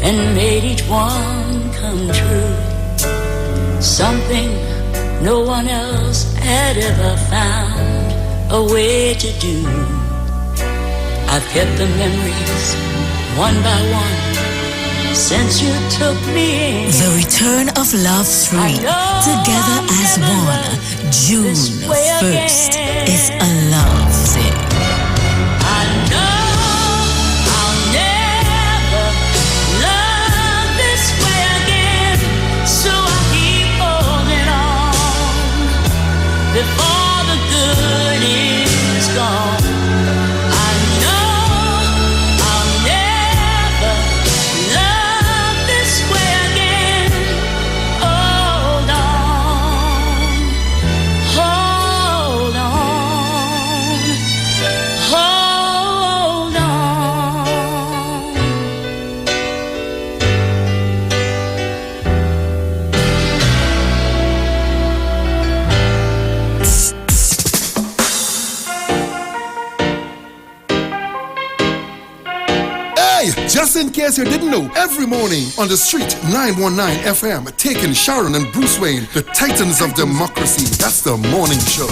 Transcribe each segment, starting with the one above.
and made each one come true. Something no one else had ever found a way to do. I've kept the memories one by one since you took me in. The Return of Love 3, Together as One, June 1st, is a love thing. I know I'll never love this way again, so I keep holding on before the good is gone. Just in case you didn't know, every morning on the street, 919 FM, taking Sharon and Bruce Wayne, the titans of democracy. That's the morning show.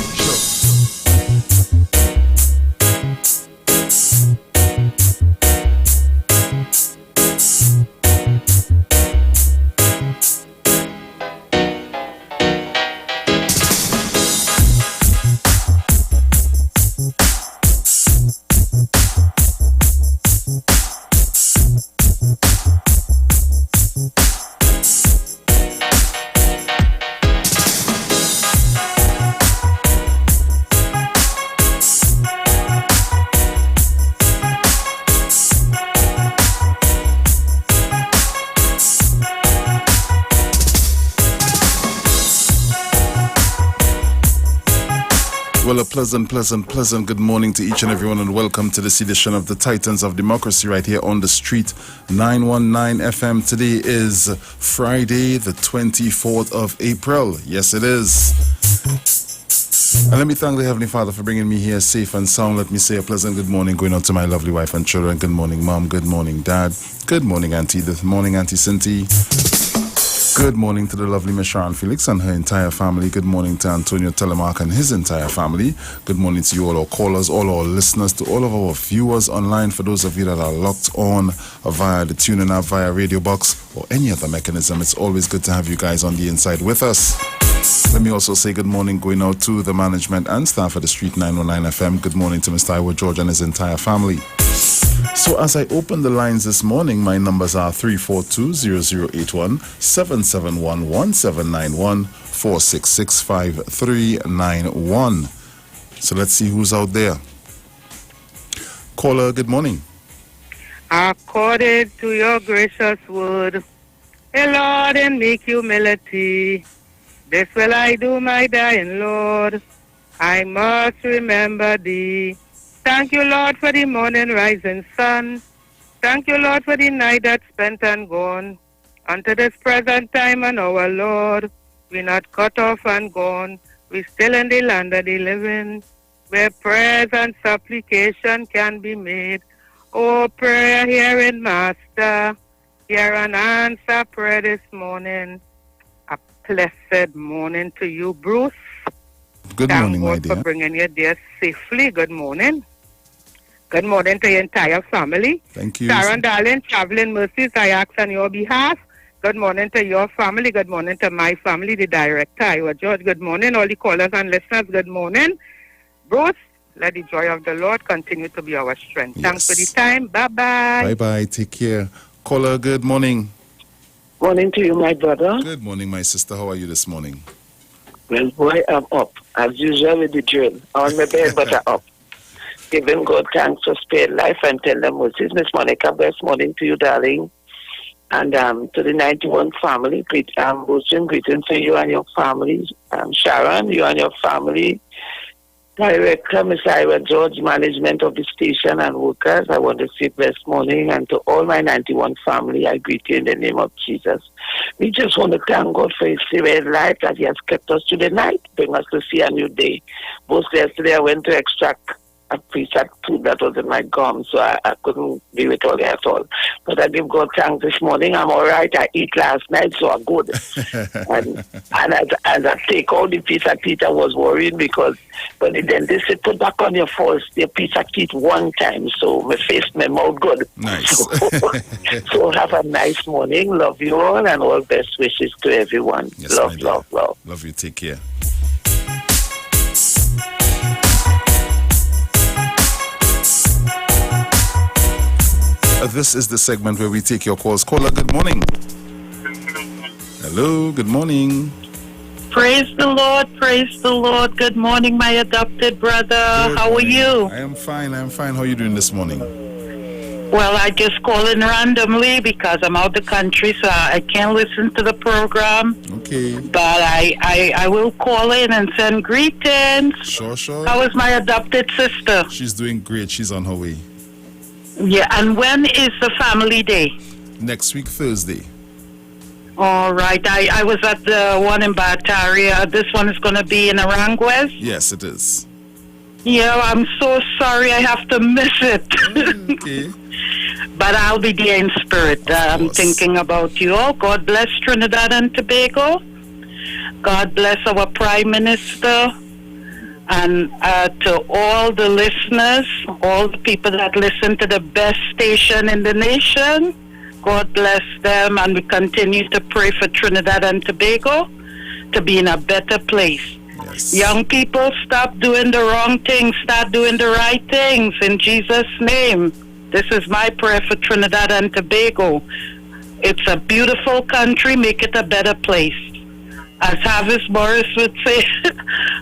Well, a pleasant good morning to each and everyone, and welcome to this edition of the Titans of Democracy right here on the street, 919 FM. Today is Friday, the 24th of April. Yes, it is. And let me thank the Heavenly Father for bringing me here safe and sound. Let me say a pleasant good morning going out to my lovely wife and children. Good morning, Mom. Good morning, Dad. Good morning, Auntie. Good morning, Auntie Cindy. Good morning to the lovely Miss Sharon Felix and her entire family. Good morning to Antonio Telemark and his entire family. Good morning to you all our callers, all our listeners, to all of our viewers online, for those of you that are locked on via the TuneIn app, via Radio Box, or any other mechanism. It's always good to have you guys on the inside with us. Let me also say good morning going out to the management and staff at the Street 919 FM. Good morning to Mr. Iowa George and his entire family. So as I open the lines this morning, my numbers are 342-0081, 771-1791, 466-5391. So let's see who's out there. Caller, good morning. According to your gracious word, O Lord, in meek humility, this will I do, my dying Lord. I must remember thee. Thank you, Lord, for the morning rising sun. Thank you, Lord, for the night that's spent and gone. Unto this present time and our Lord, we're not cut off and gone. We're still in the land of the living, where prayers and supplication can be made. Oh, prayer hearing Master, hear and answer prayer this morning. A blessed morning to you, Bruce. Good morning, my dear. Thank God for bringing you there safely. Good morning. Good morning to your entire family. Thank you. Sharon, darling, traveling mercies, I ask on your behalf. Good morning to your family. Good morning to my family, the director, Iowa George. Good morning, all the callers and listeners. Good morning. Bruce, let the joy of the Lord continue to be our strength. Yes. Thanks for the time. Bye-bye. Bye-bye. Take care. Caller, good morning. Morning to you, my brother. Good morning, my sister. How are you this morning? Well, boy, I'm up. As usual with the drill. On my bed, but I'm up. Giving God thanks for spared life and tender mercies. Miss Monica, best morning to you, darling. And to the 91 family, greetings to you and your family. Sharon, you and your family. Director, Miss Iowa George, management of the station and workers, I want to say blessed morning. And to all my 91 family, I greet you in the name of Jesus. We just want to thank God for his spared life that he has kept us to the night, bring us to see a new day. Both yesterday I went to extract a piece of food that was in my gum, so I couldn't be with all at all. But I give God thanks this morning. I'm all right. I eat last night, so I'm good. and as I take all the piece of teeth, I was worried because when the dentist said, put back on your piece of teeth one time, so my face, my mouth good. Nice. So have a nice morning. Love you all, and all best wishes to everyone. Yes, love. Love you. Take care. This is the segment where we take your calls. Caller, good morning. Hello, good morning. Praise the Lord, praise the Lord. Good morning, my adopted brother. How are you? I am fine. How are you doing this morning? Well, I just call in randomly because I'm out the country, so I can't listen to the program. Okay. But I will call in and send greetings. Sure. How is my adopted sister? She's doing great. She's on her way. Yeah, and when is the family day? Next week, Thursday. All right. I was at the one in Bataria. This one is going to be in Aranguez? Yes, it is. Yeah, I'm so sorry I have to miss it. Okay. But I'll be there in spirit. I'm thinking about you all. God bless Trinidad and Tobago. God bless our Prime Minister. And to all the listeners, all the people that listen to the best station in the nation, God bless them. And we continue to pray for Trinidad and Tobago to be in a better place. Yes. Young people, stop doing the wrong things. Start doing the right things in Jesus' name. This is my prayer for Trinidad and Tobago. It's a beautiful country. Make it a better place. As Harvest Morris would say,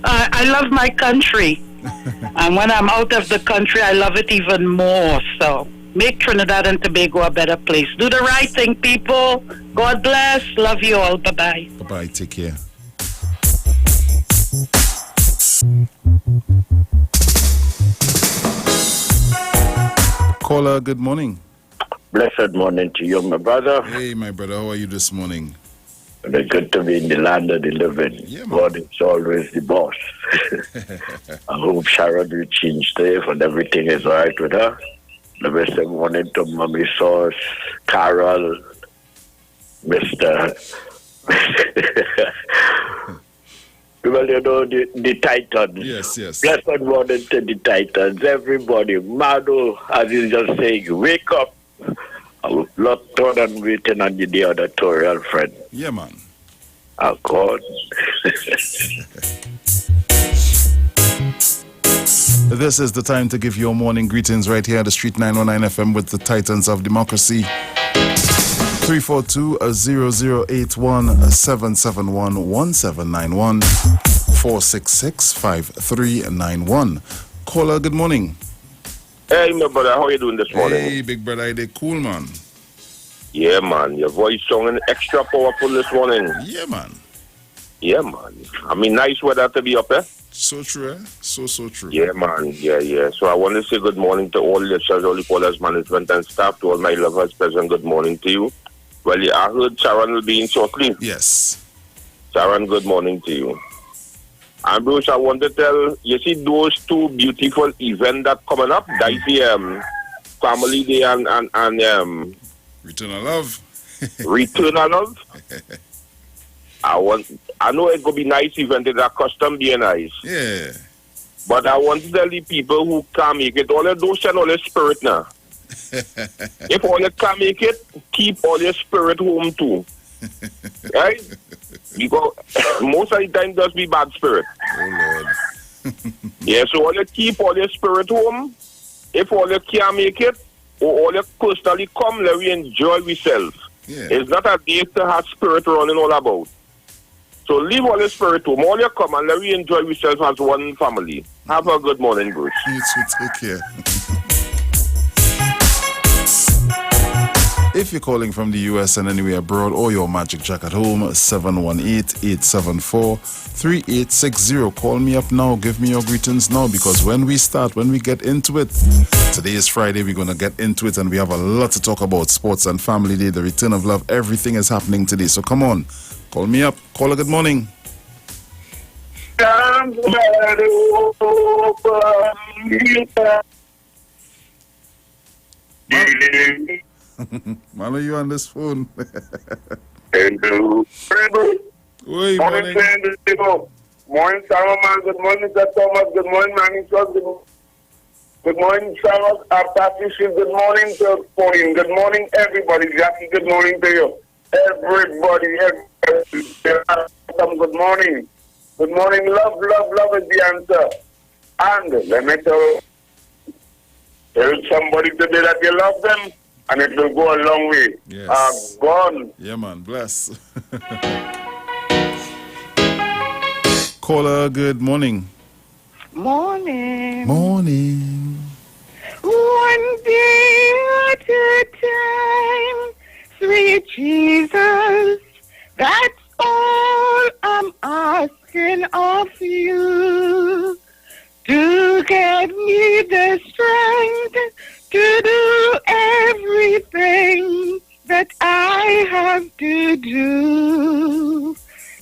I love my country. And when I'm out of the country, I love it even more. So make Trinidad and Tobago a better place. Do the right thing, people. God bless. Love you all. Bye-bye. Bye-bye. Take care. Caller, good morning. Blessed morning to you, my brother. Hey, my brother. How are you this morning? It's good to be in the land of the living. Yeah, God is always the boss. I hope Sharon will change today and everything is all right with her. The best morning to Mommy Sauce, Carol, Mr. Well, you know, the Titans. Yes. Blessed morning to the Titans. Everybody, Mado, as he's just saying, wake up. I will not turn and waiting on the auditorial, friend. Yeah, man. Oh, God. This is the time to give your morning greetings right here at the Street 919 FM with the Titans of Democracy. 342-0081-771-1791 466-5391. Caller, good morning. Hey, my brother, how are you doing this morning? Hey, big brother, they cool, man. Yeah, man, your voice sounding extra powerful this morning. Yeah, man. Yeah, man. I mean, nice weather to be up there. So true, eh? So true. Yeah, man. Yeah. So I want to say good morning to all the Holy Callers management and staff, to all my lovers present. Good morning to you. Well, yeah, I heard Sharon will be in shortly. Yes. Sharon, good morning to you. And Bruce, I want to tell you, see those two beautiful events that coming up, that's the Family Day and Return of Love. Return of Love. I know it's gonna be nice event. It's a custom being nice. Yeah. But I want to tell the people who can't make it, all of those and all the spirit now. If all you can't make it, keep all your spirit home too. Right? Because most of the time just be bad spirit. Oh Lord. Yeah, so all you keep all your spirit home. If all you can't make it, or all you personally come, let we enjoy ourselves. Yeah. It's not a day to have spirit running all about. So leave all your spirit home. All you come and let we enjoy ourselves as one family. Have a good morning, Bruce. You too, take care. If you're calling from the US and anywhere abroad, or your Magic Jack at home, 718-874-3860. Call me up now. Give me your greetings now, because when we get into it, today is Friday, we're going to get into it, and we have a lot to talk about. Sports and Family Day, the Return of Love, everything is happening today. So come on, call me up. Caller, good morning. Somebody Man, are you on this phone? Hello. Oi, Morning, morning. people. Morning, Sarah, man. Good morning, Mr. Thomas. Good morning, Manny. Good morning, Sarah. Patricia. Good morning to Pauline. Good morning, everybody. Jackie, good morning to you. Everybody. Good morning. Good morning. Love is the answer. And let me tell somebody today that you love them, and it will go a long way. Yes. Gone. Yeah, man. Bless. Caller, good morning. Morning. Morning. One day at a time, sweet Jesus, that's all I'm asking of you. To give me the strength to do everything that I have to do.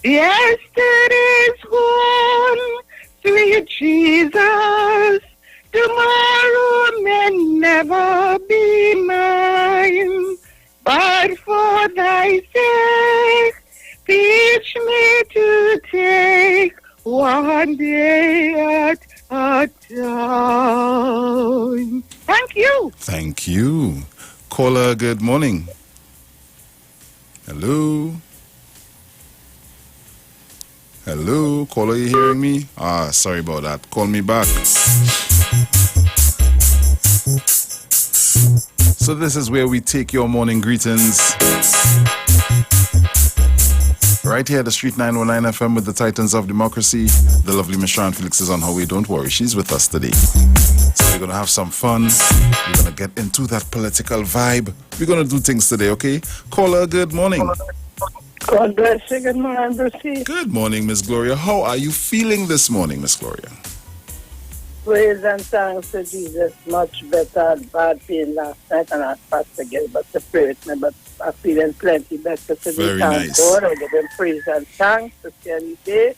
Yesterday's gone, sweet Jesus. Tomorrow may never be mine, but for thy sake, teach me to take one day at a time. Thank you. Thank you. Caller, good morning. Hello. Hello. Caller, you hearing me? Sorry about that. Call me back. So this is where we take your morning greetings. Right here at the Street 919 FM with the Titans of Democracy. The lovely Miss Sharon Felix is on her way. Don't worry, she's with us today. So we're going to have some fun. We're going to get into that political vibe. We're going to do things today, okay? Caller, good morning. God bless you. Good morning, Brucey. Good morning, Miss Gloria. How are you feeling this morning, Miss Gloria? Praise and thanks to Jesus. Much better bad pain last night, and I passed again, but the spirit, but I'm feeling plenty better today. Very Thank nice. God. I give him praise and thanks to see any day.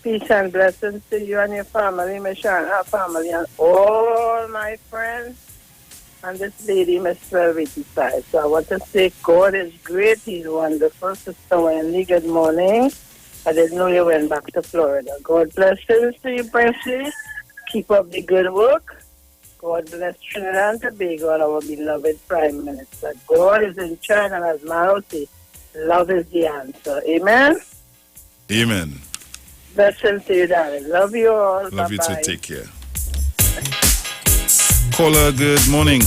Peace and blessings to you and your family, Michelle, her family, and all my friends. And this lady, Miss 1285. So I want to say God is great. He's wonderful. Sister Wendy, good morning. I didn't know you went back to Florida. God blessings to you, Percy. Keep up the good work. God bless Trinidad and Tobago and our beloved Prime Minister. God is in charge, and as Maruti, love is the answer. Amen? Amen. Blessings to you, darling. Love you all. Love you Bye-bye. too. Take care. Caller, good morning.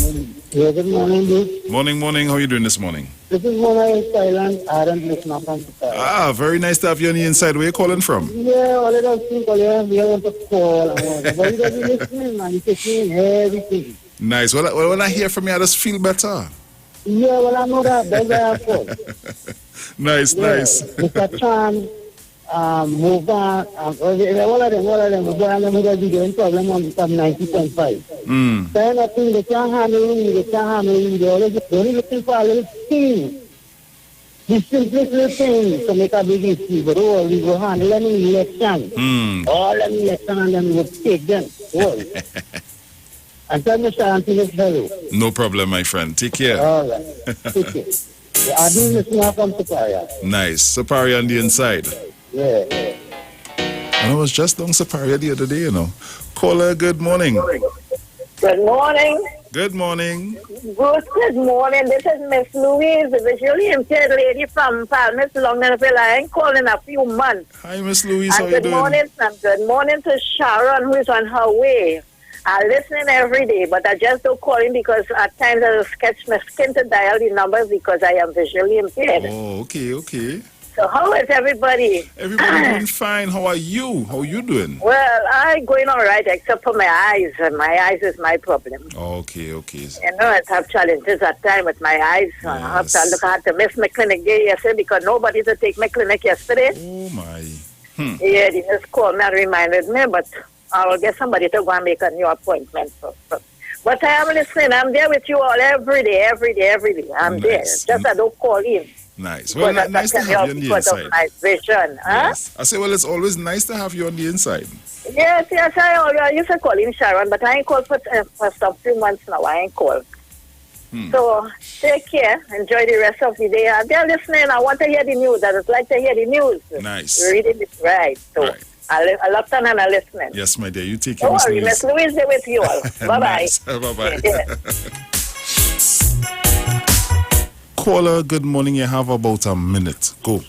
Yeah, good morning, dude. Morning. How are you doing this morning? This is one of Thailand, Aaron listener from Thailand. Very nice to have you on the inside. Where are you calling from? Yeah, all of those people, yeah, we want to call. But you don't be listening, man. You take in everything. Nice. Well, when I hear from you, I just feel better. Yeah, well, I know that. That's why I call. Nice. Mr. Chan, move on. All of them, we're going to be doing problem on 90.5. Then I think they can't handle me, they're always only looking for a little thing. The simplest little thing to make a big issue, but we go handle them in election. All them election and then we will take them. And tell Mr. Anthony hello. No problem, my friend. Take care. All right. Take care. I do listen from Superior. Nice. Superior on the inside. Yeah. And I was just down Superior the other day, you know. Caller, good morning. Good morning. Good morning. Good morning. This is Miss Louise, the visually impaired lady from Palmas, Longanville. I ain't calling a few months. Hi, Miss Louise. How And you doing? good morning to Sharon, who is on her way. I listen every day, but I just don't call in because at times I sketch my skin to dial the numbers because I am visually impaired. Oh, okay. So how is everybody? Everybody doing fine. How are you? How you doing? Well, I'm going all right, except for my eyes. My eyes is my problem. Okay. You know, I have challenges at times with my eyes. Yes. I have to look. I had to miss my clinic day yesterday because nobody to take my clinic yesterday. Oh, my. Yeah, they just called me and reminded me, but I'll get somebody to go and make a new appointment. But I am listening. I'm there with you all every day. I'm there. Just I don't call in. Nice. Well, nice to have you on the inside. Of my vision. Yes. I say, well, it's always nice to have you on the inside. Yes. I used to call in Sharon, but I ain't called for some few months now. I ain't called. So take care. Enjoy the rest of the day. They're listening. I want to hear the news. I just like to hear the news. Nice. Reading it right. So I love to and I listening. Yes, my dear. You take care. Don't worry, Miss Louise is with you all. Bye-bye. Nice. Bye-bye. Caller, good morning. You have about a minute. Go.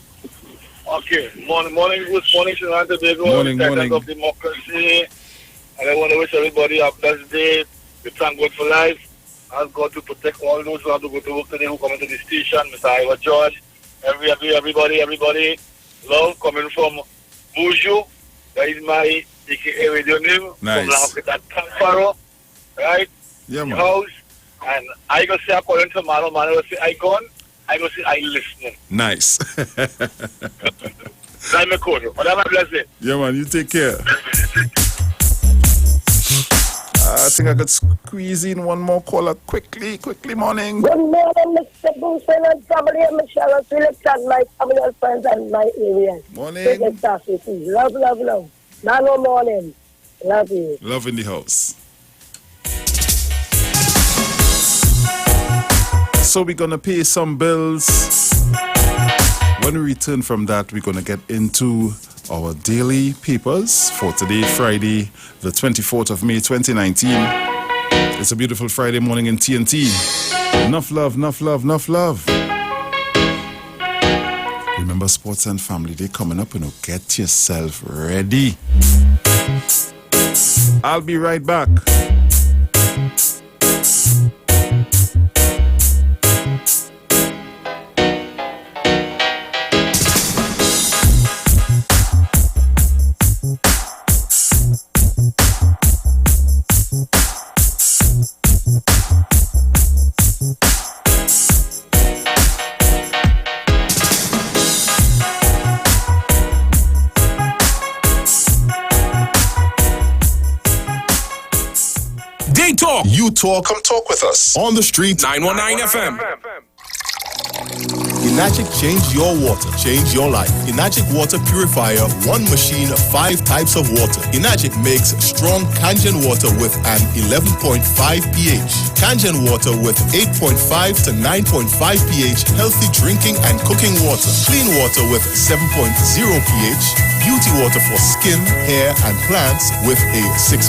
Okay. Morning, good morning, Trinidad and Tobago. Morning. Of democracy. And I want to wish everybody a blessed day. We thank God for life. Ask God to protect all those who have to go to work today, who come into the station. Mr. Ivor George, everybody. Love coming from Buju. That is my AKA radio name. Nice. From Tamparo, right? Yeah, man. House. And I go say according to Mano will say I gone. I go say I listening. Nice. That's my code. Whatever blessing. Yeah, man. You take care. I think I could squeeze in one more caller quickly. Morning. Good morning, Mr. Booson and family and Michelle. Selected my family and friends and my area. Morning. Love. Nano morning. Love you. Love in the house. So we're going to pay some bills. When we return from that, we're going to get into our daily papers for today, Friday, the 24th of May, 2019. It's a beautiful Friday morning in TNT. Enough love. Remember Sports and Family Day coming up, get yourself ready. I'll be right back. Talk. You talk. Come talk with us on the street. 919 FM. Enagic changed your water, change your life. Enagic water purifier, one machine, 5 types of water. Enagic makes strong Kangen water with an 11.5 pH. Kangen water with 8.5 to 9.5 pH, healthy drinking and cooking water. Clean water with 7.0 pH. Beauty water for skin, hair, and plants with a 6.0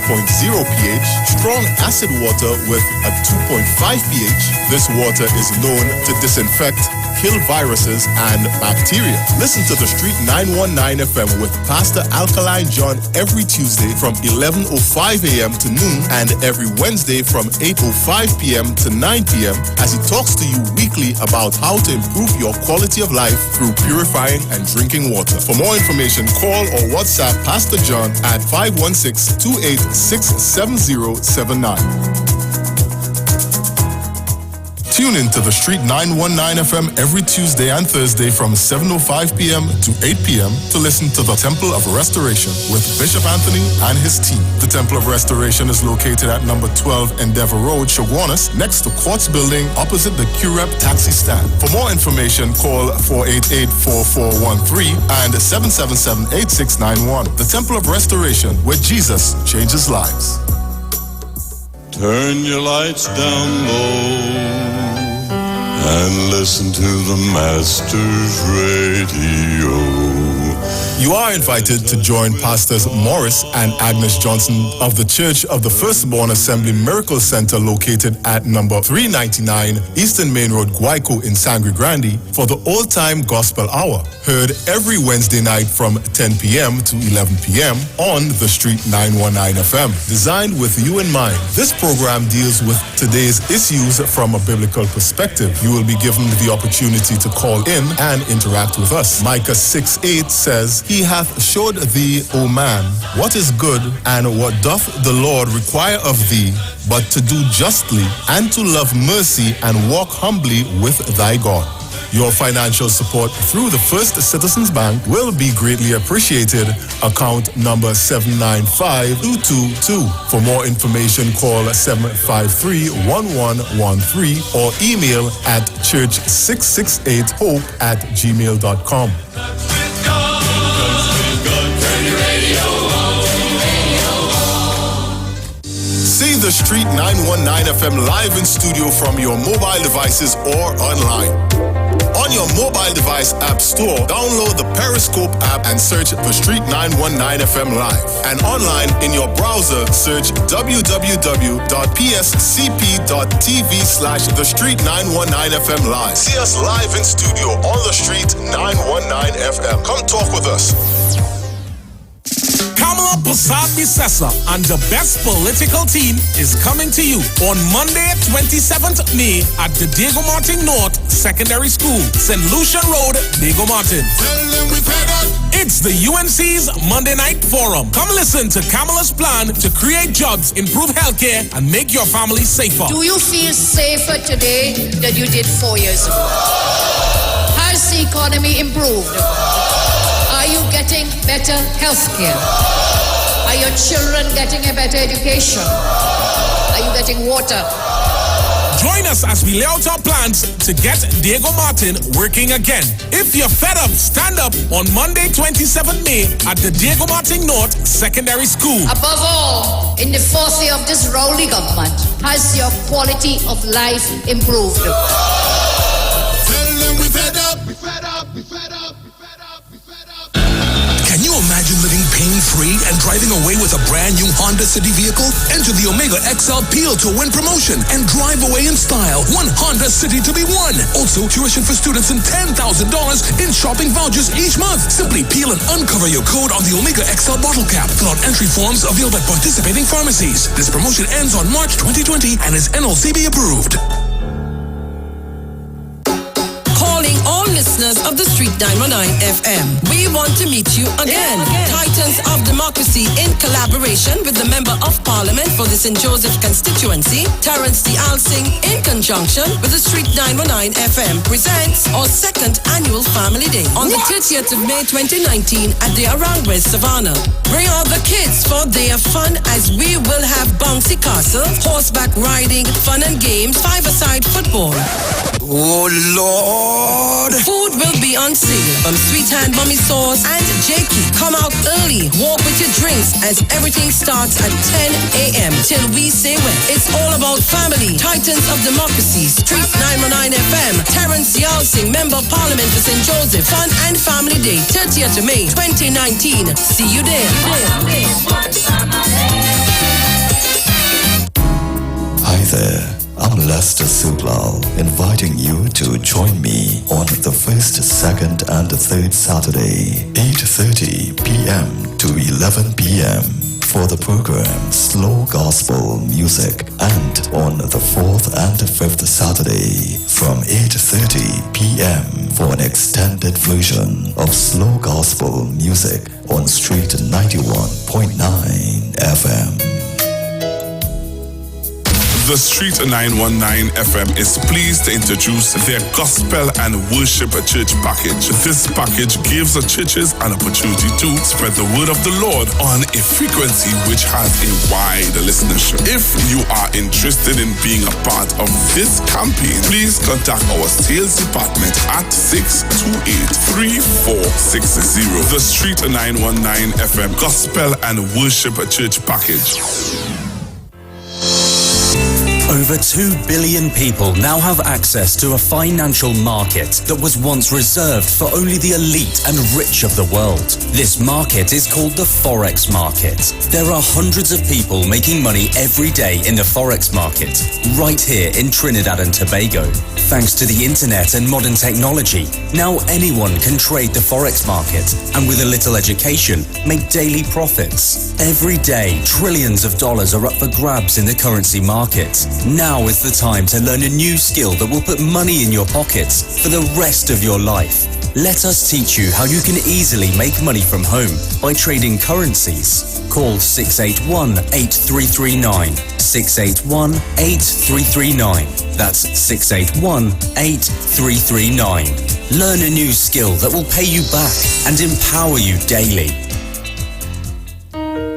pH. Strong acid water with a 2.5 pH. This water is known to disinfect, kill viruses and bacteria. Listen to the Street 919 FM with Pastor Alkaline John every Tuesday from 11:05 a.m. to noon and every Wednesday from 8:05 p.m. to 9 p.m. as he talks to you weekly about how to improve your quality of life through purifying and drinking water. For more information, call or WhatsApp Pastor John at 516-286-7079. Tune in to the Street 919 FM every Tuesday and Thursday from 7:05 p.m. to 8 p.m. to listen to the Temple of Restoration with Bishop Anthony and his team. The Temple of Restoration is located at number 12 Endeavor Road, Chaguanas, next to Quartz Building, opposite the QREP taxi stand. For more information, call 488-4413 and 777-8691. The Temple of Restoration, where Jesus changes lives. Turn your lights down low and listen to the Master's Radio. You are invited to join Pastors Morris and Agnes Johnson of the Church of the Firstborn Assembly Miracle Center located at number 399 Eastern Main Road, Guayco in Sangre Grande for the Old Time Gospel Hour, heard every Wednesday night from 10 p.m. to 11 p.m. on the Street 919 FM. Designed with you in mind, this program deals with today's issues from a biblical perspective. You will be given the opportunity to call in and interact with us. Micah 6:8 says, He hath showed thee, O man, what is good, and what doth the Lord require of thee, but to do justly, and to love mercy, and walk humbly with thy God. Your financial support through the First Citizens Bank will be greatly appreciated. Account number 795-222. For more information, call 753-1113 or email at church668hope@gmail.com. See the Street 919 FM live in studio from your mobile devices or online. On your mobile device app store, download the Periscope app and search the Street 919 FM live. And online in your browser, search www.pscp.tv/the Street 919 FM live. See us live in studio on the Street 919 FM. Come talk with us. Kamala Prasad-Bissessar and the best political team is coming to you on Monday, 27th May at the Diego Martin North Secondary School, St. Lucian Road, Diego Martin. It's the UNC's Monday Night Forum. Come listen to Kamala's plan to create jobs, improve healthcare, and make your family safer. Do you feel safer today than you did 4 years ago? Has the economy improved? Are you getting better health care? Are your children getting a better education? Are you getting water? Join us as we lay out our plans to get Diego Martin working again. If you're fed up, stand up on Monday, 27 May at the Diego Martin North Secondary School. Above all, in the fourth year of this Rowley government, has your quality of life improved? Tell them we're fed up, we're fed up, we're fed up. Can you imagine living pain-free and driving away with a brand new Honda City vehicle? Enter the Omega XL Peel to Win promotion and drive away in style. One Honda City to be won. Also, tuition for students and $10,000 in shopping vouchers each month. Simply peel and uncover your code on the Omega XL bottle cap. Fill out entry forms available at participating pharmacies. This promotion ends on March 2020 and is NLCB approved. Calling all listeners of the Street 919 FM. We want to meet you again. Titans of Democracy, in collaboration with the Member of Parliament for the St. Joseph constituency, Terence D. Alsing, in conjunction with the Street 919 FM, presents our second annual Family Day on the 30th of May 2019 at the Arangwes Savannah. Bring all the kids for their fun as we will have bouncy castle, horseback riding, fun and games, five-a-side football. Oh, Lord. Food will be on sale from Sweet Hand Mummy Sauce and Jakey. Come out early, walk with your drinks as everything starts at 10 a.m. till we say when. It's all about family. Titans of Democracy, Street 919 FM, Terence Yalsing, Member of Parliament for St. Joseph, Fun and Family Day, 30th of May 2019. See you there. Hi there. I'm Lester Sublal, inviting you to join me on the first, second, and third Saturday, 8:30 p.m. to 11 p.m. for the program Slow Gospel Music, and on the fourth and fifth Saturday from 8:30 p.m. for an extended version of Slow Gospel Music on Street 91.9 FM. The Street 919 FM is pleased to introduce their Gospel and Worship Church package. This package gives the churches an opportunity to spread the word of the Lord on a frequency which has a wide listenership. If you are interested in being a part of this campaign, please contact our sales department at 628-3460. The Street 919 FM Gospel and Worship Church package. Over 2 billion people now have access to a financial market that was once reserved for only the elite and rich of the world. This market is called the Forex market. There are hundreds of people making money every day in the Forex market, right here in Trinidad and Tobago. Thanks to the internet and modern technology, now anyone can trade the Forex market and with a little education, make daily profits. Every day, trillions of dollars are up for grabs in the currency market. Now is the time to learn a new skill that will put money in your pockets for the rest of your life. Let us teach you how you can easily make money from home by trading currencies. Call 681-8339. 681-8339. That's 681-8339. Learn a new skill that will pay you back and empower you daily.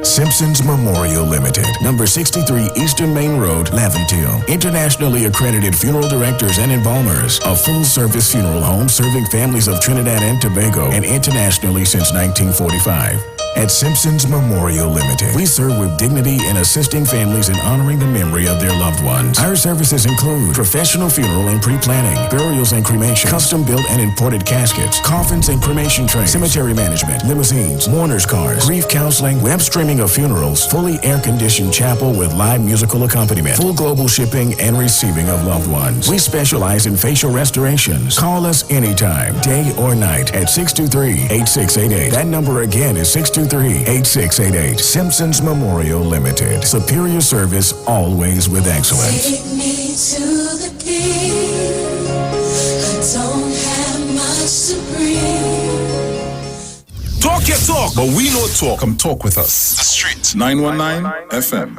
Simpsons Memorial Limited, number 63 Eastern Main Road, Laventille. Internationally accredited funeral directors and embalmers. A full-service funeral home serving families of Trinidad and Tobago and internationally since 1945. At Simpsons Memorial Limited, we serve with dignity in assisting families in honoring the memory of their loved ones. Our services include professional funeral and pre-planning, burials and cremation, custom-built and imported caskets, coffins and cremation trays, cemetery management, limousines, mourners cars, grief counseling, web streaming of funerals, fully air-conditioned chapel with live musical accompaniment, full global shipping and receiving of loved ones. We specialize in facial restorations. Call us anytime, day or night, at 623-8688. That number again is 623-8688. Simpsons Memorial Limited. Superior service, always with excellence. Take me to the king. I don't have much to bring. Talk your talk, but we know talk. Come talk with us. The Street 919 FM.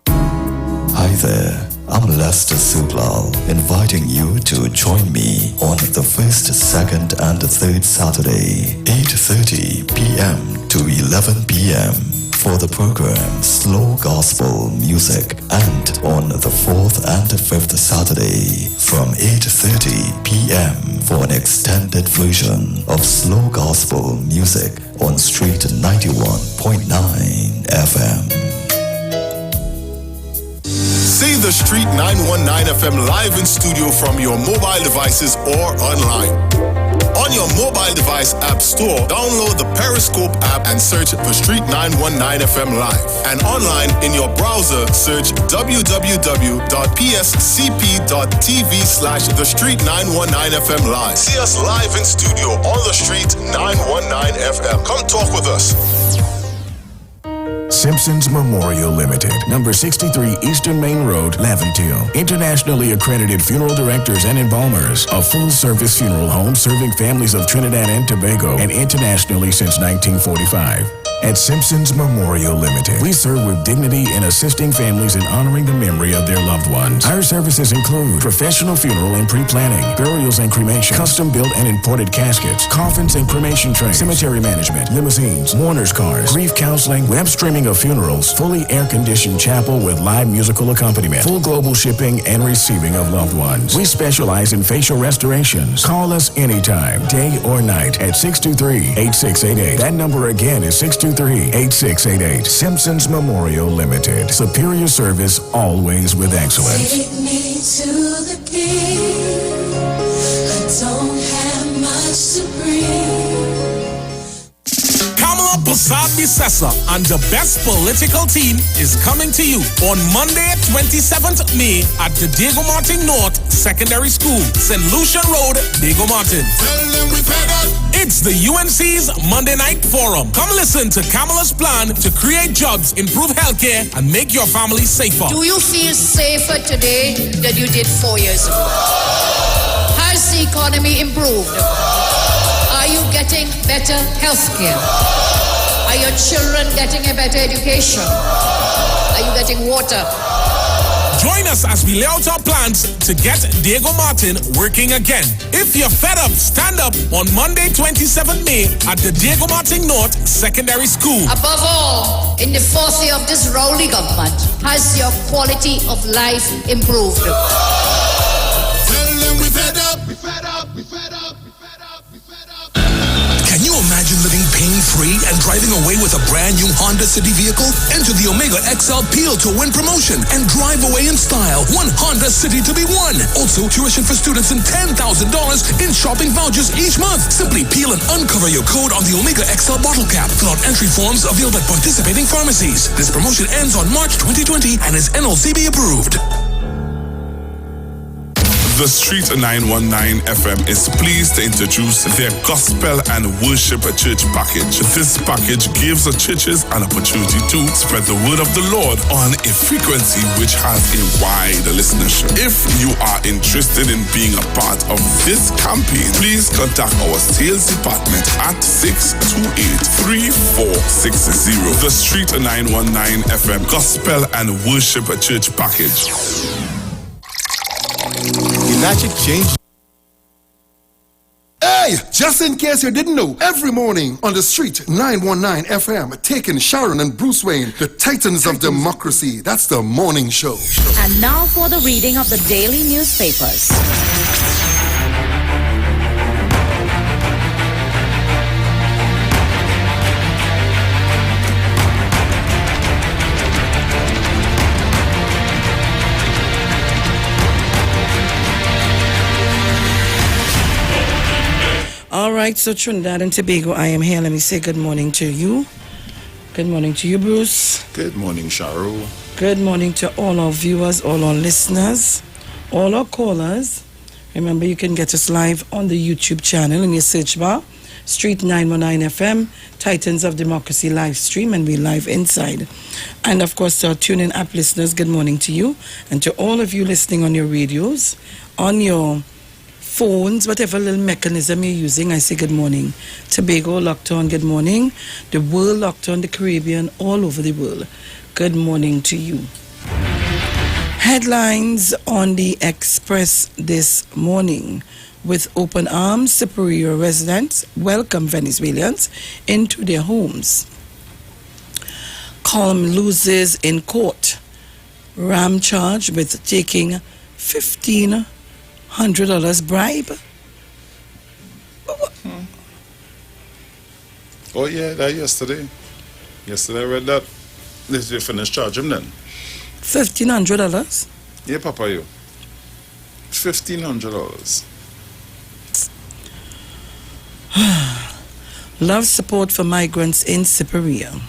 Hi there, I'm Lester Sublal, inviting you to join me on the first, second, and third Saturday, 8:30 p.m. to 11 p.m. for the program Slow Gospel Music, and on the fourth and fifth Saturday from 8:30 p.m. for an extended version of Slow Gospel Music on Street 91.9 FM. See the Street 919 FM live in studio from your mobile devices or online. On your mobile device app store, download the Periscope app and search the Street 919 FM live. And online in your browser, search www.pscp.tv/the Street 919 FM live. See us live in studio on the Street 919 FM. Come talk with us. Simpsons Memorial Limited, number 63 Eastern Main Road, Laventille. Internationally accredited funeral directors and embalmers. A full-service funeral home serving families of Trinidad and Tobago and internationally since 1945. At Simpsons Memorial Limited, we serve with dignity in assisting families in honoring the memory of their loved ones. Our services include professional funeral and pre-planning, burials and cremation, custom-built and imported caskets, coffins and cremation trays, cemetery management, limousines, mourners cars, grief counseling, web streaming of funerals, fully air-conditioned chapel with live musical accompaniment, full global shipping and receiving of loved ones. We specialize in facial restorations. Call us anytime, day or night, at 623-8688. That number again is 623-8688. Simpsons Memorial Limited. Superior service, always with excellence. Take me to the king. I don't have much to bring. Kamala Prasad-Bissessa and the best political team is coming to you on Monday, 27th May at the Diego Martin North Secondary School, St. Lucia Road, Diego Martin. It's the UNC's Monday Night Forum. Come listen to Kamala's plan to create jobs, improve healthcare, and make your family safer. Do you feel safer today than you did 4 years ago? Has the economy improved? Are you getting better health care? Are your children getting a better education? Are you getting water? Join us as we lay out our plans to get Diego Martin working again. If you're fed up, stand up on Monday, 27 May at the Diego Martin North Secondary School. Above all, in the fourth year of this rowdy government, has your quality of life improved? Tell them we fed up, we fed up, we fed up. Can you imagine living pain-free and driving away with a brand new Honda City vehicle? Enter the Omega XL Peel to Win promotion and drive away in style. One Honda City to be won. Also, tuition for students and $10,000 in shopping vouchers each month. Simply peel and uncover your code on the Omega XL bottle cap. Fill out entry forms available at participating pharmacies. This promotion ends on March 2020 and is NLCB approved. The Street 919 FM is pleased to introduce their Gospel and Worship Church package. This package gives the churches an opportunity to spread the word of the Lord on a frequency which has a wide listenership. If you are interested in being a part of this campaign, please contact our sales department at 628-3460. The Street 919 FM Gospel and Worship Church package. Enagic change. Hey! Hey, just in case you didn't know, every morning on the street 919 FM, taking Sharon and Bruce Wayne, the Titans of Democracy. That's the morning show. And now for the reading of the daily newspapers. All right, so Trinidad and Tobago, I am here. Let me say good morning to you. Good morning to you, Bruce. Good morning, Sharu. Good morning to all our viewers, all our listeners, all our callers. Remember, you can get us live on the YouTube channel in your search bar, Street 919 FM, Titans of Democracy live stream, and we live inside. And of course, to our TuneIn app listeners, good morning to you. And to all of you listening on your radios, on your phones, whatever little mechanism you're using, I say good morning. Tobago, locked on, good morning. The world locked on, the Caribbean, all over the world. Good morning to you. Headlines on the Express this morning. With open arms, Superior residents welcome Venezuelans into their homes. Calm loses in court. Ram charged with taking $1,500 bribe. Oh yeah, that yesterday. Yesterday I read that. They finished charging him then. $1,500? Yeah, Papa, you. $1,500. Love support for migrants in Superior.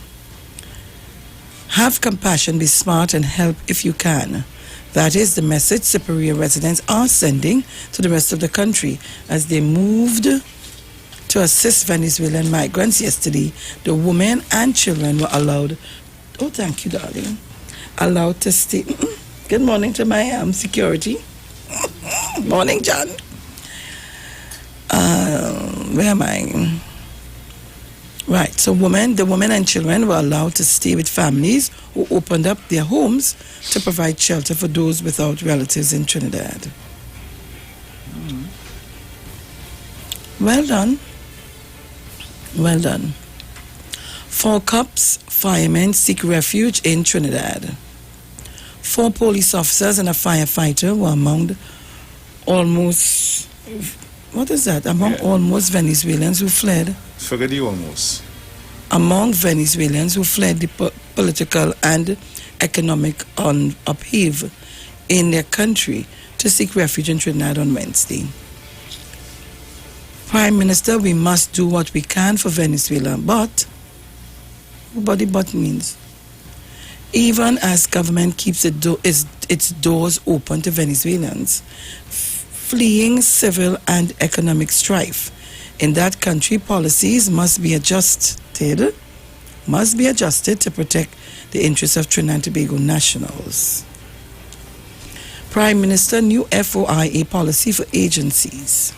Have compassion, be smart, and help if you can. That is the message Superior residents are sending to the rest of the country as they moved to assist Venezuelan migrants yesterday. The women and children were allowed, oh thank you darling, allowed to stay. Good morning to my security. Morning, John. Where am I? Right, so the women and children were allowed to stay with families who opened up their homes to provide shelter for those without relatives in Trinidad. Well done. Well done. 4 cops, firemen seek refuge in Trinidad. 4 police officers and a firefighter were among almost Venezuelans who fled. Forget you almost. Among Venezuelans who fled the political and economic upheaval in their country to seek refuge in Trinidad on Wednesday. Prime Minister, we must do what we can for Venezuela, but what the but means. Even as government keeps its doors open to Venezuelans fleeing civil and economic strife in that country, policies must be adjusted to protect the interests of Trinidad and Tobago nationals. Prime Minister, new FOIA policy for agencies.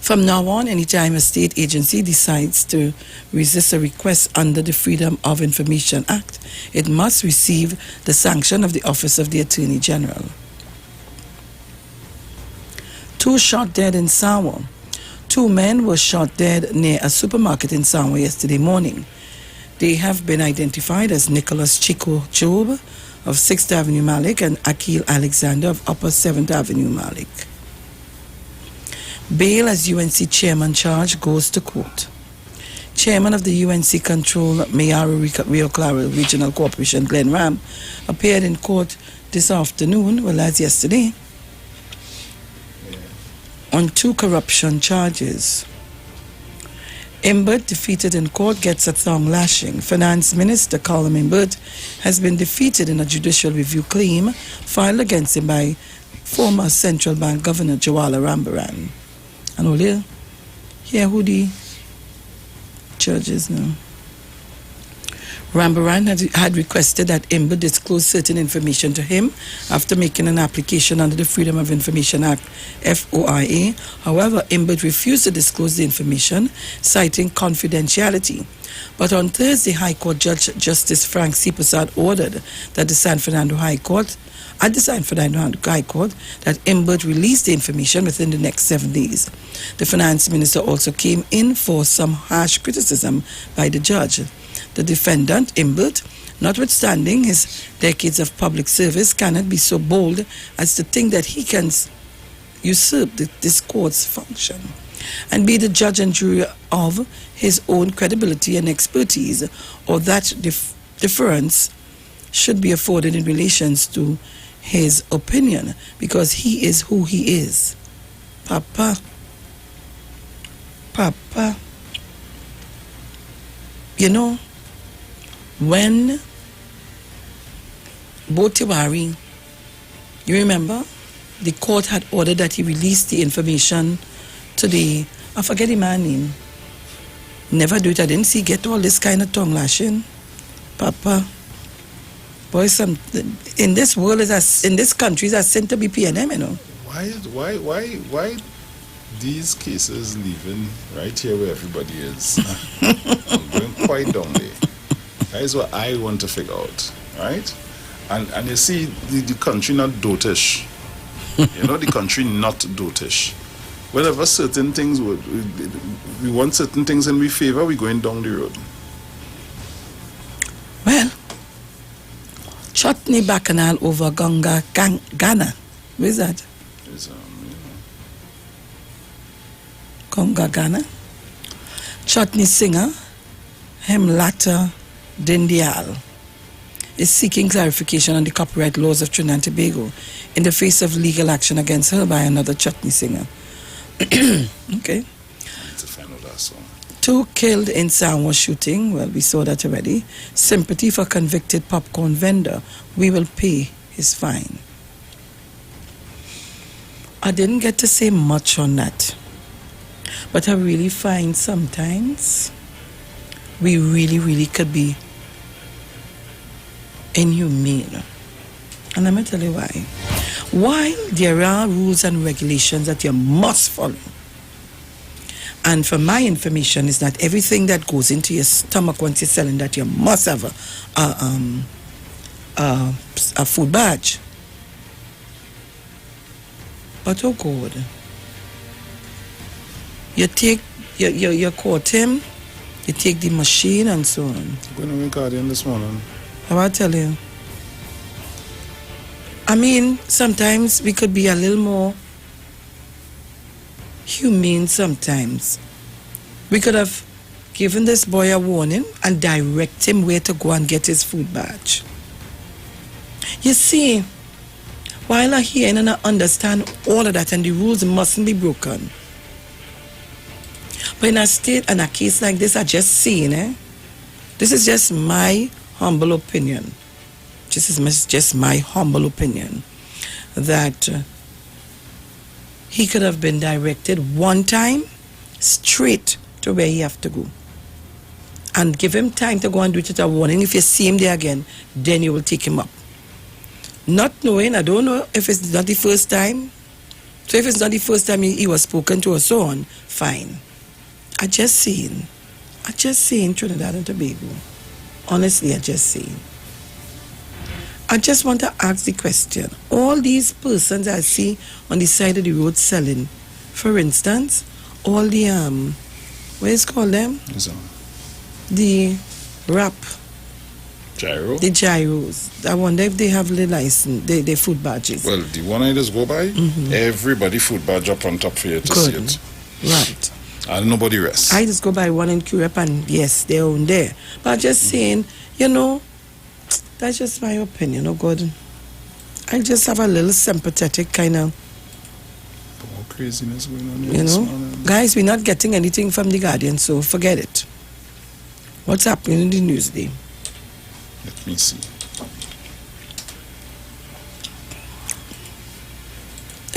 From now on, anytime a state agency decides to resist a request under the Freedom of Information Act, it must receive the sanction of the Office of the Attorney General. 2 shot dead in Sawa. 2 men were shot dead near a supermarket in Sawa yesterday morning. They have been identified as Nicholas Chico Job of 6th Avenue Malik and Akil Alexander of Upper 7th Avenue Malik. Bail as UNC chairman charge goes to court. Chairman of the UNC controlled Mayaro Rio Claro Regional Corporation, Glenn Ram, appeared in court this afternoon, as yesterday, on 2 corruption charges. Imbert, defeated in court, gets a thong lashing. Finance Minister Colin Imbert has been defeated in a judicial review claim filed against him by former Central Bank Governor Jawala Rambaran. And only here who the judge is now. Rambaran had requested that Imbert disclose certain information to him after making an application under the Freedom of Information Act, FOIA. However, Imbert refused to disclose the information, citing confidentiality. But on Thursday, High Court Judge Justice Frank C. Prasad ordered that the San Fernando High Court I decided for the High Court that Imbert release the information within the next 7 days. The finance minister also came in for some harsh criticism by the judge. The defendant, Imbert, notwithstanding his decades of public service, cannot be so bold as to think that he can usurp this court's function and be the judge and jury of his own credibility and expertise, or that deference should be afforded in relations to his opinion, because he is who he is. Papa. You know, when Botiwari, you remember, the court had ordered that he release the information to the, I forget the man's name. Never do it. I didn't see get all this kind of tongue lashing. Papa. Boy, in this world, in this country, it's a sin to be PNM, you know. Why these cases leaving right here where everybody is? I'm going quite down there. That is what I want to figure out, right? And you see, the country not dotish. You know, the country not dotish. Whenever certain things, we want certain things and we favor, we're going down the road. Well, Chutney Bacchanal over Ghana. Where's that? Gonga Ghana. Chutney singer Hemlata Dindial is seeking clarification on the copyright laws of Trinidad and Tobago in the face of legal action against her by another Chutney singer. Okay. To find out that song. 2 killed in Samoa shooting. Well, we saw that already. Sympathy for convicted popcorn vendor. We will pay his fine. I didn't get to say much on that. But I really find sometimes we really could be inhumane. And I'm going to tell you why. While there are rules and regulations that you must follow, and for my information is that everything that goes into your stomach once you're selling that, you must have a food badge. But oh God, you take you caught him, you take the machine and so on. I'm going to make Guardian this morning. How I tell you? I mean, sometimes we could be a little more humane sometimes. We could have given this boy a warning and direct him where to go and get his food badge. You see, while I hear and I understand all of that and the rules mustn't be broken, but in a state and a case like this, I just saying, this is just my humble opinion. This is just my humble opinion that he could have been directed one time straight to where he have to go. And give him time to go and do it with a warning. If you see him there again, then you will take him up. Not knowing, I don't know if it's not the first time. So if it's not the first time he was spoken to or so on, fine. I just saying Trinidad and Tobago. Honestly, I just saying. I just want to ask the question. All these persons I see on the side of the road selling, for instance, all the, what is it called them? The wrap. Gyro? The gyros. I wonder if they have the license, their food badges. Well, the one I just go by, everybody food badge up on top for you to see it. Right. And nobody rests. I just go by one in Curepe and yes, they're on there. But I'm just saying, you know, that's just my opinion, oh God. I just have a little sympathetic kind of... More craziness going on here You this know? morning. Guys, we're not getting anything from the Guardian, so forget it. What's happening in the news day? Let me see.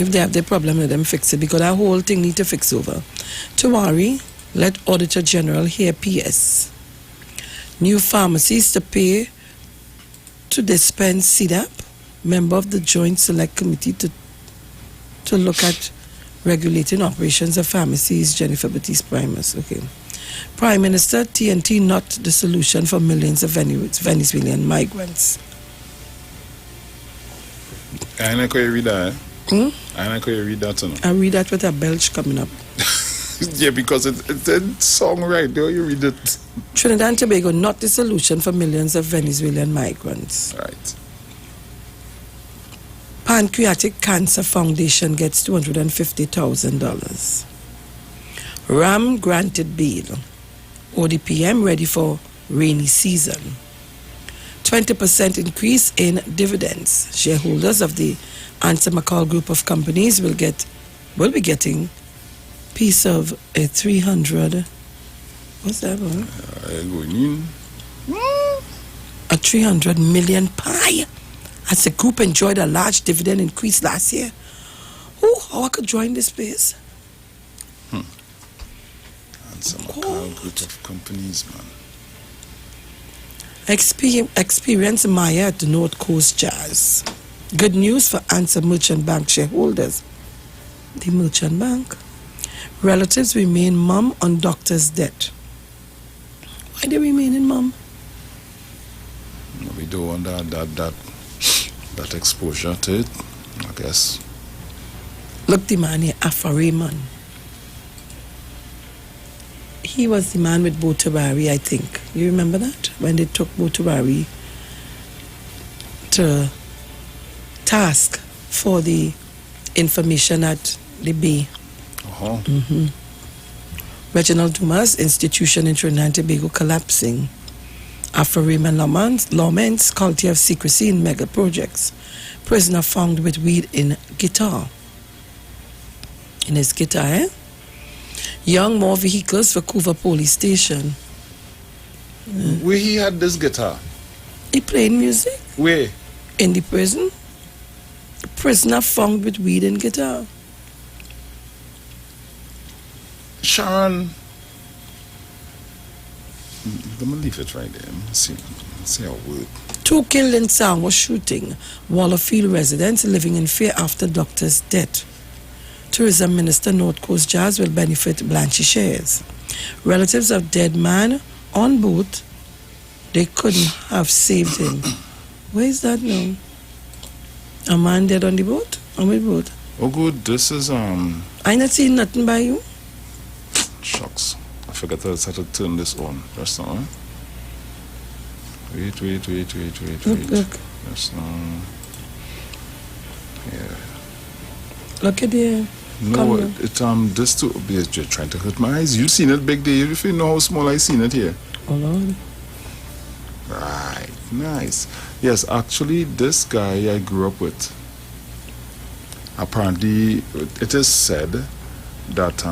If they have their problem, let them fix it, because that whole thing need to fix over. Tawari, let Auditor General hear PS. New pharmacies to pay to dispense CDAP, member of the Joint Select Committee to look at regulating operations of pharmacies, Jennifer Baptiste Primus. Okay. Prime Minister, TNT not the solution for millions of Venezuelan migrants. I know you read that, Hmm? I know you read that, you know. I read that with a belch coming up. Yeah, because it's a song right there, you read it. Trinidad and Tobago, not the solution for millions of Venezuelan migrants. Right. Pancreatic Cancer Foundation gets $250,000. RAM granted bail. ODPM ready for rainy season. 20% increase in dividends. Shareholders of the Answer McCall group of companies will be getting piece of a 300. What's that one? A 300 million pie. As the group enjoyed a large dividend increase last year. How I could join this place? And some group of companies, man. Experience Maya at the North Coast Jazz. Good news for Answer Merchant Bank shareholders. The Merchant Bank. Relatives remain mum on doctor's debt. Why they remaining mum? We don't want that exposure to it, I guess. Look, the man here, Afari man. He was the man with Botabari, I think. You remember that? When they took Botabari to task for the information at the Bay. Mm-hmm. Reginald Dumas institution in Trinidad and Tobago collapsing. Afro-Raymond laments culture of secrecy in mega projects. Prisoner found with weed in guitar. In his guitar, eh? Young more vehicles for Couva Police Station. Where he had this guitar? He played music. Where? In the prison. Prisoner found with weed and guitar. Sharon, let me leave it right there. See how it works. 2 killed in Sangwa shooting. Wallerfield residents living in fear after doctor's death. Tourism Minister North Coast Jazz will benefit Blanchie shares. Relatives of dead man on boat, they couldn't have saved him. Where is that now? A man dead on the boat? On which boat? Oh good, this is I not seen nothing by you. Shucks. I forgot how to turn this on. Just now, eh? Wait. Look. Just now. Yeah. Look at there. No, this too. You're trying to hurt my eyes. You seen it big day. If you know how small I seen it here. Hold on. Right, nice. Yes, actually, this guy I grew up with. Apparently, it is said that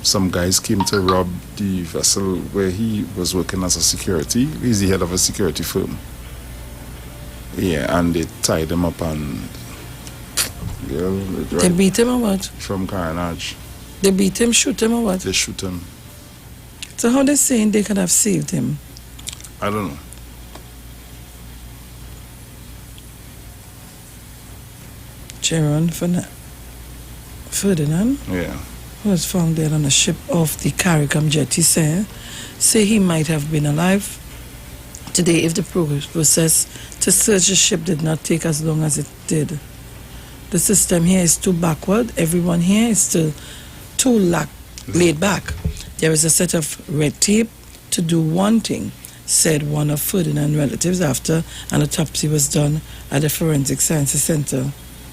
some guys came to rob the vessel where he was working as a security. He's the head of a security firm. Yeah, and they tied him up and. They beat him or what? From Carnage. They beat him, shoot him or what? They shoot him. So how they saying they could have saved him? I don't know. Sharon Ferdinand, yeah, who was found dead on a ship off the CARICOM jetty, say he might have been alive today if the process to search the ship did not take as long as it did. The system here is too backward. Everyone here is still too laid back. There is a set of red tape to do one thing, said one of Ferdinand's relatives after an autopsy was done at the Forensic Sciences Center.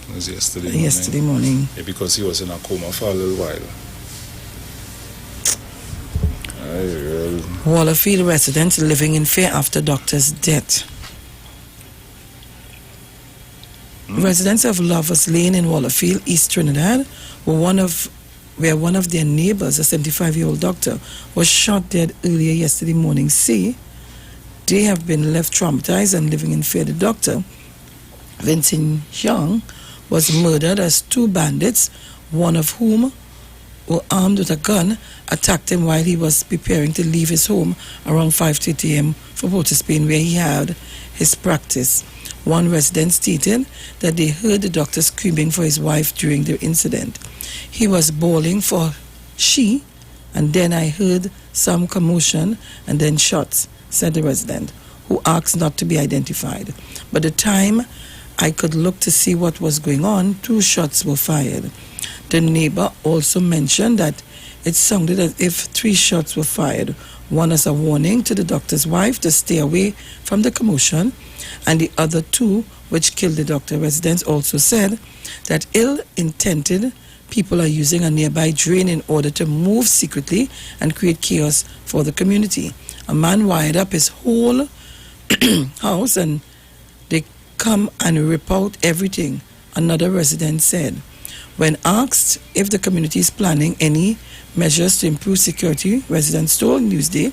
It was yesterday morning. Yeah, because he was in a coma for a little while. Wallerfield residents living in fear after doctor's death. Residents of Lovers Lane in Wallerfield, East Trinidad, where one of their neighbors, a 75-year-old doctor, was shot dead earlier yesterday morning. Say they have been left traumatized and living in fear. The doctor, Vincent Young, was murdered as 2 bandits, one of whom were armed with a gun, attacked him while he was preparing to leave his home around 5:30 a.m. for Port of Spain, where he had his practice. One resident stated that they heard the doctor screaming for his wife during the incident. He was bawling for she, and then I heard some commotion and then shots, said the resident, who asked not to be identified. But the time I could look to see what was going on. 2 shots were fired. The neighbor also mentioned that it sounded as if 3 shots were fired, one as a warning to the doctor's wife to stay away from the commotion, and the other 2, which killed the doctor. Residents also said that ill-intended people are using a nearby drain in order to move secretly and create chaos for the community. A man wired up his whole house and they come and rip out everything, another resident said. When asked if the community is planning any measures to improve security, residents told Newsday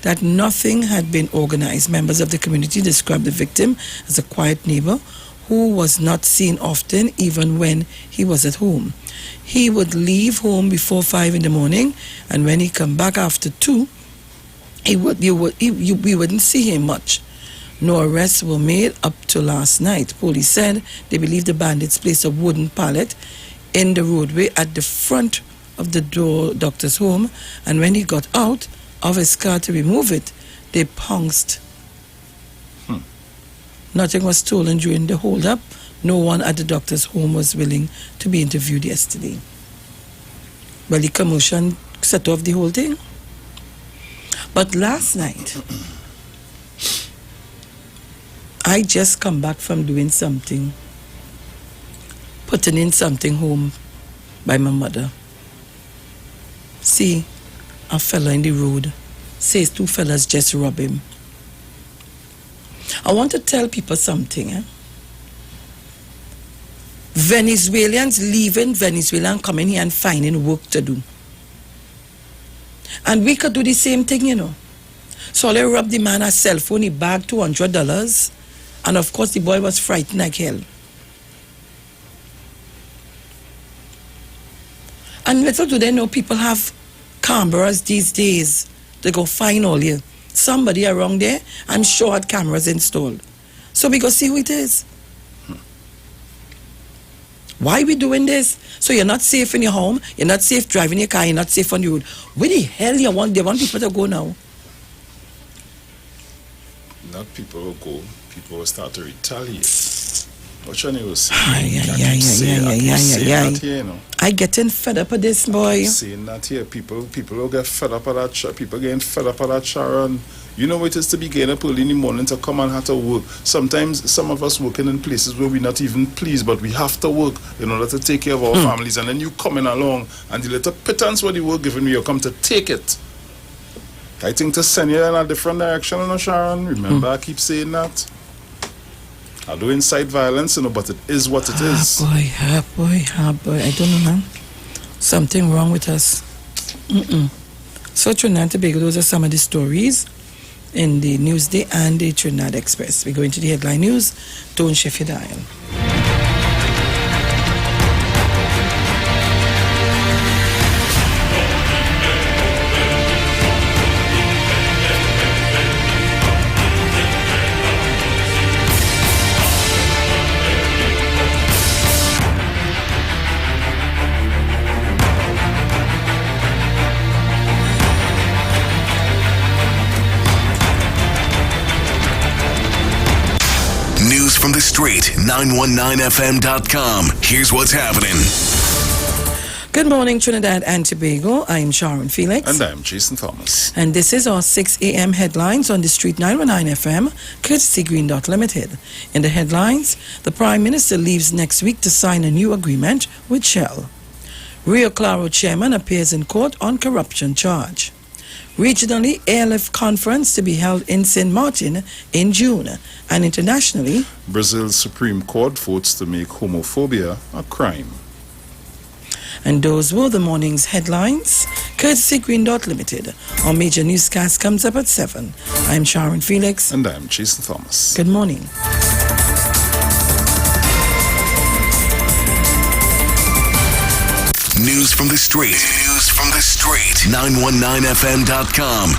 that nothing had been organized. Members of the community described the victim as a quiet neighbor who was not seen often, even when he was at home. He would leave home before 5 in the morning, and when he come back after 2, we wouldn't see him much. No arrests were made up to last night. Police said they believe the bandits placed a wooden pallet in the roadway at the front of the doctor's home, and when he got out of his car to remove it, they pounced. Nothing was stolen during the hold-up. No one at the doctor's home was willing to be interviewed yesterday. Well, the commotion set off the whole thing. But last night, I just come back from doing something, putting in something home by my mother. See, a fella in the road says 2 fellas just rob him. I want to tell people something. Venezuelans leaving Venezuela and coming here and finding work to do. And we could do the same thing, you know. So they robbed the man a cell phone, he bagged $200, and of course the boy was frightened like hell. And little do they know, people have cameras these days. They go find all you. Somebody around there, I'm sure, had cameras installed. So we go see who it is. Why are we doing this? So you're not safe in your home, you're not safe driving your car, you're not safe on the road. Where the hell they want people to go now? Not people will go, people will start to retaliate. What you was saying? I getting fed up of this, boy. Saying that here, people will get fed up of that. People getting fed up of that, Sharon. You know what it is to be getting up early in the morning to come and have to work. Sometimes some of us working in places where we're not even pleased, but we have to work in order to take care of our families. And then you coming along and the little pittance what the work giving me, you come to take it. I think to send you in a different direction, you know, Sharon. Remember, I keep saying that. I do incite violence, you know, but it is what it is. Boy. I don't know, man. Something wrong with us. So Trinidad and Tobago, those are some of the stories in the Newsday and the Trinidad Express. We go into the headline news. Don't shift your dial. From the street, 919fm.com. Here's what's happening. Good morning, Trinidad and Tobago. I'm Sharon Felix. And I'm Jason Thomas. And this is our 6 a.m. headlines on the street 919 FM, courtesy Green Dot Limited. In the headlines, the Prime Minister leaves next week to sign a new agreement with Shell. Rio Claro chairman appears in court on corruption charge. Regionally, airlift conference to be held in St. Martin in June. And internationally, Brazil's Supreme Court votes to make homophobia a crime. And those were the morning's headlines, courtesy Green Dot Limited. Our major newscast comes up at 7. I'm Sharon Felix. And I'm Jason Thomas. Good morning. News from the street. 919fm.com.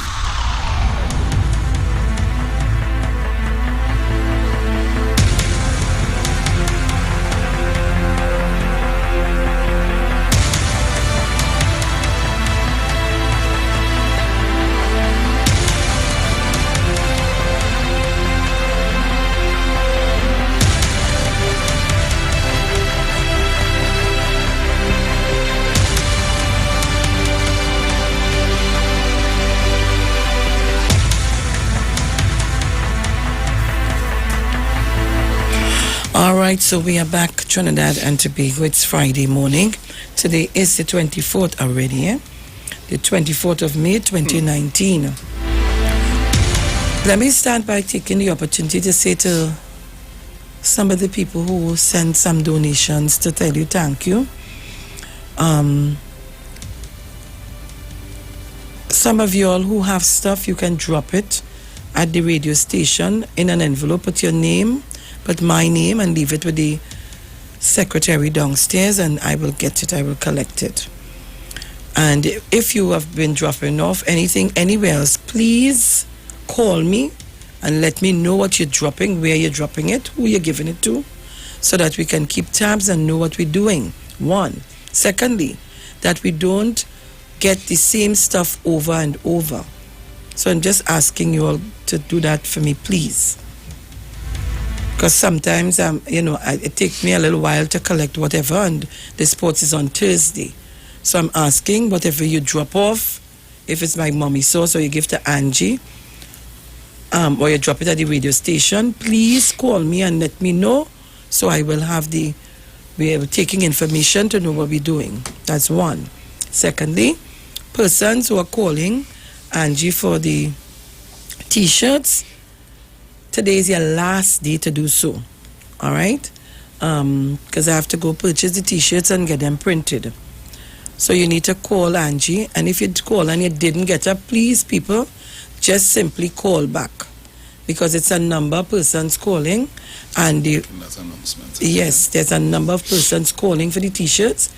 right, so we are back, Trinidad and Tobago. It's Friday morning. Today is the 24th already, eh? The 24th of May, 2019. Let me start by taking the opportunity to say to some of the people who sent some donations to tell you thank you. Some of you all who have stuff, you can drop it at the radio station in an envelope. Put your name, put my name, and leave it with the secretary downstairs, and I will get it, I will collect it. And if you have been dropping off anything anywhere else, please call me and let me know what you're dropping, where you're dropping it, who you're giving it to, so that we can keep tabs and know what we're doing. One. Secondly, that we don't get the same stuff over and over. So I'm just asking you all to do that for me, please. Because sometimes, it takes me a little while to collect whatever, and the sports is on Thursday. So I'm asking, whatever you drop off, if it's my mommy sauce or you give to Angie, or you drop it at the radio station, please call me and let me know, so I will have we're taking information to know what we're doing. That's one. Secondly, persons who are calling Angie for the t-shirts, today is your last day to do so. All right? Because I have to go purchase the t-shirts and get them printed. So you need to call Angie, and if you call and you didn't get her, please, people, just simply call back, because it's a number of persons calling, and yes, there's a number of persons calling for the t-shirts,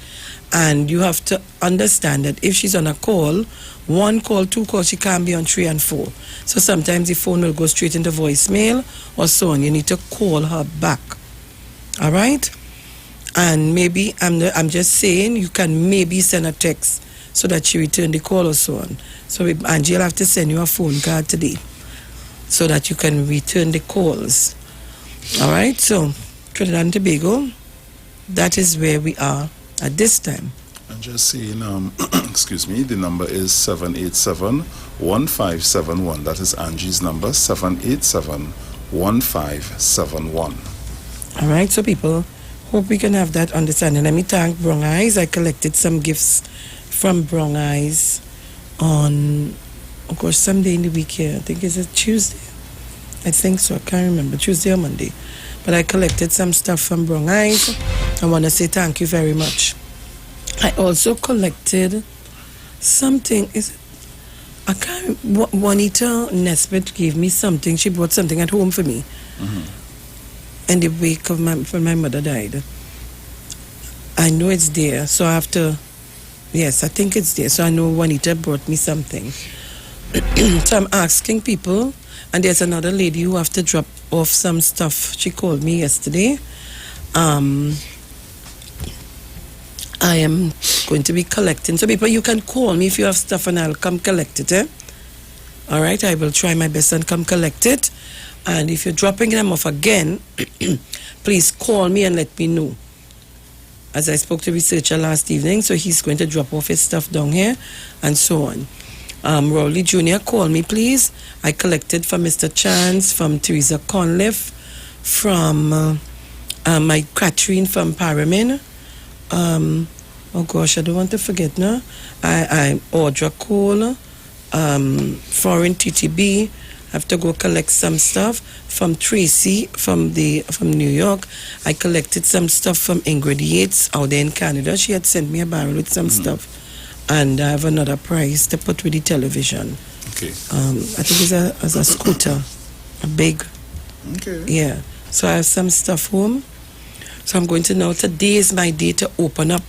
and you have to understand that if she's on a call, 1 call, 2 calls, she can't be on 3 and 4. So sometimes the phone will go straight into voicemail or so on. You need to call her back. All right? And maybe, I'm just saying, you can maybe send a text so that she return the call or so on. So Angie will have to send you a phone card today so that you can return the calls. All right? So Trinidad and Tobago, that is where we are at this time. I'm just saying, excuse me, the number is 787-1571. That is Angie's number, 787-1571. All right, so people, hope we can have that understanding. Let me thank Brown Eyes. I collected some gifts from Brown Eyes on, of course, someday in the week here. I think it's a Tuesday. I think so. I can't remember. Tuesday or Monday. But I collected some stuff from Brown Eyes. I want to say thank you very much. I also collected something. Juanita Nesbitt gave me something. She brought something at home for me. In the wake of when my mother died. I know it's there, so I have to. Yes, I think it's there. So I know Juanita brought me something. So I'm asking people, and there's another lady who have to drop off some stuff. She called me yesterday. I am going to be collecting. So people, you can call me if you have stuff and I'll come collect it, eh? All right, I will try my best and come collect it. And if you're dropping them off again, please call me and let me know. As I spoke to researcher last evening, so he's going to drop off his stuff down here and so on. Rowley Jr., call me, please. I collected from Mr. Chance, from Teresa Conliff, from my Catherine from Paramin. Oh gosh, I don't want to forget now. I'm Audra Cole, Foreign TTB. I have to go collect some stuff from Tracy from New York. I collected some stuff from Ingrid Yates out there in Canada. She had sent me a barrel with some stuff, and I have another prize to put with the television. Okay. I think it's a scooter, a big. Okay. Yeah. So I have some stuff home. So I'm going to know today is my day to open up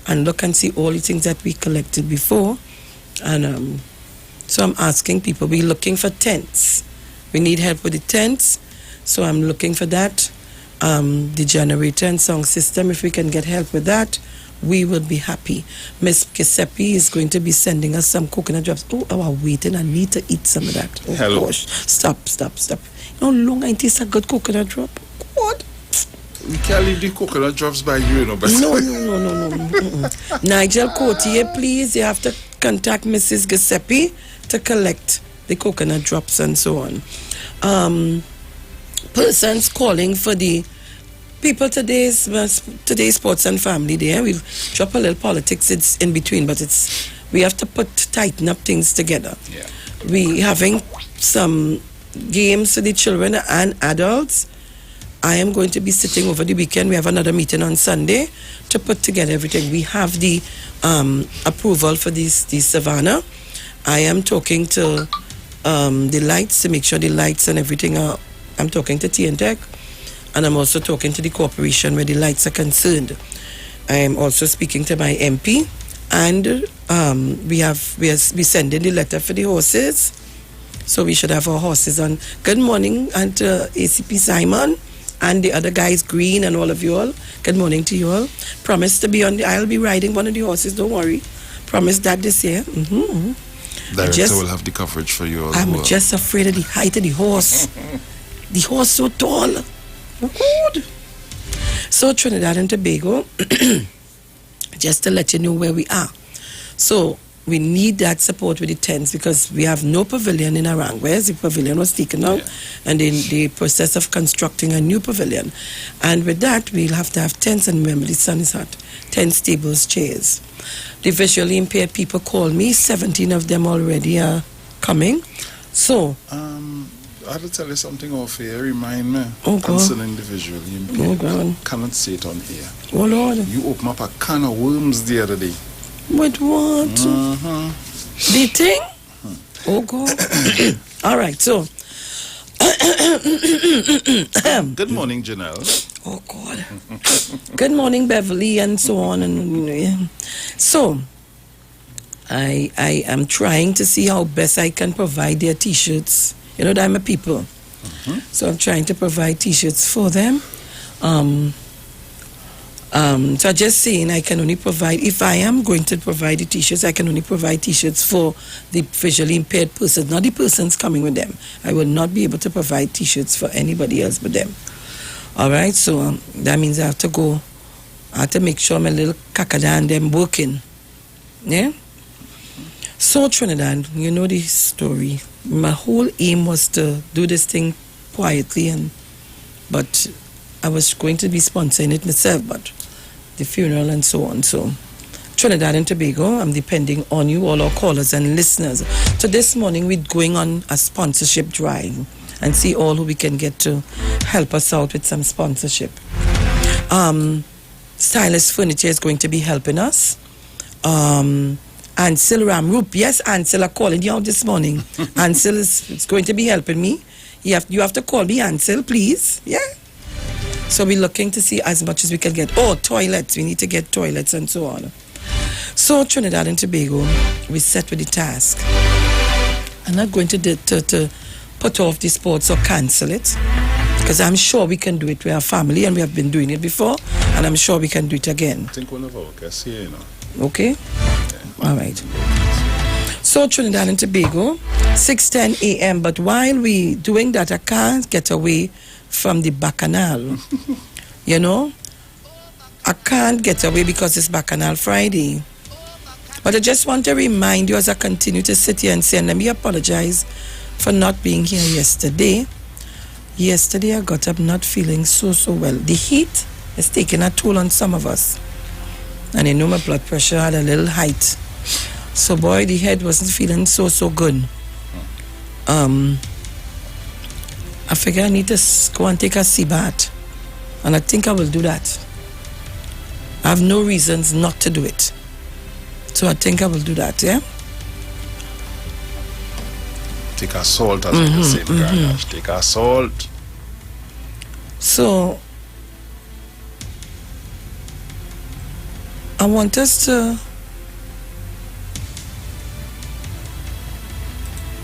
and look and see all the things that we collected before. And so I'm asking people, we're looking for tents. We need help with the tents. So I'm looking for that. The generator and sound system, if we can get help with that, we will be happy. Miss Giuseppe is going to be sending us some coconut drops. Oh, I'm waiting. I need to eat some of that. Oh, hello. Gosh. Stop. You know how long I taste a good coconut drop? What? We can't leave the coconut drops by you, But No. Nigel Cotier, please, you have to contact Mrs. Giuseppe to collect the coconut drops and so on. Persons calling for the people, today's Sports and Family Day. We'll drop a little politics. It's in between, but we have to tighten up things together. Yeah. We having some games for the children and adults. I am going to be sitting over the weekend. We have another meeting on Sunday to put together everything. We have the approval for the Savannah. I am talking to the lights to make sure the lights and everything are. I'm talking to TNTech, and I'm also talking to the corporation where the lights are concerned. I am also speaking to my MP, and we are sending the letter for the horses. So we should have our horses on. Good morning, and ACP Simon. And the other guys, Green, and all of you all. Good morning to you all. Promise to be on I'll be riding one of the horses, don't worry. Promise that this year. Director will have the coverage for you all. I'm just afraid of the height of the horse. The horse so tall. Good. So Trinidad and Tobago, just to let you know where we are. So we need that support with the tents because we have no pavilion in Arang. Whereas the pavilion was taken out, and in the process of constructing a new pavilion. And with that, we'll have to have tents, and remember, the sun is hot. Tents, tables, chairs. The visually impaired people call me. 17 of them already are coming. So, I have to tell you something off here. Remind me God. concerning the visually impaired. God. Cannot say it on here. Oh, Lord. You opened up a can of worms the other day. With what? The thing? Oh, God. All right, so. Good morning, Janelle. Oh, God. Good morning, Beverly, and so on. And so, I am trying to see how best I can provide their T-shirts. You know, I'm a people. So I'm trying to provide T-shirts for them. So I'm just saying I can only provide, if I am going to provide the T-shirts, I can only provide T-shirts for the visually impaired persons, not the persons coming with them. I will not be able to provide T-shirts for anybody else but them. All right, so that means I have to make sure my little kakada and them working. Yeah? So Trinidad, you know the story. My whole aim was to do this thing quietly, but I was going to be sponsoring it myself, but the funeral and so on. So Trinidad and Tobago, I'm depending on you, all our callers and listeners. So this morning we're going on a sponsorship drive and see all who we can get to help us out with some sponsorship. Stylist Furniture is going to be helping us. Ansel Ramroop, yes, Ansel are calling you out this morning. Ansel is going to be helping me. You have to call me, Ansel, please. Yeah. So we're looking to see as much as we can get. Oh, toilets. We need to get toilets and so on. So Trinidad and Tobago, we set with the task. I'm not going to put off the sports or cancel it, because I'm sure we can do it. We are family and we have been doing it before, and I'm sure we can do it again. I think one of our guests here, you know. Okay? Yeah. All right. So Trinidad and Tobago, 6:10 a.m. But while we doing that, I can't get away from the Bacchanal. You know? I can't get away because it's Bacchanal Friday. But I just want to remind you as I continue to sit here and say, and let me apologize for not being here yesterday. Yesterday I got up not feeling so well. The heat is taking a toll on some of us. And I know my blood pressure had a little height. So boy, the head wasn't feeling so good. I figure I need to go and take a sea bath. And I think I will do that. I have no reasons not to do it. So I think I will do that, yeah? Take a salt, as you say, Garnash. Take a salt. So, I want us to...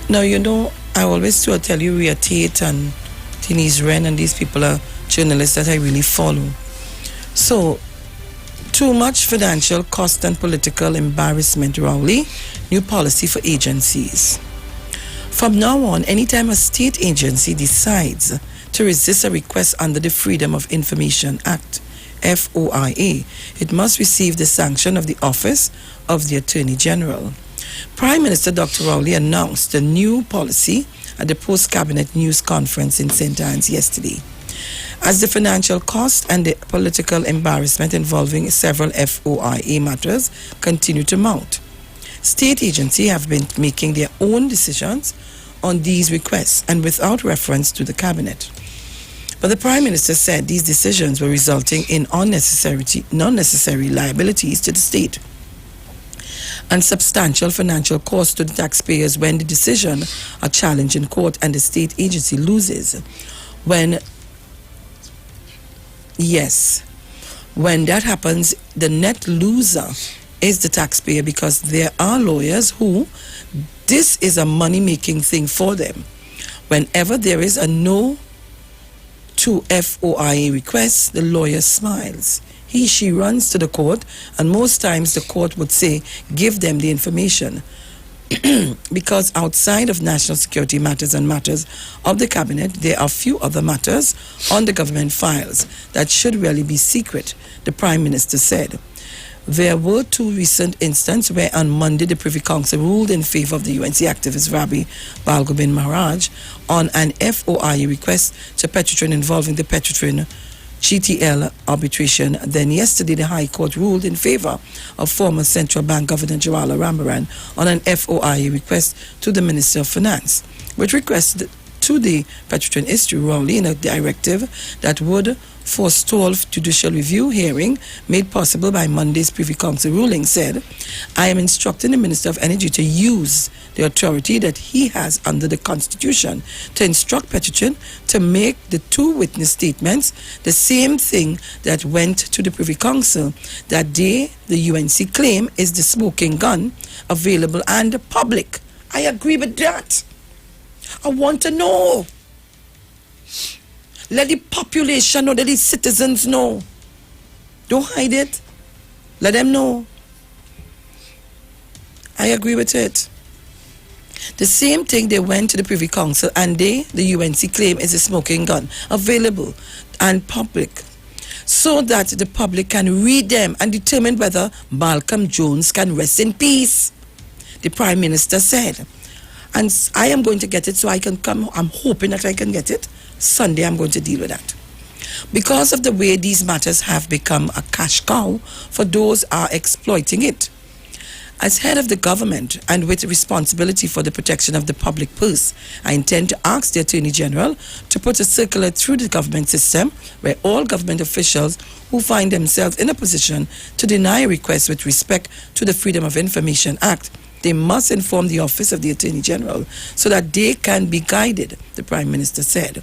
Now, you know, I always tell you Ria Tate and Denise Wren, and these people are journalists that I really follow. So, too much financial cost and political embarrassment, Rowley. New policy for agencies. From now on, anytime a state agency decides to resist a request under the Freedom of Information Act, FOIA, it must receive the sanction of the Office of the Attorney General. Prime Minister Dr. Rowley announced the new policy at the post-cabinet news conference in St. Anne's yesterday. As the financial cost and the political embarrassment involving several FOIA matters continue to mount, state agencies have been making their own decisions on these requests and without reference to the cabinet. But the Prime Minister said these decisions were resulting in unnecessary liabilities to the state and substantial financial costs to the taxpayers when the decision are challenged in court and the state agency loses. When that happens, the net loser is the taxpayer, because there are lawyers who this is a money-making thing for them. Whenever there is a no to FOIA request, the lawyer smiles. She runs to the court, and most times the court would say, give them the information. Because outside of national security matters and matters of the cabinet, there are few other matters on the government files that should really be secret, the Prime Minister said. There were two recent instances where on Monday the Privy Council ruled in favor of the UNC activist Rabi Balgo bin Maharaj on an FOIA request to Petrotrin involving the Petrotrin GTL arbitration. Then yesterday the High Court ruled in favor of former Central Bank Governor Jawala Rambaran on an FOIA request to the Minister of Finance, which requested to the Petrotrin issue Rowley in a directive that would forestall judicial review hearing made possible by Monday's Privy Council ruling. Said, I am instructing the Minister of Energy to use the authority that he has under the Constitution to instruct Petrotrin to make the two witness statements, the same thing that went to the Privy Council, that the UNC claim is the smoking gun, available and public. I agree with that. I want to know. Let the population know, let the citizens know. Don't hide it. Let them know. I agree with it. The same thing, they went to the Privy Council and the UNC claim is a smoking gun, available and public, so that the public can read them and determine whether Malcolm Jones can rest in peace, the Prime Minister said. And I am going to get it so I can come. I'm hoping that I can get it. Sunday I'm going to deal with that. Because of the way these matters have become a cash cow for those are exploiting it. As head of the government and with responsibility for the protection of the public purse, I intend to ask the Attorney General to put a circular through the government system where all government officials who find themselves in a position to deny a request with respect to the Freedom of Information Act, they must inform the Office of the Attorney General so that they can be guided, the Prime Minister said.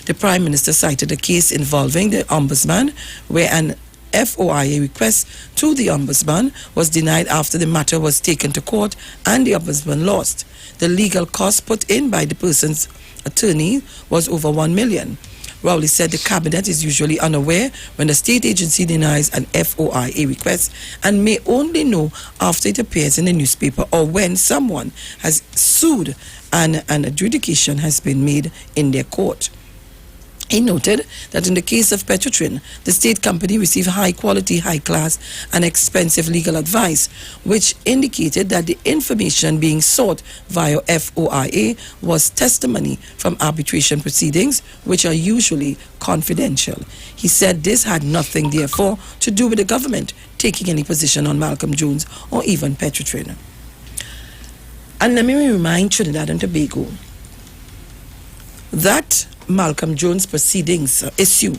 The Prime Minister cited a case involving the Ombudsman where an FOIA request to the Ombudsman was denied after the matter was taken to court and the Ombudsman lost. The legal cost put in by the person's attorney was over $1 million. Rowley said the cabinet is usually unaware when a state agency denies an FOIA request and may only know after it appears in the newspaper or when someone has sued and an adjudication has been made in their court. He noted that in the case of Petrotrin, the state company received high-quality, high-class, and expensive legal advice, which indicated that the information being sought via FOIA was testimony from arbitration proceedings, which are usually confidential. He said this had nothing, therefore, to do with the government taking any position on Malcolm Jones or even Petrotrin. And let me remind Trinidad and Tobago that Malcolm Jones proceedings issue,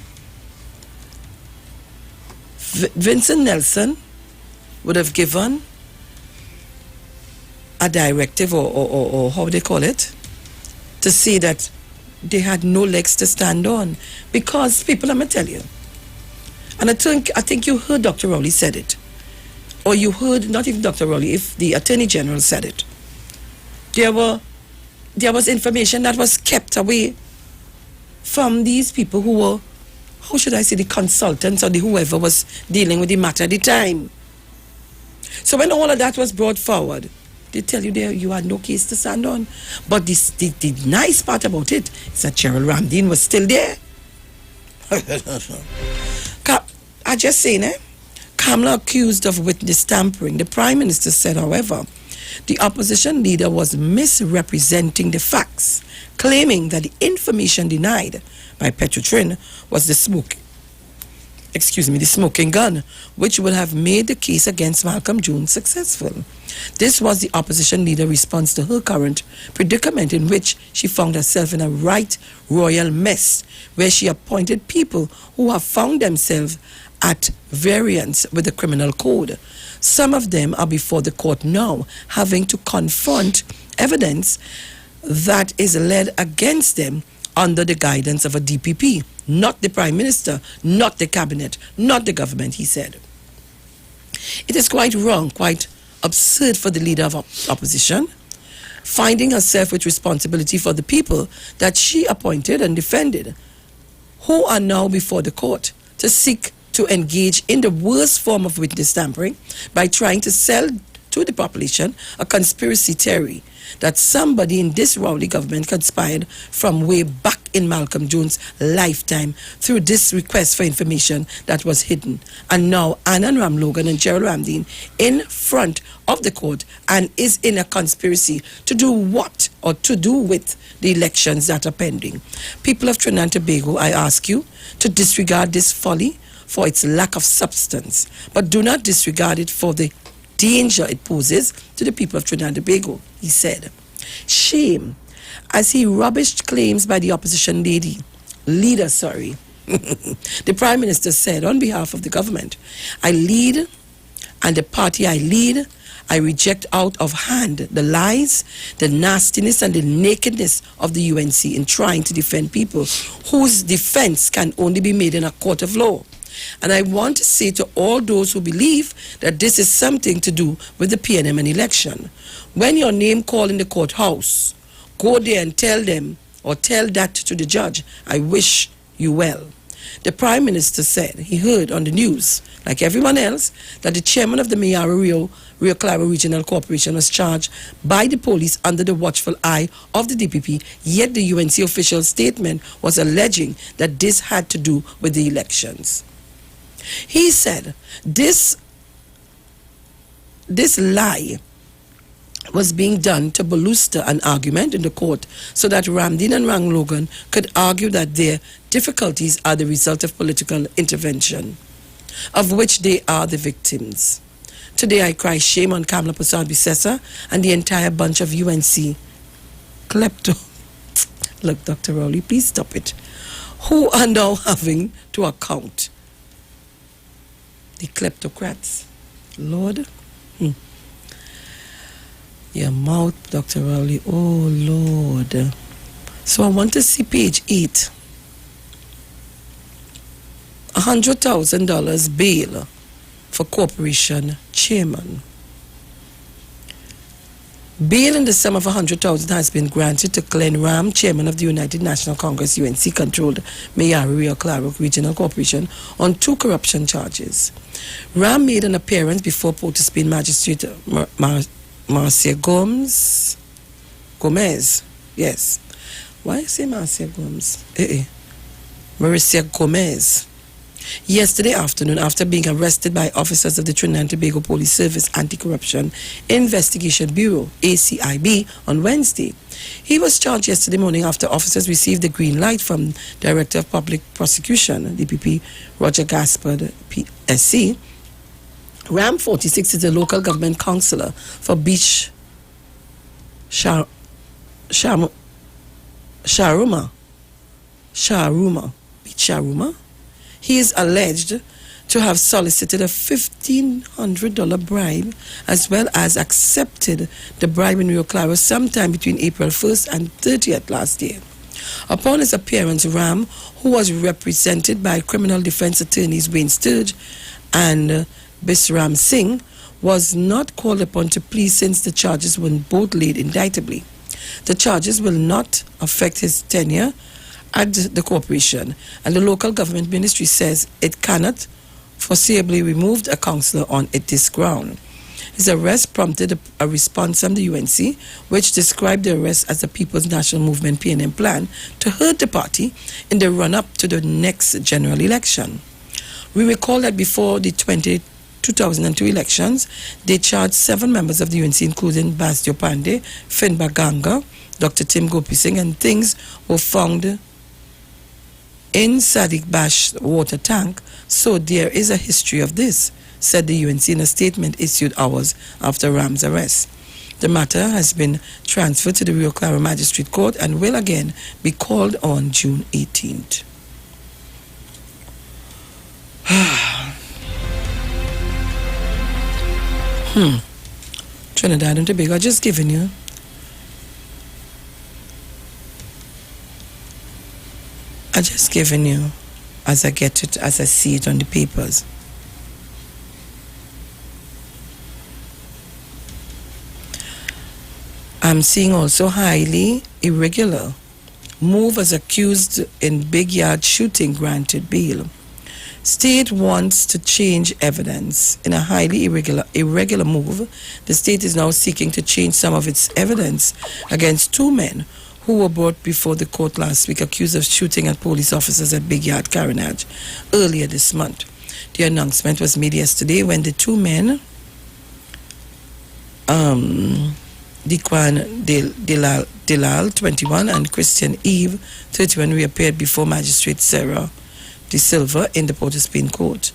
Vincent Nelson would have given a directive or how they call it, to say that they had no legs to stand on, because people, I'm going to tell you, and I think you heard Dr. Rowley said it, or you heard not even Dr. Rowley, if the Attorney General said it, there was information that was kept away from these people who were, how should I say, the consultants or the whoever was dealing with the matter at the time. So when all of that was brought forward, they tell you there you had no case to stand on. But the nice part about it is that Gerald Ramdeen was still there. I just saying, Kamala accused of witness tampering. The Prime Minister said, however, The opposition leader was misrepresenting the facts, claiming that the information denied by Petrotrin was the smoking gun, which would have made the case against Malcolm Jones successful. This was the opposition leader's response to her current predicament, in which she found herself in a right royal mess, where she appointed people who have found themselves at variance with the criminal code. Some of them are before the court now, having to confront evidence that is led against them under the guidance of a DPP, not the Prime Minister, not the Cabinet, not the government, he said. It is quite wrong, quite absurd for the leader of opposition, finding herself with responsibility for the people that she appointed and defended, who are now before the court, to seek to engage in the worst form of witness tampering by trying to sell to the population a conspiracy theory that somebody in this Rowley government conspired from way back in Malcolm Jones' lifetime through this request for information that was hidden. And now Annan Ramlogan and Gerald Ramdeen in front of the court and is in a conspiracy to do what, or to do with the elections that are pending. People of Trinidad and Tobago, I ask you to disregard this folly for its lack of substance, but do not disregard it for the danger it poses to the people of Trinidad and Tobago, he said. Shame, as he rubbished claims by the opposition leader. The Prime Minister said on behalf of the government, I lead, and the party I lead, I reject out of hand the lies, the nastiness and the nakedness of the UNC in trying to defend people whose defense can only be made in a court of law. And I want to say to all those who believe that this is something to do with the PNM and election, when your name called in the courthouse, go there and tell them, or tell that to the judge, I wish you well. The Prime Minister said he heard on the news, like everyone else, that the chairman of the Mayaro Rio Claro Regional Corporation was charged by the police under the watchful eye of the DPP, yet the UNC official statement was alleging that this had to do with the elections. He said this lie was being done to bolster an argument in the court so that Ramdeen and Ramlogan could argue that their difficulties are the result of political intervention, of which they are the victims. Today I cry shame on Kamla Prasad-Bissessar and the entire bunch of UNC klepto. Look, Dr. Rowley, please stop it. Who are now having to account. The kleptocrats. Lord. Your mouth, Dr. Rowley. Oh, Lord. So I want to see page 8. $100,000 bail for corporation chairman. Bail in the sum of $100,000 has been granted to Glenn Ram, chairman of the United National Congress UNC-controlled Mayaro Rio Claro Regional Corporation, on 2 corruption charges. Ram made an appearance before Port of Spain Magistrate Marcia Gomez. Yes. Why I say Marcia Gomez? Marcia Gomez. Yesterday afternoon, after being arrested by officers of the Trinidad and Tobago Police Service Anti-Corruption Investigation Bureau, ACIB, on Wednesday. He was charged yesterday morning after officers received the green light from Director of Public Prosecution, DPP Roger Gaspard, PSC. Ram 46 is a local government councillor for Beach Sharuma. Beach Sharuma. He is alleged to have solicited a $1,500 bribe as well as accepted the bribe in Rio Claro sometime between April 1st and 30th last year. Upon his appearance, Ram, who was represented by criminal defense attorneys Wayne Sturge and Bisram Singh, was not called upon to plead since the charges were both laid indictably. The charges will not affect his tenure at the corporation, and the local government ministry says it cannot foreseeably remove a councillor on this ground. His arrest prompted a response from the UNC, which described the arrest as the People's National Movement PNM plan to hurt the party in the run-up to the next general election. We recall that before the 20 2002 elections, they charged 7 members of the UNC, including Bastio Pandey, Finbar Ganga, Dr. Tim Gopi Singh, and things were found in Sadiq Bash's water tank, so there is a history of this, said the UNC in a statement issued hours after Ram's arrest. The matter has been transferred to the Rio Claro Magistrate Court and will again be called on June 18th. Trinidad and Tobago, just giving you as I get it, as I see it on the papers. I'm seeing also highly irregular move as accused in big yard shooting granted bail. State wants to change evidence. In a highly irregular move, the state is now seeking to change some of its evidence against 2 men who were brought before the court last week accused of shooting at police officers at Big Yard Carenage earlier this month. The announcement was made yesterday when the 2 men, Dequan Delal, 21, and Christian Eve, 31, reappeared before Magistrate Sarah De Silva in the Port of Spain court.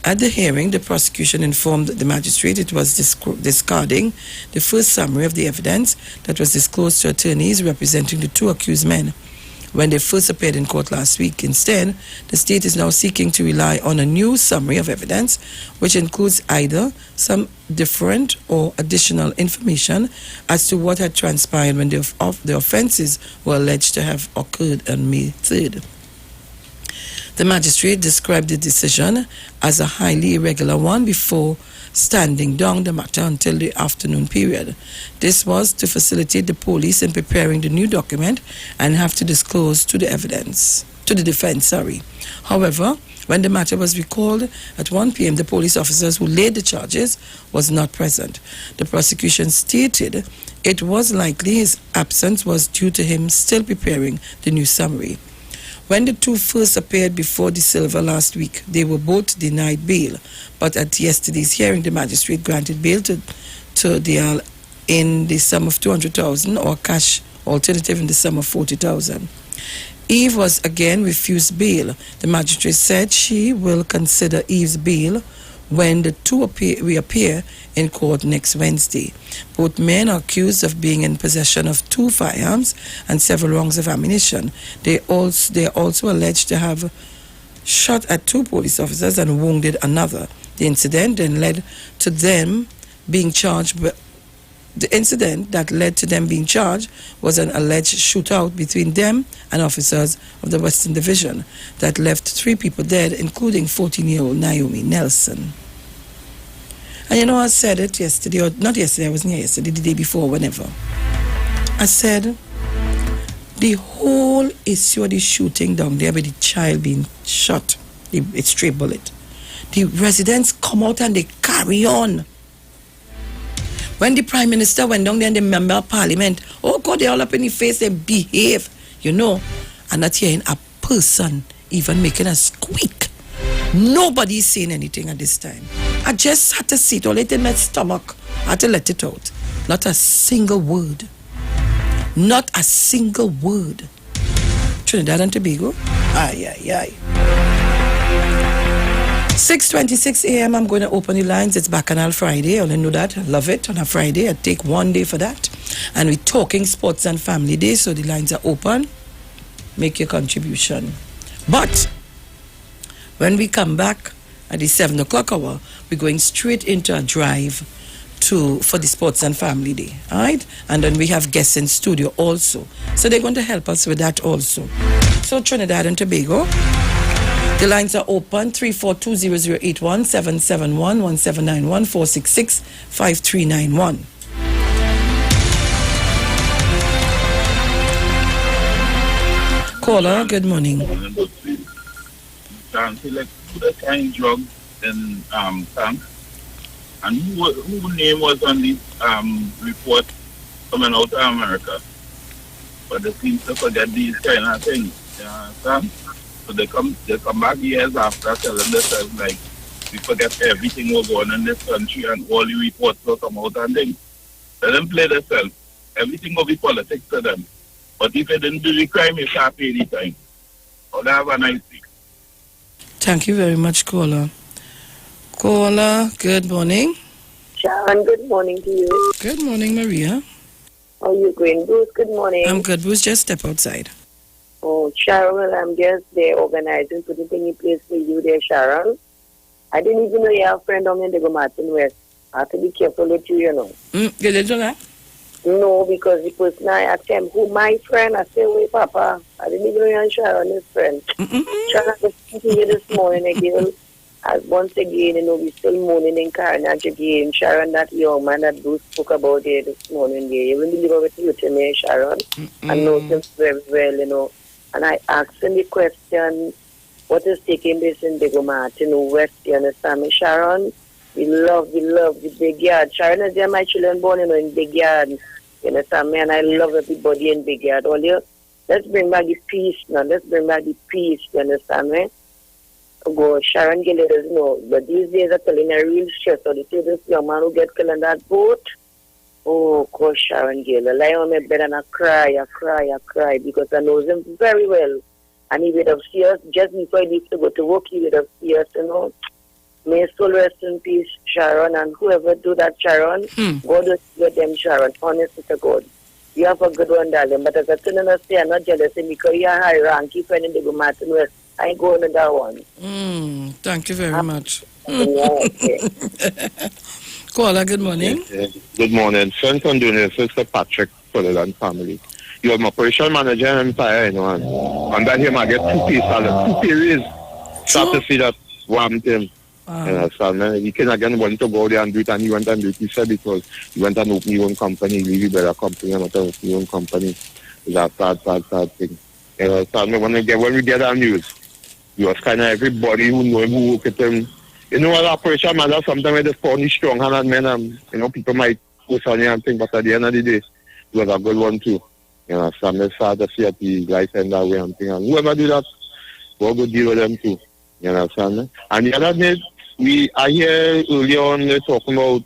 At the hearing, the prosecution informed the magistrate it was discarding the first summary of the evidence that was disclosed to attorneys representing the 2 accused men when they first appeared in court last week. Instead, the state is now seeking to rely on a new summary of evidence, which includes either some different or additional information as to what had transpired when the offences were alleged to have occurred on May 3rd. The magistrate described the decision as a highly irregular one before standing down the matter until the afternoon period. This was to facilitate the police in preparing the new document and have to disclose to the defense. However, when the matter was recalled at 1 p.m., the police officers who laid the charges was not present. The prosecution stated it was likely his absence was due to him still preparing the new summary. When the 2 first appeared before De Silva last week, they were both denied bail, but at yesterday's hearing, the magistrate granted bail to Dial in the sum of 200,000 or cash alternative in the sum of 40,000. Eve was again refused bail. The magistrate said she will consider Eve's bail when the 2 reappear in court next Wednesday. Both men are accused of being in possession of 2 firearms and several rounds of ammunition. They are also alleged to have shot at 2 police officers and wounded another. The incident then led to them being charged. The incident that led to them being charged was an alleged shootout between them and officers of the Western Division that left 3 people dead, including 14-year-old Naomi Nelson. And you know, I said it yesterday, or not yesterday, I wasn't here yesterday, the day before, whenever. I said, the whole issue of the shooting down there with the child being shot, a stray bullet, the residents come out and they carry on. When the Prime Minister went down there and the Member of Parliament, oh God, they all up in the face, they behave, you know. And not hearing a person even making a squeak. Nobody's saying anything at this time. I just had to sit all in my stomach. I had to let it out. Not a single word. Not a single word. Trinidad and Tobago? Aye, aye, aye. 6:26 a.m. I'm going to open the lines. It's Bacchanal Friday. I only know that. I love it. On a Friday, I take 1 day for that. And we're talking sports and family day, so the lines are open. Make your contribution. But when we come back at the 7 o'clock hour, we're going straight into a drive for the sports and family day. All right? And then we have guests in studio also. So they're going to help us with that also. So Trinidad and Tobago, the lines are open, 342-0081, 771-1791, 466-5391. Caller, good morning. Like the kind drug in tank, and who name was on this report coming out of America? But they seem to forget these kind of things. You understand? So they come back years after telling themselves like we forget everything was going on in this country and all the reports will come out and then let them play themselves. Everything will be politics to them. But if they didn't do the crime, you can't pay the time. So have a nice week. Thank you very much, caller. Caller, good morning. Sharon, good morning to you. Good morning, Maria. How are you going, Bruce? Good morning. I'm good. Bruce, just step outside. Oh, Sharon, well, I'm just there organizing, putting things in place for you there, Sharon. I didn't even know you have a friend down in the Martin West. I have to be careful with you, you know. You didn't know that? No, because the person I asked him, who my friend? I said, wait, Papa. I didn't even know you and Sharon is friend. Sharon, I was speaking to you this morning again. As once again, you know, we still mourning in Carnage again. Sharon, that young man that Bruce spoke about there this morning, there. You will deliver with you to me, Sharon. I know him very well, you know. And I asked him the question, what is taking place in Diego Martin West, you understand me, Sharon? We love the big yard. Sharon is there, my children born, you know, in big yard. You understand me? And I love everybody in big yard. All you, let's bring back the peace now. Let's bring back the peace, you understand me? Go, Sharon Gillis, you know, but these days are telling a real stress. So they say this young man who get killed on that boat. Oh, gosh, Sharon Gillis. I lie on my bed and I cry because I know him very well. And he would have seen us just before he needs to go to work, he would have seen us, you know. May his soul rest in peace, Sharon, and whoever do that, Sharon, God will with them, Sharon, honestly to God. You have a good one, darling, but as I tell you, say I'm not jealous because you're high rank, keep finding the Martin West. I ain't going to that one. Thank you very much. Okay. Caller, good morning. Good morning. Friends and Junior, Sister Patrick, Sutherland family. You are my operation manager and Empire, you know, and that him I get 2 pay salary, 2 pay raise. Start to see that one thing. You know, so, man, he can again want to go there and do it, and he went and do it, he said, because he went and open his own company, leave a better company, and open his own company. It's a sad thing. You know, so when we get that news, you was kind of everybody who know him, who look at him. You know, an operation manager, sometimes they found his strong-handed men, you know, people might post on you and think, but at the end of the day, he was a good one too. You know, so I'm sad to see that he life end that way and thing. And whoever do that, we'll go deal with them too. You understand? And the other day, I hear earlier on they talking about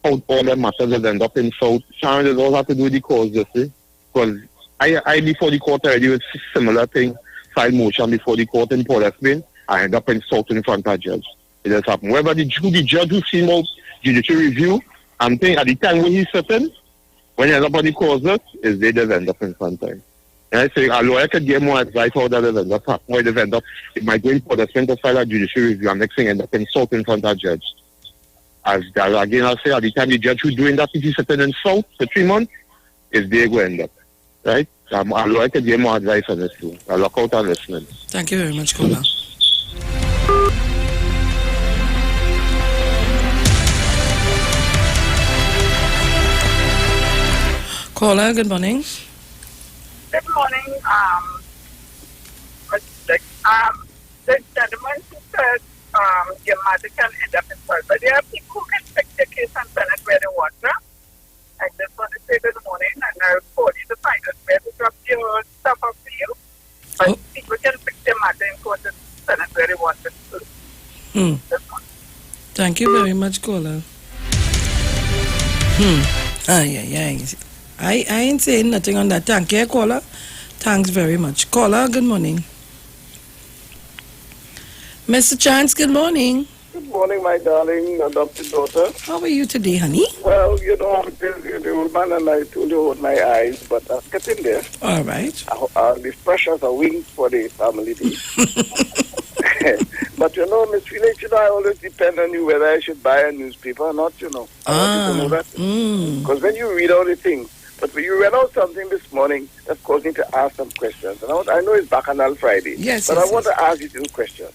how all the matters have end up in South. Sharon, it all have to do with the cause, you see. Because I before the court already with similar thing, filed motion before the court in Port of Spain, I end up in South in front of judge. It has happened. Whether the judge who seen out judicial review, I'm thinking at the time when he's sitting, when you end up on the causes, is they just end up in front of him. And I say, a lawyer could get more advice how that end up, where they end up. It might go in for the to file a judicial review, and next thing end up in South in front of judge. As that, again, I'll say, at the time the judge who's doing that, if he's sitting in South for 3 months, is they go end up. Right? A lawyer could get more advice on this too. I'll look out and listening. Thank you very much, caller. Caller, good morning. Good morning, the gentleman who said your mother can end up in court, but there are people who can take the case and send it where they want, no? I just want to say good morning, and I report you to find out where to drop your stuff off for you. But people can pick their matter in court and send it where they want it to. Thank you very much, caller. I ain't saying nothing on that. Thank you, caller. Thanks very much. Caller, good morning. Mr. Chance, good morning. Good morning, my darling adopted daughter. How are you today, honey? Well, you know, the old man and I told you about my eyes, but I'm getting there. All right. The pressures are wings for the family. But you know, Miss Felix, you know, I always depend on you whether I should buy a newspaper or not, you know. I want you to know that. Because when you read all the things, but when you read out something this morning, that caused me to ask some questions. And I know it's Bacchanal Friday, but I want to ask you two questions.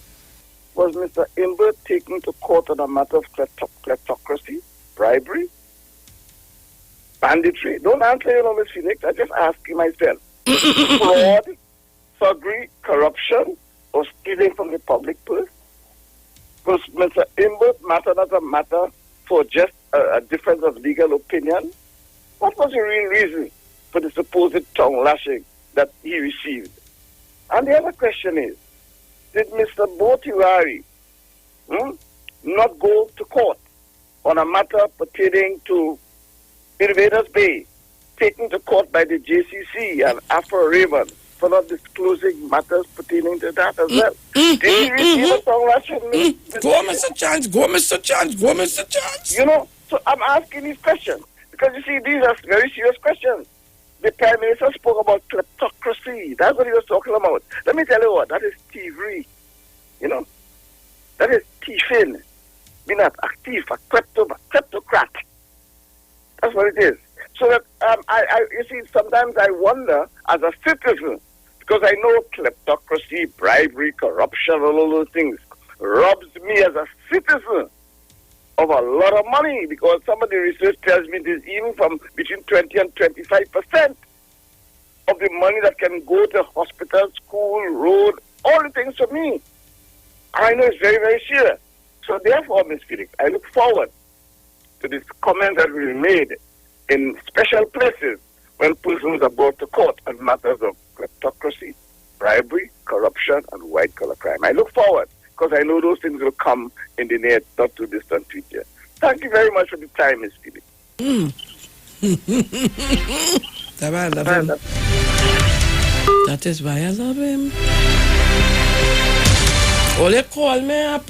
Was Mr. Imbert taken to court on a matter of kleptocracy, bribery, banditry? Don't answer, you know, Miss Phoenix. I just ask you myself. Fraud, thuggery, corruption, or stealing from the public purse? Was Mr. Imbert matter not a matter for just a difference of legal opinion? What was the real reason for the supposed tongue lashing that he received? And the other question is, did Mr. Botiwari not go to court on a matter pertaining to Invaders Bay, taken to court by the JCC and Afro Raven for not disclosing matters pertaining to that as well. Did you receive a song last week? Go, Mr. Chance. Go, Mr. Chance. Go, Mr. Chance. You know, so I'm asking these questions because you see, these are very serious questions. The Prime Minister spoke about kleptocracy. That's what he was talking about. Let me tell you what, that is thievery. You know, that is thieving. Being a thief, a kleptocrat. That's what it is. So that you see, sometimes I wonder as a citizen, because I know kleptocracy, bribery, corruption, all those things robs me as a citizen of a lot of money, because some of the research tells me it is even from between 20 and 25% of the money that can go to hospital, school, road, all the things for me. I know it's very, very serious. So therefore, Ms. Felix, I look forward to this comment that will be made in special places when persons are brought to court on matters of kleptocracy, bribery, corruption, and white-collar crime. I look forward, because I know those things will come in the near, not too distant future. Thank you very much for the time, Ms. Felix. That's why I love him. That is why I love him. Only call me up.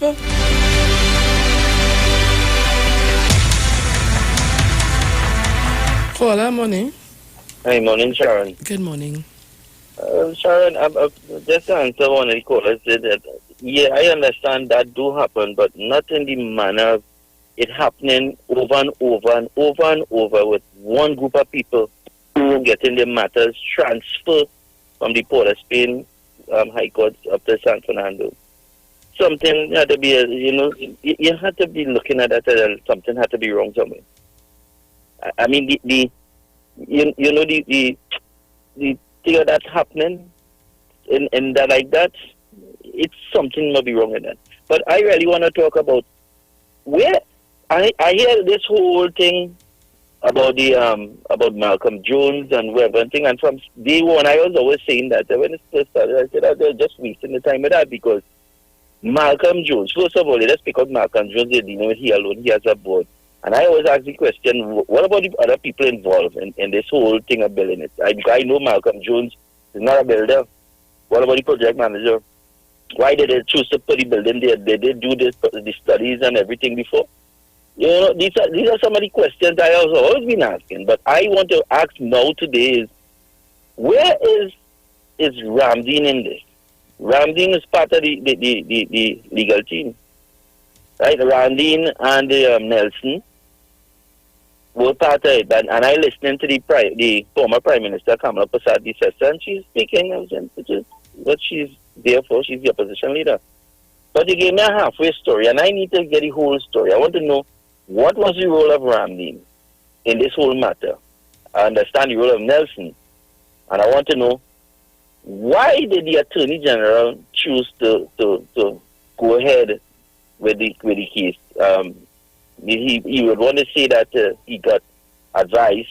Call her money. Hi, morning, Sharon. Good morning. Sharon, just to answer one of the callers said that, yeah, I understand that do happen, but not in the manner of it happening over and over and over and over with one group of people who getting their matters transferred from the Port of Spain High Court up to San Fernando. Something had to be, you had to be looking at that, something had to be wrong somewhere. I mean, the thing that's happening in that like that, it's something might be wrong with that. But I really want to talk about where I hear this whole thing about the about Malcolm Jones and whatever thing, and from day one I was always saying that when it first started, I said that they're just wasting the time with that, because Malcolm Jones, first of all, let's pick up Malcolm Jones, they didn't know he alone, he has a board. And I always ask the question, what about the other people involved in this whole thing of building it? I know Malcolm Jones is not a builder. What about the project manager? Why did they choose to put the building there? Did they do the studies and everything before? You know, these are some of the questions I have always been asking. But I want to ask now today is, where is Ramdeen in this? Ramdeen is part of the legal team. Right? Ramdeen and Nelson were part of it. And I listening to the former Prime Minister, Kamala Persad-Bissessar, and she's speaking, which is what she's there for. She's the opposition leader. But they gave me a halfway story, and I need to get the whole story. I want to know, what was the role of Ramdeen in this whole matter? I understand the role of Nelson. And I want to know, why did the Attorney General choose to go ahead with the case? He would want to say that he got advice,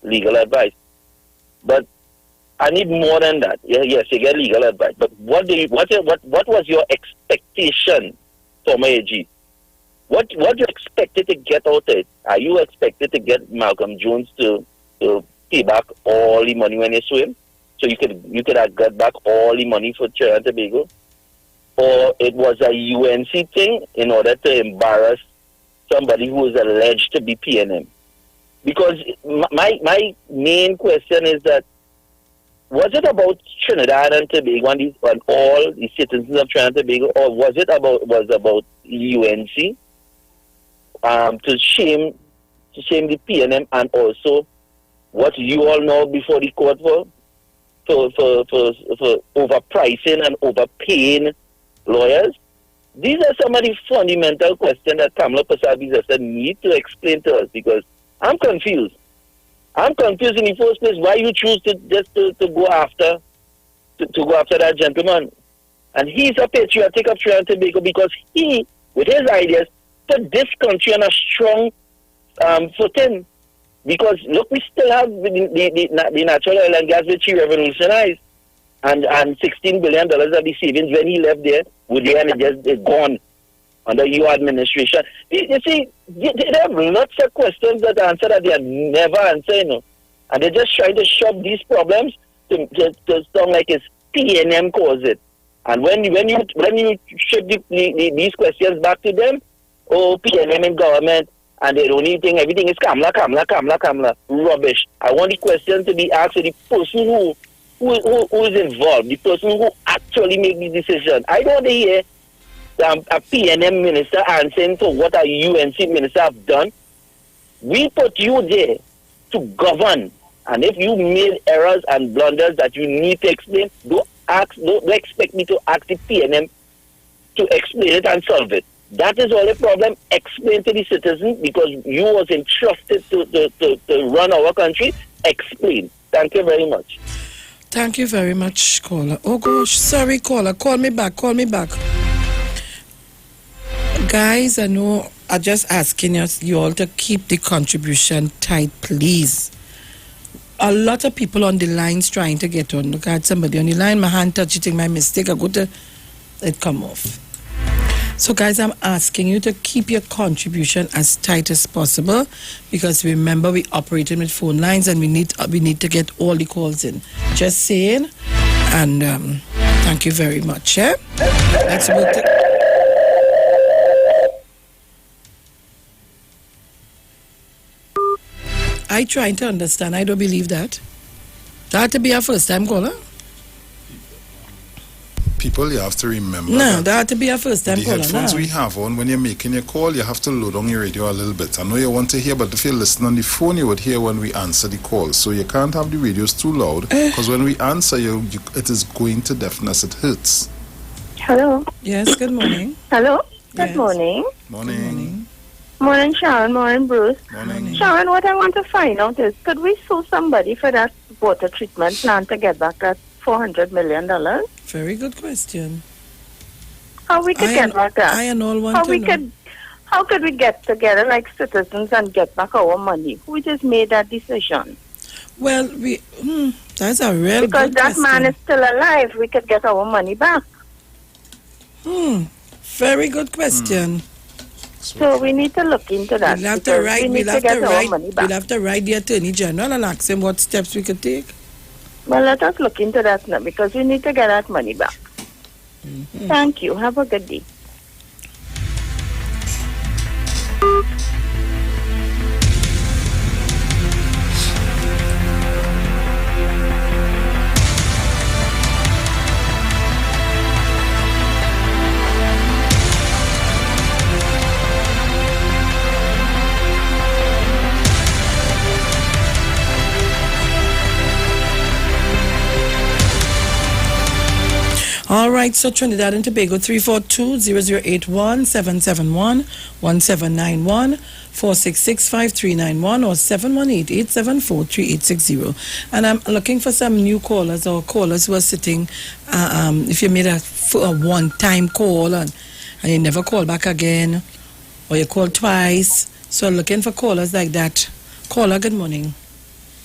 legal advice. But I need more than that. Yes, you get legal advice. But what was your expectation from AG? What you expected to get out of it? Are you expected to get Malcolm Jones to pay back all the money when you sue him? So you could have got back all the money for Trinidad and Tobago? Or it was a UNC thing in order to embarrass somebody who is alleged to be PNM? Because my main question is that, was it about Trinidad and Tobago and all the citizens of Trinidad and Tobago, or was about UNC to shame the PNM, and also what you all know before the court for overpricing and overpaying lawyers? These are some of the fundamental questions that Kamala Persad-Bissessar need to explain to us, because I'm confused. I'm confused in the first place why you choose to go after that gentleman. And he's a patriotic of Trinidad and Tobago, because he, with his ideas, put this country on a strong footing. Because look, we still have the natural oil and gas which he revolutionized, and $16 billion of the savings when he left there, with the energy just gone under your administration. You see, they have lots of questions that answer that they have never answered, you know. And they're just trying to shove these problems to sound like it's PNM caused it. And when you shift these questions back to them, oh, PNM in government, and they don't even think everything is Kamla. Rubbish. I want the question to be asked to the person who is involved, the person who actually made the decision. I don't want to hear a PNM minister answering for what a UNC minister have done. We put you there to govern. And if you made errors and blunders that you need to explain, don't expect me to ask the PNM to explain it and solve it. That is all the problem. Explain to the citizens because you was entrusted to run our country. Explain. Thank you very much. Thank you very much, caller. Oh gosh, sorry, caller. Call me back. Guys, I know I'm just asking you all to keep the contribution tight, please. A lot of people on the lines trying to get on. Look at somebody on the line, my hand touching my mistake. I go to it come off. So guys, I'm asking you to keep your contribution as tight as possible because remember we're operating with phone lines and we need to get all the calls in. Just saying. And thank you very much. Let's move to... I trying to understand. I don't believe that. That had to be a first time caller. People, you have to remember that had to be a first time the caller. headphones we have on, when you're making your call, you have to load on your radio a little bit. I know you want to hear, but if you listen on the phone, you would hear when we answer the call. So you can't have the radios too loud, because when we answer you, it is going to deafness. It hurts. Hello. Yes, good morning. Hello. Yes. Good morning. Morning. Morning, Sharon. Morning, Bruce. Morning. Sharon, what I want to find out is, could we sue somebody for that water treatment plant to get back that $400 million? Very good question. How we could get back that? I and all want to know. How could we get together like citizens and get back our money? Who just made that decision? Well, that's a real because good that question. man is still alive. We could get our money back. Very good question. So we need to look into that. We'll have to write. We'll have to write the Attorney General and ask him what steps we could take. Well, let us look into that now because we need to get that money back. Thank you. Have a good day. All right, so Trinidad and Tobago 342-0081-771-1791 466-5391 or 718-874-3860. And I'm looking for some new callers or callers who are sitting. If you made a one-time call and you never call back again, or you call twice, so I'm looking for callers like that. Caller, good morning.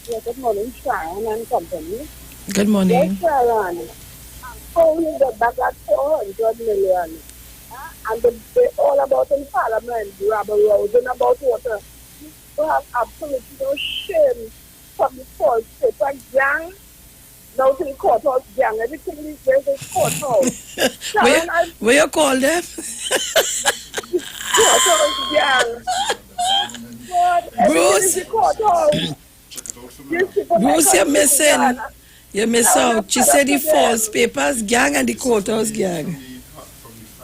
Yeah, good morning, Sharon and company. Good morning. Yes, Sharon. How we get back that 400 million? And they all about in Parliament, rabble rousing about water. You have absolutely no shame from the false paper gang. Now to the courthouse gang. Everything these days is courthouse. Where you call them? Courthouse gang. Bruce, you're missing. You miss out. She said the false papers gang and the courthouse gang.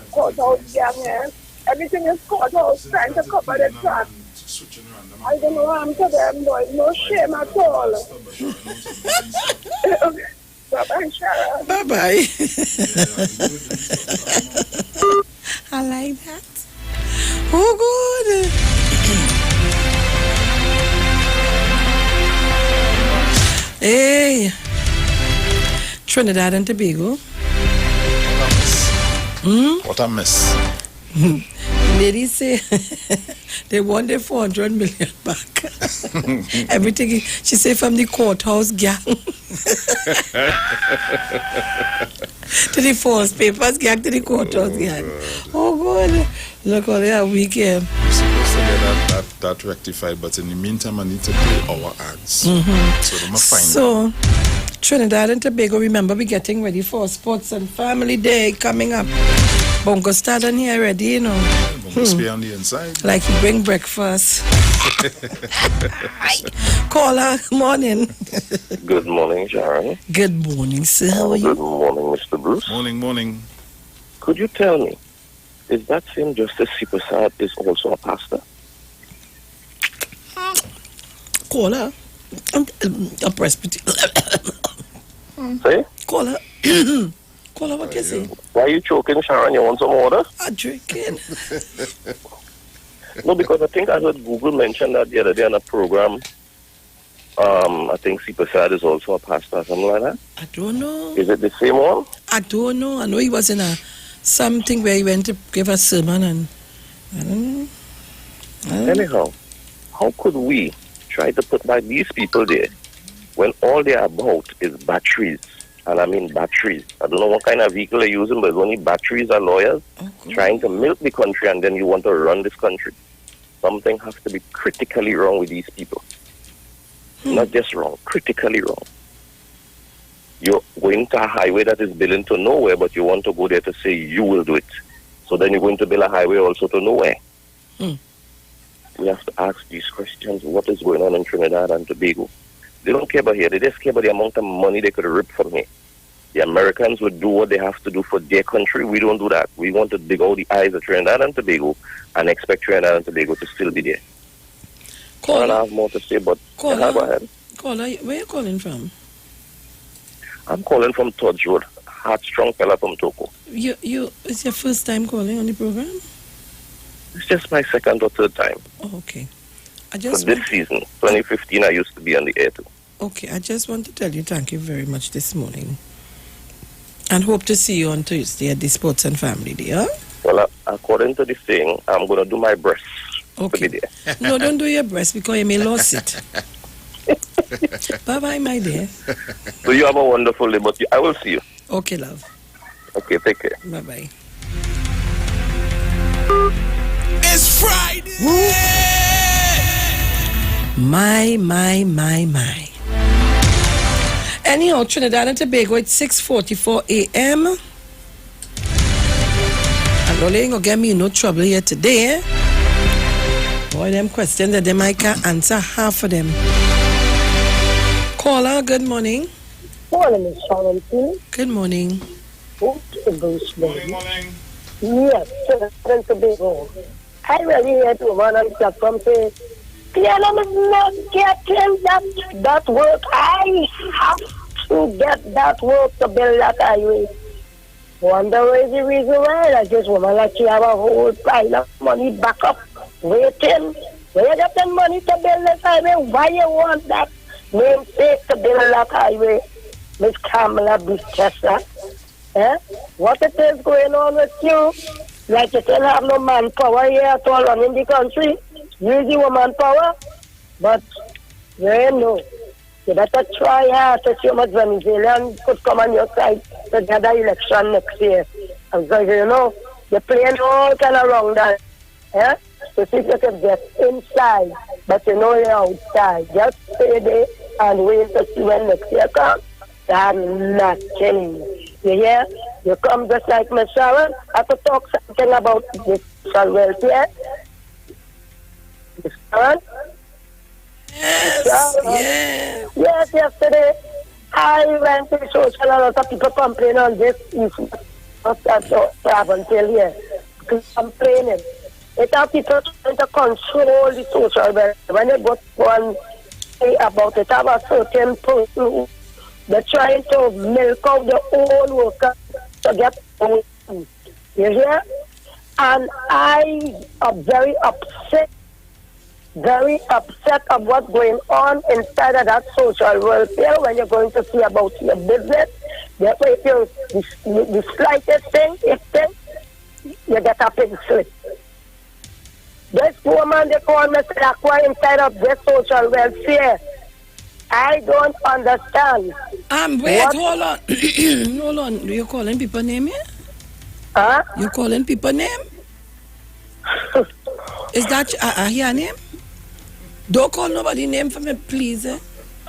Courthouse gang, yes. Everything is courthouse trying to cover the track. I don't know what I'm to them, but no shame at all. Bye-bye, Sharon. Bye-bye. I like that. Oh, good. Hey. Trinidad and Tobago. What a mess. Ladies say they want their 400 million back. Everything, she say, from the courthouse gang to the false papers gang to the courthouse gang. Oh, God. Look how they are weekend. We're supposed to get that rectified, but in the meantime, I need to play our ads. So I'm find So, Trinidad and Tobago, remember, we're getting ready for Sports and Family Day coming up. Bongo starting here already, you know. Bongo stay on the inside. Like you bring breakfast. Caller, morning. Good morning, Sharon. Good morning, sir. How are you? Good morning, Mr. Bruce. Morning. Could you tell me, is that same Justice Sipasad is also a pastor? Caller, a Presbyterian. Say? Caller. Caller, what you say? Why are you choking, Sharon? You want some water? I'm drinking. No, because I think I heard Google mention that the other day on a program. I think Sipasad is also a pastor or something like that. I don't know. Is it the same one? I don't know. I know he was in something where he went to give a sermon and I don't know. Anyhow, how could we try to put back these people there when all they're about is batteries? And I mean batteries. I don't know what kind of vehicle they're using, but it's only batteries are lawyers trying to milk the country, and then you want to run this country. Something has to be critically wrong with these people. Not just wrong, critically wrong. You're going to a highway that is building to nowhere, but you want to go there to say you will do it. So then you're going to build a highway also to nowhere. We have to ask these questions. What is going on in Trinidad and Tobago? They don't care about here. They just care about the amount of money they could rip from here. The Americans would do what they have to do for their country. We don't do that. We want to dig out the eyes of Trinidad and Tobago and expect Trinidad and Tobago to still be there. I don't have more to say, but go ahead. Caller, where are you calling from? I'm calling from Tudge Road. Heartstrong fella from Toko. It's your first time calling on the program? It's just my second or third time. Oh, okay. For this season, 2015, I used to be on the air too. Okay, I just want to tell you thank you very much this morning. And hope to see you on Tuesday at the Sports and Family Day, huh? Well, according to this thing, I'm going to do my best to be there. No, don't do your breast because you may lose it. Bye-bye, my dear. So you have a wonderful day, but I will see you. Okay, love. Okay, take care. Bye-bye. It's Friday! My. Anyhow, Trinidad and Tobago, it's 6:44 a.m. And Lola ain't gonna get me in no trouble here today, eh? Boy, them questions that they might can't answer half of them. Caller, good morning. Morning, Miss Sharon. Good morning. Good morning. Yes, Trinidad and Tobago. I really heard to one on the platform say, Piano is not getting that work. I have to get that work to build that highway. Wonder what is the reason why? Like this woman, like she have a whole pile of money back up, waiting. When you get the money to build this highway, why you want that namesake to build that highway? Miss Kamala Bistessa. Eh? What it is going on with you? Like you still have no manpower here at all running the country. Use your manpower, but you know. You better try hard to see how much Venezuelan could come on your side to get the election next year. Because you know, you're playing all kind of wrong that. Eh? To see if you can get inside, but you know you're outside. Just stay there and wait to see when next year comes. That's not killing you. You hear? You come just like Miss Sharon. I have to talk something about this social welfare. Miss Sharon? Yes. Yes, yesterday I went to social, a lot of people complain on this issue. Not that until here. Complaining. It's how people trying to control the social welfare. When you go and say about it, have a certain person who they're trying to milk out the old workers to get old. You hear? And I am very upset of what's going on inside of that social welfare when you're going to see about your business. Therefore, if you the slightest thing, you get a pink slip. This woman, they call Mr. Aqua inside of this social welfare. I don't understand. Wait, hold on. Hold on. You're calling people name here? Huh? You're calling people name? Is that your name? Don't call nobody name for me, please. Eh?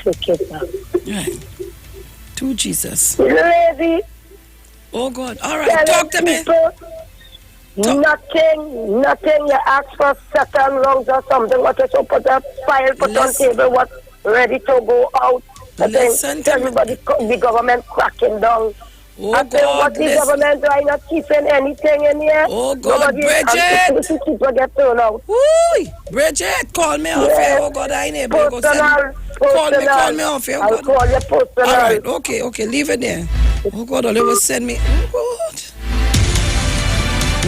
Okay, sir. Right. To Jesus. Lady. Oh God. All right. Talk to me. Nothing. You ask for second rounds or something. What you so put a file, put on table, what ready to go out. Listen to everybody, the government cracking down. Oh I tell what the government are not keeping anything in here. Oh God, Bridget! People get thrown out. Woo! Bridget, call me off here. Oh God, I ain't able to go. Call me off here. Oh, I'll call you personal. All right, okay, leave it there. Oh God, all they will send me. Oh God.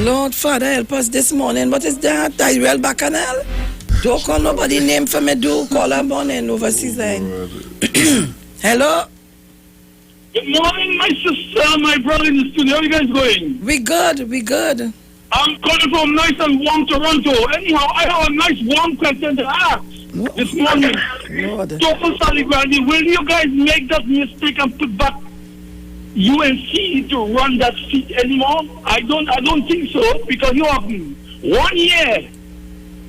Lord Father, help us this morning. What is that? Tyrell Bacchanal? Don't call nobody name for me. Do call a morning overseas line. Hello? Good morning, my sister, my brother in the studio. How are you guys going? We good. I'm calling from nice and warm Toronto. Anyhow, I have a nice warm question to ask this morning. Toko Saligrandi, will you guys make that mistake and put back UNC to run that seat anymore? I don't think so, because you have 1 year.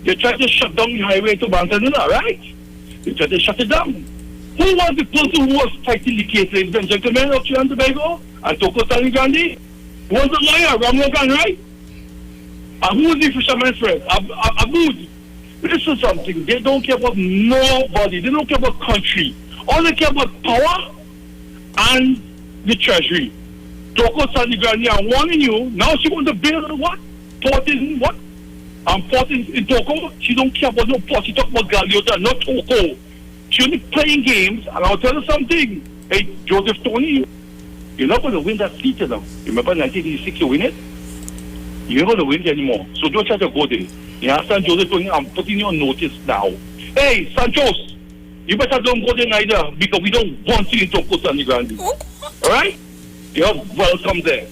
They tried to shut down the highway to Bantanuna, right? They tried to shut it down. Who was the person who was fighting the case, ladies and gentlemen of Trinidad and Tobago and Toko Saligrandi? Who was the lawyer, Ram Logan, right? And who was the fisherman's friend? Abood. Listen something, they don't care about nobody. They don't care about country. All they care about power and the treasury. Toko Saligrandi, I'm warning you, now she wants to build what? Port in what? Port in Toko. She don't care about no port. She talk about Galiota, not Toko. She only playing games, and I'll tell you something. Hey, Joseph Tony, you're not going to win that seat now. Remember 1986 you win it? You're not going to win it anymore. So don't try to go there. You understand, Joseph Tony? I'm putting you on notice now. Hey, Santos, you better don't go there neither, because we don't want you in Toko Saligrandi. Alright? You're welcome there.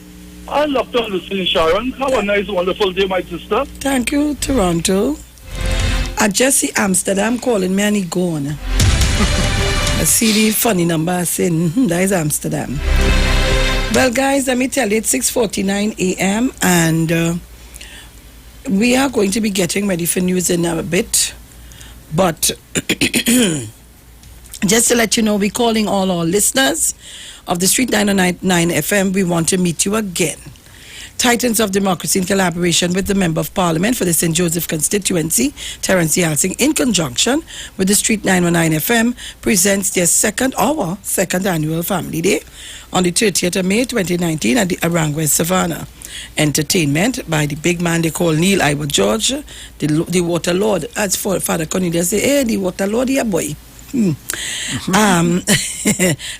I love to listen, Sharon. Have a nice, wonderful day, my sister. Thank you, Toronto. I just see Amsterdam calling me and he gone. I see the funny number saying, that is Amsterdam. Well, guys, let me tell you, it's 6:49 a.m. and we are going to be getting ready for news in a bit. But just to let you know, we're calling all our listeners of the Street 909 FM. We want to meet you again. Titans of Democracy, in collaboration with the Member of Parliament for the St. Joseph constituency, Terence Yalsing, in conjunction with the Street 919 FM, presents their second annual Family Day on the 30th of May 2019 at the Arangwes Savannah. Entertainment by the big man they call Neil Iwer George, the Water Lord. As for Father Cornelius say, hey, the Water Lord, yeah, boy.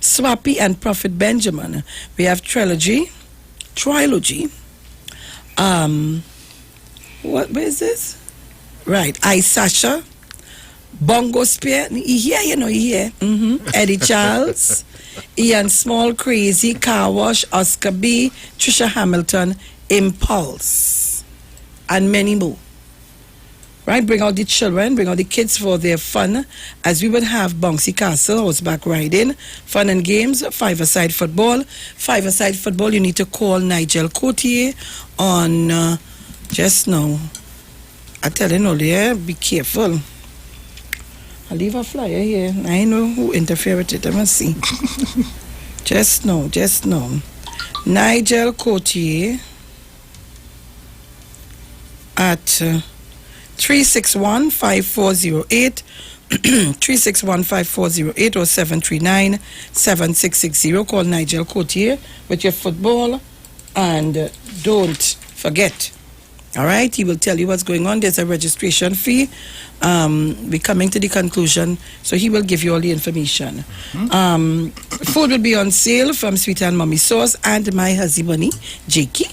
Swappy and Prophet Benjamin. We have trilogy. Where is this? Right. I Sasha, Bongo Spear, he here. Eddie Charles, Ian Small, Crazy, Car Wash, Oscar B, Trisha Hamilton, Impulse, and many more. Right, bring out the children, bring out the kids for their fun, as we would have bouncy castle, horseback riding, fun and games, five-a-side football. Five-a-side football, you need to call Nigel Cotier on just now. I tell you no, be careful. I'll leave a flyer here. I know who interfere with it. I must see. Just now. Nigel Cotier at 361-5408, 361-5408 or 739-7660. Call Nigel Cotier with your football, and don't forget. All right, he will tell you what's going on. There's a registration fee. We're coming to the conclusion, so he will give you all the information. Food will be on sale from Sweet and Mommy Sauce and my husband, Jakey.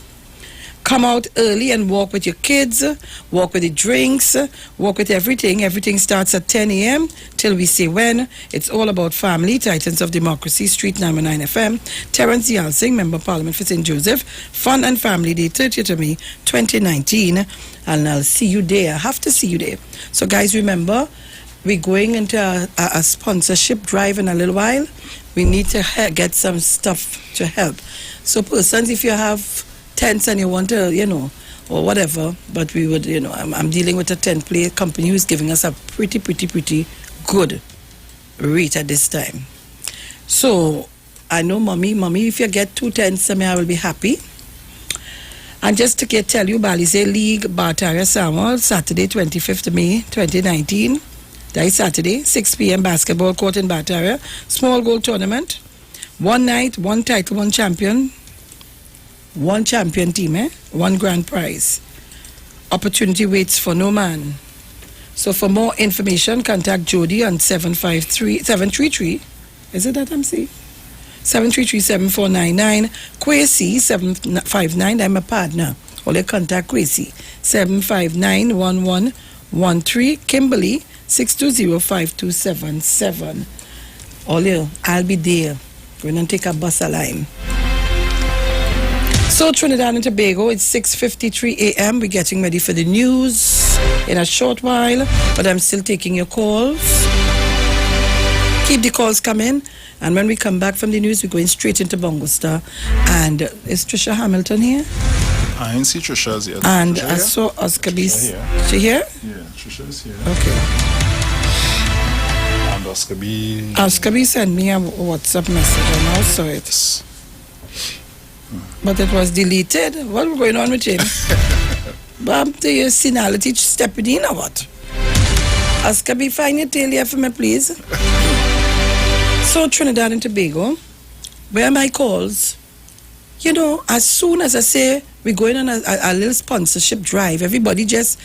Come out early and walk with your kids, walk with the drinks, walk with everything. Everything starts at 10 a.m. till we say when. It's all about family. Titans of Democracy, Street 919 FM. Terence Yalsing, Member of Parliament for St. Joseph. Fun and Family Day, 30th of May, 2019. And I'll see you there. I have to see you there. So, guys, remember, we're going into a sponsorship drive in a little while. We need to get some stuff to help. So, persons, if you have tents and you want to, or whatever, but we would, I'm dealing with a 10-play company who's giving us a pretty good rate at this time. So, I know, mommy, if you get 2 tents, I will be happy. And just to tell you, Balize League, Bartaria Samuel, Saturday, 25th May, 2019. That is Saturday, 6 p.m. basketball court in Bartaria. Small goal tournament. 1 night, 1 title, 1 champion. 1 champion team, 1 grand prize. Opportunity waits for no man. So for more information, contact Jody on 733. Is it that I'm saying? 733-7499. Kwesi 759. I'm a partner. Only contact Kwesi 759-1113. Kimberly 620-5277. Only I'll be there. We're going to take a bus line. So Trinidad and Tobago, it's 6:53 a.m. We're getting ready for the news in a short while, but I'm still taking your calls. Keep the calls coming, and when we come back from the news, we're going straight into Bongo Star. And is Trisha Hamilton here? I didn't see Trisha's yet. And Trisha I here? saw Oscar B. Trisha here. She here? Yeah, Trisha is here. Okay. And Oscar B. Oscar B sent me a WhatsApp message, and I saw it. But it was deleted. What was going on with him? Bob, the senility stepping in or what? Oscar B, find your tail here for me, please. So Trinidad and Tobago, where my calls, as soon as I say we're going on a little sponsorship drive, everybody just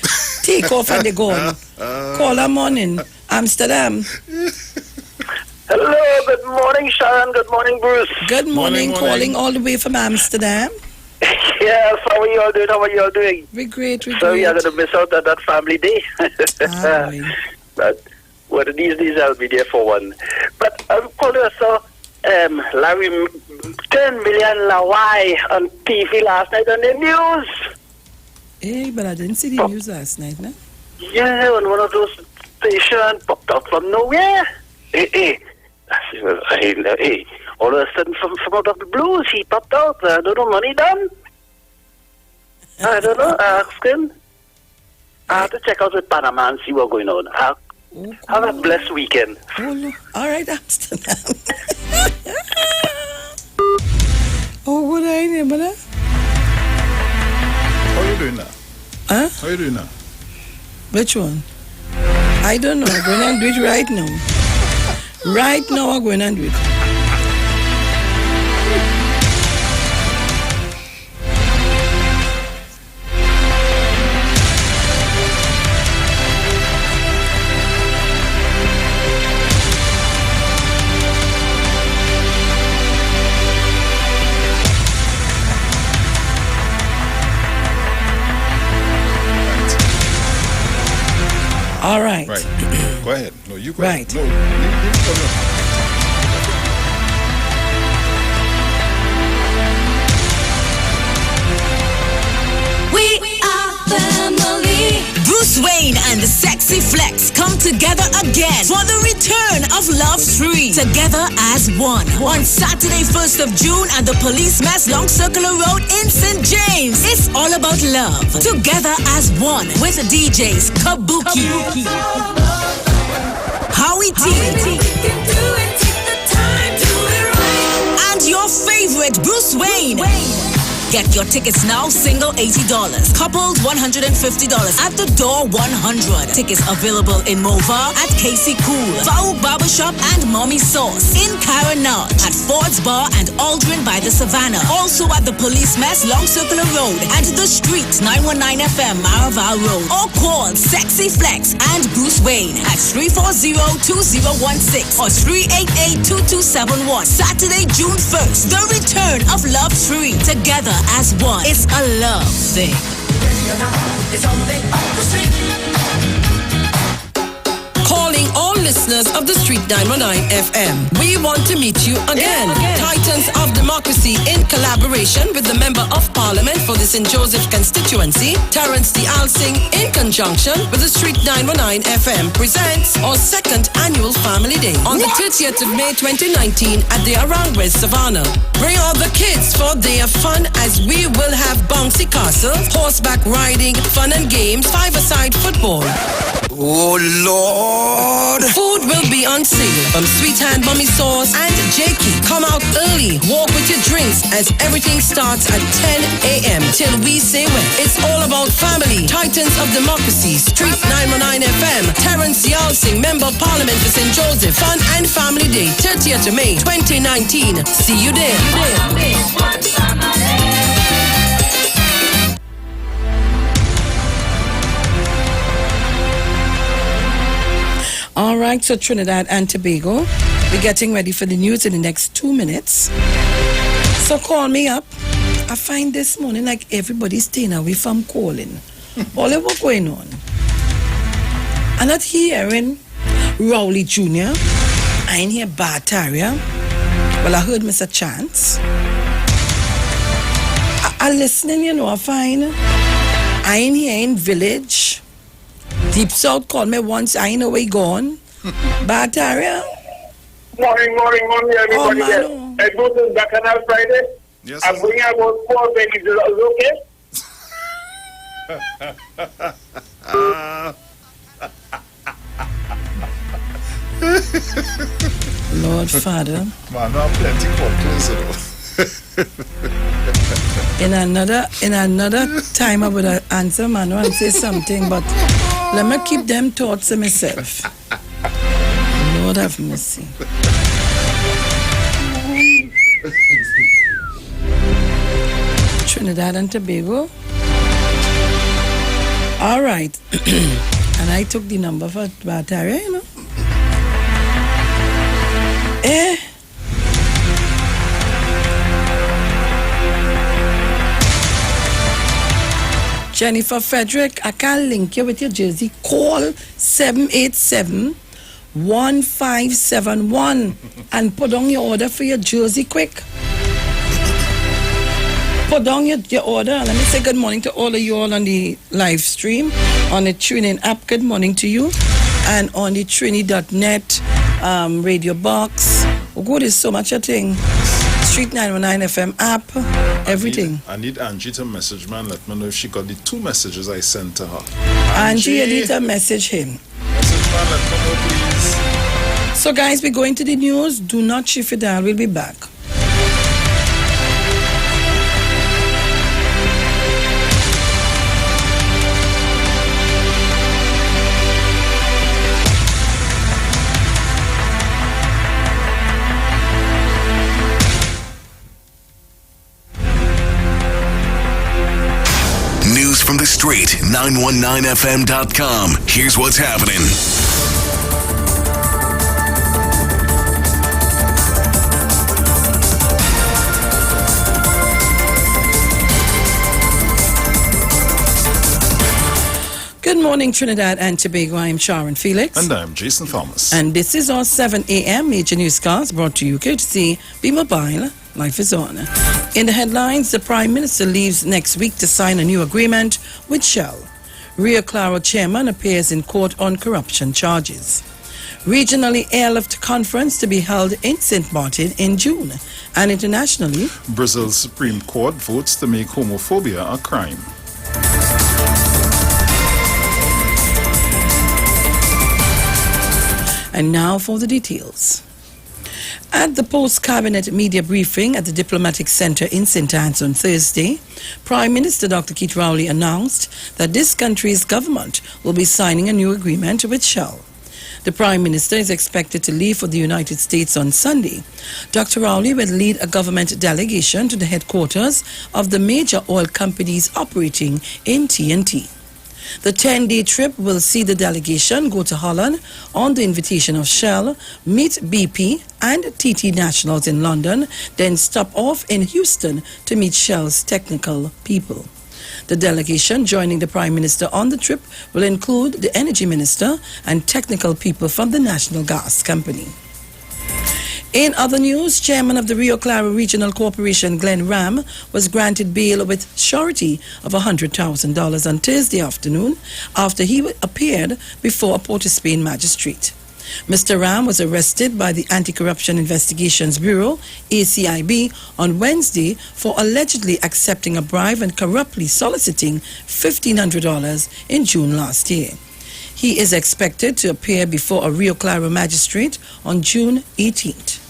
take off and they're gone. Call them on in Amsterdam. Hello, good morning, Sharon. Good morning, Bruce. Good morning. Calling all the way from Amsterdam. Yes, how are you all doing? We're great, Sorry, you're going to miss out on that family day. But one of these days I'll be there for one. But I'm calling also Larry 10 million Lawai on TV last night on the news. Hey, but I didn't see the news last night, no? Yeah, on one of those stations popped out from nowhere. Hey, all of a sudden from out of the blues, he popped out. I don't know, money done? I don't know, ask him. I have to check out with Panama and see what's going on. Have a blessed weekend. All right, Amsterdam. What I need, brother? How are you doing now? Huh? How are you doing now? Which one? I don't know. I'm going to do it right now. Right now, I'm going to do it. All right. Right. Go ahead. No, you go right. ahead. No. We are family. Bruce Wayne and the Sexy Flex come together again for the return of Love 3, Together as One, on Saturday 1st of June at the Police Mess Long Circular Road in St. James. It's all about love, Together as One, with DJs Kabuki, Howie T, and your favorite Bruce Wayne. Get your tickets now, single $80, coupled $150, at the door $100. Tickets available in Movar, at Casey Cool, Faouk Barbershop and Mommy Sauce, in Caranage, at Ford's Bar and Aldrin by the Savannah. Also at the Police Mess Long Circular Road and the Street 919 FM Maraval Road. Or call Sexy Flex and Bruce Wayne at 340-2016 or 388-2271. Saturday, June 1st, the return of Love 3, Together as One. It's a love thing. Calling all listeners of the Street 919 FM. We want to meet you again. Titans of Democracy, in collaboration with the Member of Parliament for the St. Joseph constituency, Terence D. Alsing, in conjunction with the Street 919 FM, presents our second annual Family Day on the 30th of May 2019 at the Arangwes Savannah. Bring all the kids for their fun as we will have bouncy castle, horseback riding, fun and games, five-a-side football. Oh Lord! Food will be on sale from Sweet Hand Mummy Sauce and Jakey. Come out early, walk with your drinks as everything starts at 10 a.m. till we say when. It's all about family. Titans of Democracy, Street 919 FM, Terence Yalsing, Member of Parliament for St. Joseph. Fun and Family Day, 30th of May 2019. See you there. All right, so Trinidad and Tobago, we're getting ready for the news in the next 2 minutes. So call me up. I find this morning like everybody's staying away from calling. All of what's going on. I'm not hearing Rowley Jr. I ain't hear Bataria. Well, I heard Mr. Chance. I listening, you know, I find. I ain't hearing Village. Deep South called me once. I ain't know where he gone. Bataria. Morning, everybody. Oh, I go to Bacchanal Friday. Yes, I'm bringing about 4 babies. Is okay? Lord Father. Man, no plenty close In another time I would answer Manu and say something, but let me keep them thoughts to myself. Lord have mercy. Trinidad and Tobago. All right. And I took the number for Bataria, you know. Jennifer Frederick, I can't link you with your jersey. Call 787-1571 and put on your order for your jersey quick. Put down your order. Let me say good morning to all of you all on the live stream, on the TuneIn app. Good morning to you. And on the Trini.net radio box. Oh, good, there's so much a thing. Street 919 FM app, everything. I need Angie to message me and let me know if she got the 2 messages I sent to her. Angie, you need to message him. Message me and let me know, please. So guys, we're going to the news. Do not shift it down. We'll be back. From the street, 919fm.com. Here's what's happening. Good morning, Trinidad and Tobago. I'm Sharon Felix. And I'm Jason Thomas. And this is our 7 a.m. major newscast brought to you courtesy Be Mobile. Life is on. In the headlines, the Prime Minister leaves next week to sign a new agreement with Shell. Rio Claro chairman appears in court on corruption charges. Regionally airlift conference to be held in St. Martin in June. And internationally, Brazil's Supreme Court votes to make homophobia a crime. And now for the details. At the post-cabinet media briefing at the Diplomatic Center in St. Anne's on Thursday, Prime Minister Dr. Keith Rowley announced that this country's government will be signing a new agreement with Shell. The Prime Minister is expected to leave for the United States on Sunday. Dr. Rowley will lead a government delegation to the headquarters of the major oil companies operating in TNT. The 10-day trip will see the delegation go to Holland on the invitation of Shell, meet BP and TT nationals in London, then stop off in Houston to meet Shell's technical people. The delegation joining the Prime Minister on the trip will include the Energy Minister and technical people from the National Gas Company. In other news, Chairman of the Rio Claro Regional Corporation, Glenn Ram, was granted bail with surety of $100,000 on Thursday afternoon after he appeared before a Port of Spain magistrate. Mr. Ram was arrested by the Anti-Corruption Investigations Bureau, ACIB, on Wednesday for allegedly accepting a bribe and corruptly soliciting $1,500 in June last year. He is expected to appear before a Rio Claro magistrate on June 18th.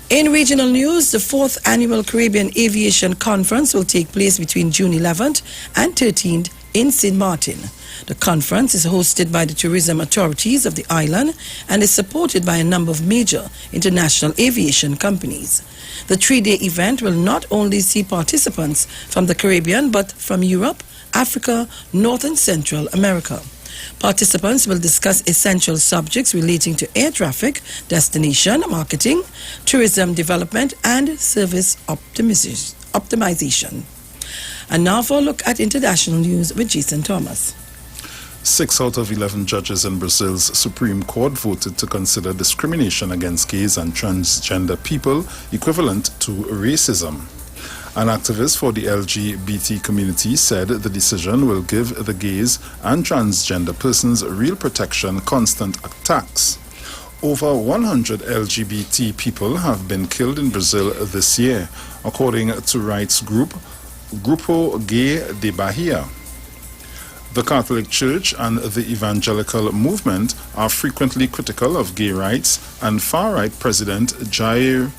In regional news, the 4th Annual Caribbean Aviation Conference will take place between June 11th and 13th in St. Martin. The conference is hosted by the tourism authorities of the island and is supported by a number of major international aviation companies. The 3-day event will not only see participants from the Caribbean but from Europe, Africa, North and Central America. Participants will discuss essential subjects relating to air traffic, destination marketing, tourism development, and service optimization. And now for a look at international news with Jason Thomas. 6 out of 11 judges in Brazil's Supreme Court voted to consider discrimination against gays and transgender people equivalent to racism. An activist for the LGBT community said the decision will give the gays and transgender persons real protection, constant attacks. Over 100 LGBT people have been killed in Brazil this year, according to rights group Grupo Gay de Bahia. The Catholic Church and the evangelical movement are frequently critical of gay rights, and far-right President Jair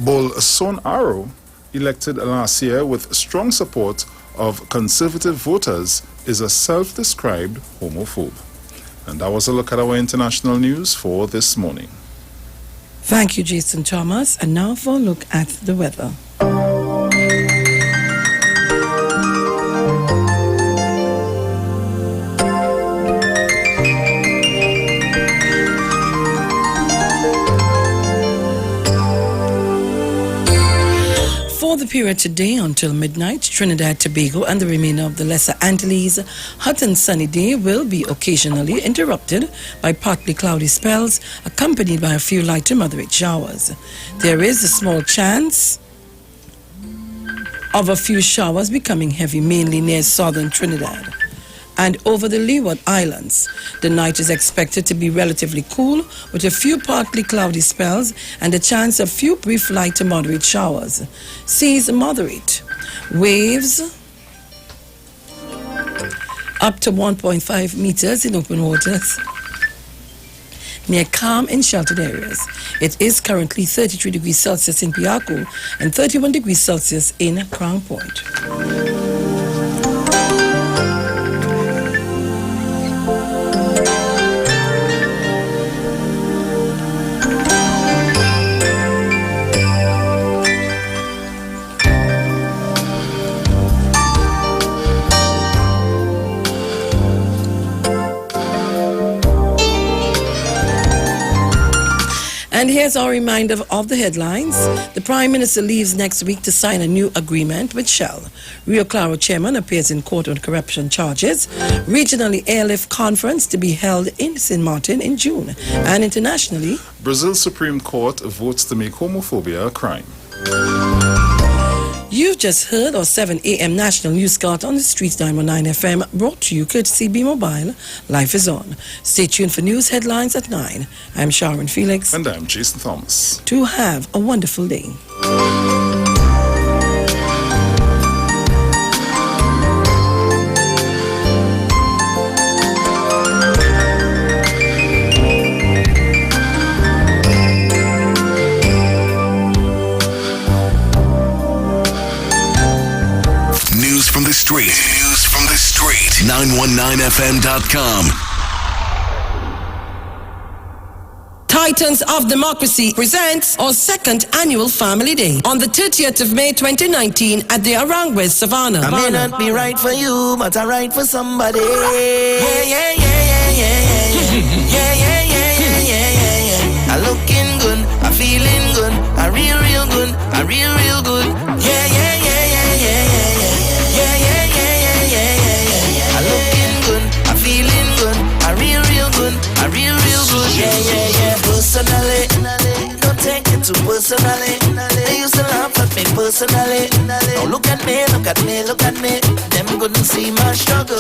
Bolsonaro, elected last year with strong support of conservative voters, is a self-described homophobe. And that was a look at our international news for this morning. Thank you, Jason Thomas. And now for a look at the weather. For the period today until midnight, Trinidad, Tobago and the remainder of the Lesser Antilles, hot and sunny day will be occasionally interrupted by partly cloudy spells accompanied by a few light to moderate showers. There is a small chance of a few showers becoming heavy, mainly near southern Trinidad and over the Leeward Islands. The night is expected to be relatively cool with a few partly cloudy spells and a chance of few brief light to moderate showers. Seas moderate. Waves up to 1.5 meters in open waters. Near calm in sheltered areas. It is currently 33 degrees Celsius in Piaco and 31 degrees Celsius in Crown Point. And here's our reminder of the headlines. The Prime Minister leaves next week to sign a new agreement with Shell. Rio Claro chairman appears in court on corruption charges. Regionally airlift conference to be held in St. Martin in June. And internationally, Brazil's Supreme Court votes to make homophobia a crime. You've just heard our 7 a.m. National Newscast on the Streets 919 FM, brought to you courtesy B Mobile. Life is on. Stay tuned for news headlines at 9. I'm Sharon Felix. And I'm Jason Thomas. To have a wonderful day. News from the street. 919fm.com. Titans of Democracy presents our 2nd annual Family Day on the 30th of May 2019 at the Aranguez Savannah. I may not be right for you, but I'm right for somebody. Yeah, yeah, yeah, yeah, yeah, yeah, yeah, yeah, yeah, yeah, yeah, yeah. I looking good, I feeling good, I real good, I real good. Yeah, yeah, yeah, yeah, yeah, yeah, yeah. too personally. They used to laugh at me personally. Now look at me, look at me, look at me. Them couldn't see my struggle.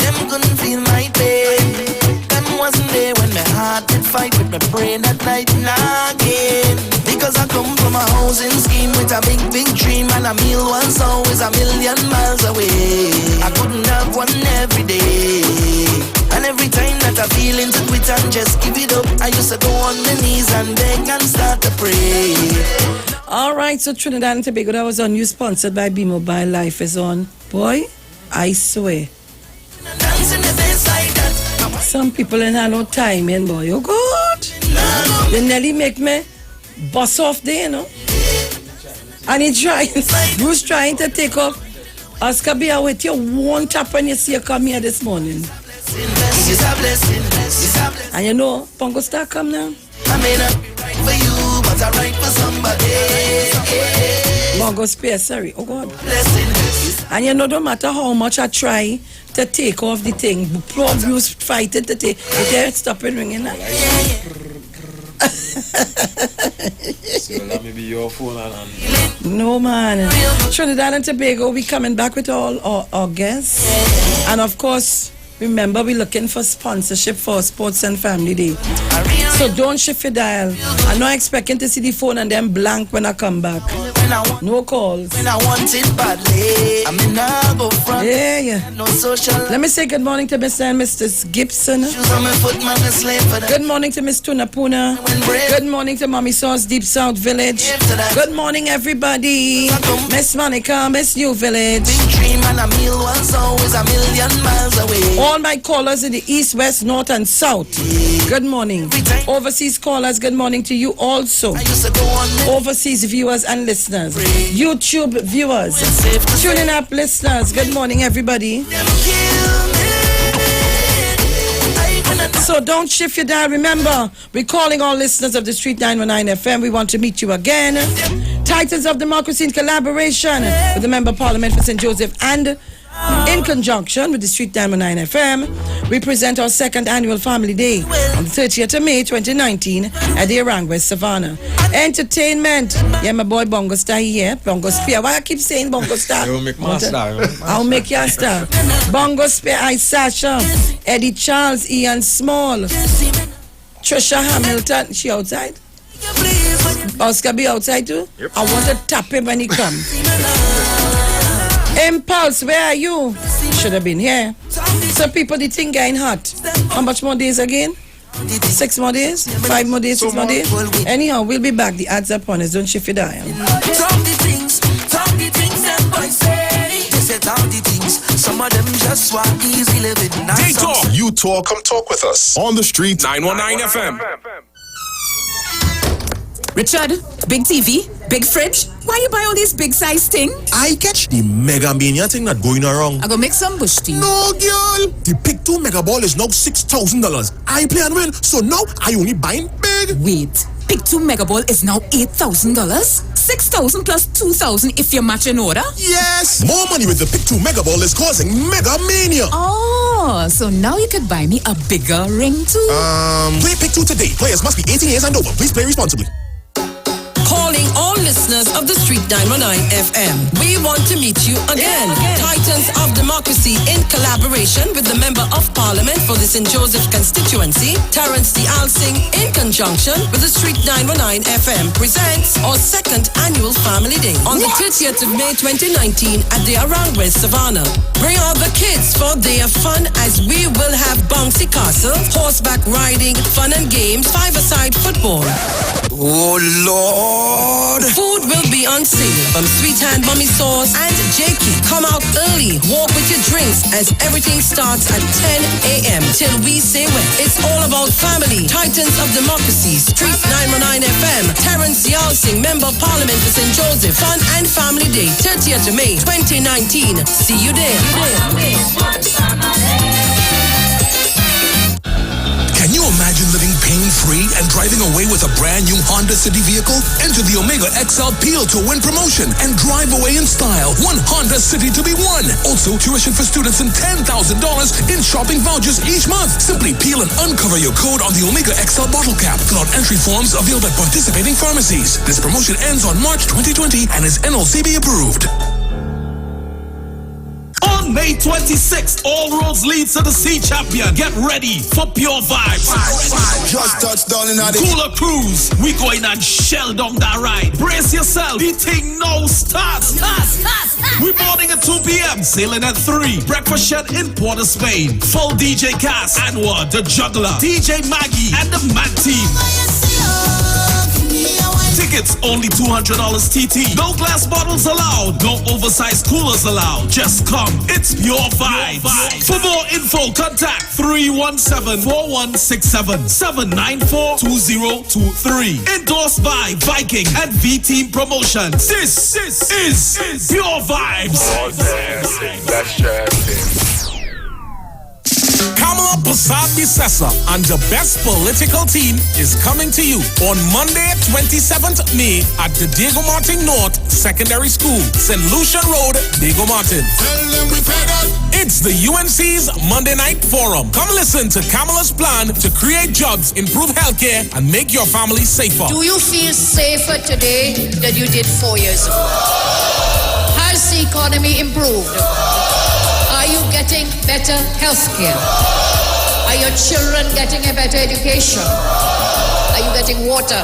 Them couldn't feel my pain. Them wasn't there when my heart did fight with my brain at night and again. Because I come from a housing scheme with a big, big dream, and a meal once always a million miles away. I couldn't have one every day. And every time that I feel into quit and just give it up, I used to go on my knees and beg and start to pray. All right, so Trinidad and Tobago, that was on you, sponsored by B-Mobile. Life is on. Boy, I swear. Some people ain't have no time, man, boy. Oh, God. They nearly make me bust off there, you know. And he trying, Bruce trying to take off. Oscar, be with you one tap when you see you come here this morning. And you know, Pongo Star come now. I may not be right for you, but I right for somebody. Pongo Spear, sorry. Oh, God. And you know, no matter how much I try to take off the thing, poor Bruce fighting to take it, there, stop it ringing now. So let me be your phone and No, man. Trinidad and Tobago, we coming back with all our guests. And of course, remember, we're looking for sponsorship for Sports and Family Day. So don't shift your dial. I'm not expecting to see the phone and then blank when I come back. No calls. When I want it badly, I mean, I go front. Yeah. No social. Let me say good morning to Mr. and Mrs. Gibson. Shoes on my foot, man, I slave for that. Good morning to Miss Tunapuna. Good morning to Mommy Sauce, Deep South Village. Good morning, everybody. Miss Monica, Miss New Village. Dream and a meal was always a million miles away. All my callers in the East, West, North, and South. Good morning. Overseas callers, good morning to you also. Overseas viewers and listeners. YouTube viewers. Tuning up listeners. Good morning, everybody. So don't shift your dial. Remember, we're calling all listeners of the Street 919 FM. We want to meet you again. Titans of Democracy in collaboration with the Member of Parliament for St. Joseph and in conjunction with the Street 919 FM, we present our second annual Family Day on the 30th of May 2019 at the Arangwes Savannah. Entertainment. Yeah, my boy Bongo Star here. Bongo Spear. Why I keep saying Bongo Star? You'll make my star. I'll make your star. Bongo Spear, I Sasha, Eddie Charles, Ian Small, Trisha Hamilton. She outside? Oscar be outside too? Yep. I want to tap him when he comes. Impulse, where are you? Should have been here. Some people, the thing getting hot. How much more days again? 6 more days? 5 more days? 6 more days? Anyhow, we'll be back. The ads upon us. Don't shift your dial. Talk the things them boys say. They say talk the things. Some of them just want easy living. They talk. You talk. Come talk with us on the Street 919 FM. Richard, big TV, big fridge. Why you buy all these big size things? I catch the Mega Mania thing that going around. I go make some bush tea. No, girl. The Pick 2 Mega Ball is now $6,000. I play and win, so now I only buying big. Wait, Pick 2 Mega Ball is now $8,000? $6,000 plus $2,000 if you match an order? Yes. More money with the Pick 2 Mega Ball is causing Mega Mania. Oh, so now you could buy me a bigger ring too. Play Pick 2 today. Players must be 18 years and over. Please play responsibly. Calling all listeners of the Street 919 FM. We want to meet you again. Titans of Democracy in collaboration with the Member of Parliament for the St. Joseph constituency, Terence D. Alsing, in conjunction with the Street 919 FM presents our second annual Family Day on the 30th of May 2019 at the Arangwes Savannah. Bring all the kids for their fun as we will have bouncy castle, horseback riding, fun and games, five-a-side football. Oh, Lord. Food will be on sale from Sweet Hand Mommy Sauce and Jakey. Come out early, walk with your drinks as everything starts at 10 a.m. till we say when. It's all about family. Titans of Democracy, Street 919 FM, Terence Yalsing, Member of Parliament for St. Joseph, Fun and Family Day, 30th of May 2019. See you there. Can you imagine living pain free and driving away with a brand new Honda City vehicle? Enter the Omega XL Peel to Win promotion and drive away in style. One Honda City to be won. Also, tuition for students and $10,000 in shopping vouchers each month. Simply peel and uncover your code on the Omega XL bottle cap. Fill out entry forms available at participating pharmacies. This promotion ends on March 2020 and is NLCB approved. On May 26th, all roads lead to the Sea Champion. Get ready for pure vibes. Just touched down in the Cooler Cruise. We going and shell down that ride. Brace yourself. The thing now starts. We boarding at 2 p.m. Sailing at 3. Breakfast shed in Port of Spain. Full DJ cast. Anwar, the Juggler, DJ Maggie, and the Mad Team. Tickets only $200 TT. No glass bottles allowed. No oversized coolers allowed. Just come. It's pure vibes. For more info, contact 317-4167-794-2023. Endorsed by Viking and V-Team Promotions. This is pure vibes. That's just Kamala Prasad-Bissessa and the best political team is coming to you on Monday, 27th May at the Diego Martin North Secondary School, St. Lucian Road, Diego Martin. It's the UNC's Monday Night Forum. Come listen to Kamala's plan to create jobs, improve healthcare, and make your family safer. Do you feel safer today than you did 4 years ago? Has the economy improved? Are you getting better health care? Are your children getting a better education? Are you getting water?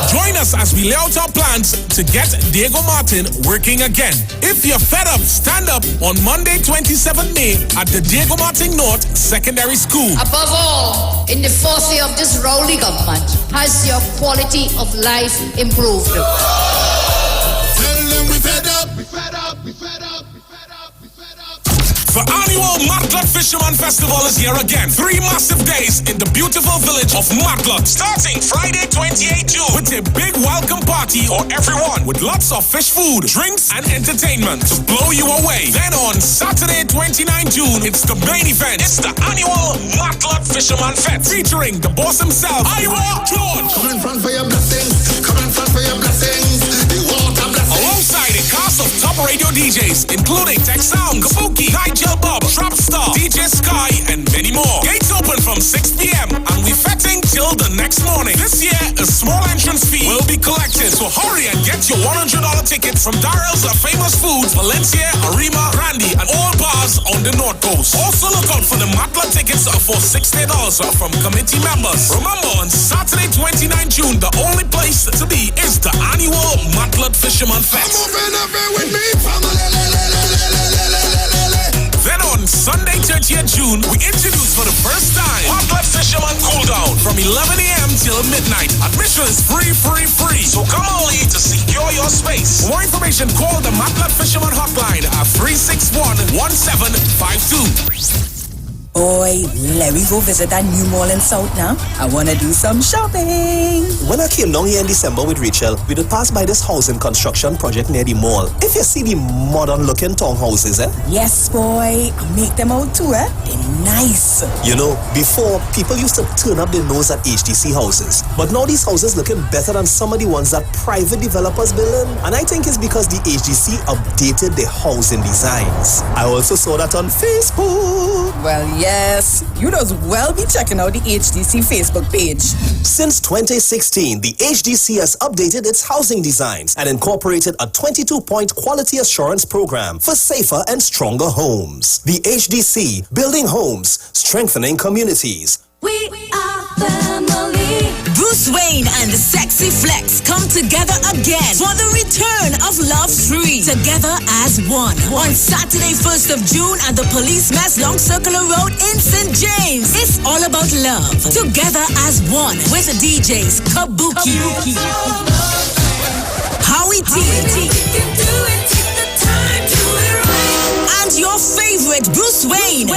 Join us as we lay out our plans to get Diego Martin working again. If you're fed up, stand up on Monday, 27 May at the Diego Martin North Secondary School. Above all, in the fourth year of this rowdy government, has your quality of life improved? Tell them we fed up, we fed up, we fed up. The annual Matlock Fisherman Festival is here again. 3 massive days in the beautiful village of Matlock, starting Friday 28 June with a big welcome party for everyone with lots of fish food, drinks, and entertainment to blow you away. Then on Saturday 29 June, it's the main event. It's the annual Matlock Fisherman Fest featuring the boss himself, Ira George. Come in front for your blessings. Come in front for your blessings. The water blessings. Alongside a cast of top radio DJs, including Tech Sounds, Kabuki, Nigel Bob, Trapstar, DJ Sky, and many more. Gates open from 6 p.m. and we fetting till the next morning. This year, a small entrance fee will be collected, so hurry and get your $100 tickets from Darrell's Famous Foods, Valencia, Arima, Randy, and all bars on the North Coast. Also look out for the Matlock tickets for $60 from committee members. Remember, on Saturday 29 June, the only place to be is the annual Matlock Fisherman Fest. With me, then on Sunday 30th June, we introduce for the first time Matlock Fisherman Cool Down from 11 a.m. till midnight. Admission is free. So come early to secure your space. For more information, call the Matlock Fisherman hotline at 361-1752. Boy, let me go visit that new mall in South now. I want to do some shopping. When I came down here in December with Rachel, we did pass by this housing construction project near the mall. If you see the modern looking townhouses, Yes, boy. I make them out too, They're nice. You know, before, people used to turn up their nose at HDC houses. But now these houses looking better than some of the ones that private developers build in. And I think it's because the HDC updated their housing designs. I also saw that on Facebook. Well, yes. You does well be checking out the HDC Facebook page. Since 2016, the HDC has updated its housing designs and incorporated a 22-point quality assurance program for safer and stronger homes. The HDC, building homes, strengthening communities. We are family. Bruce Wayne and the Sexy Flex come together again for the return of Love 3, Together as One, on Saturday 1st of June at the Police Mess Long Circular Road in St. James. It's all about love, together as one, with the DJs Kabuki, Howie T, and your favorite Bruce Wayne.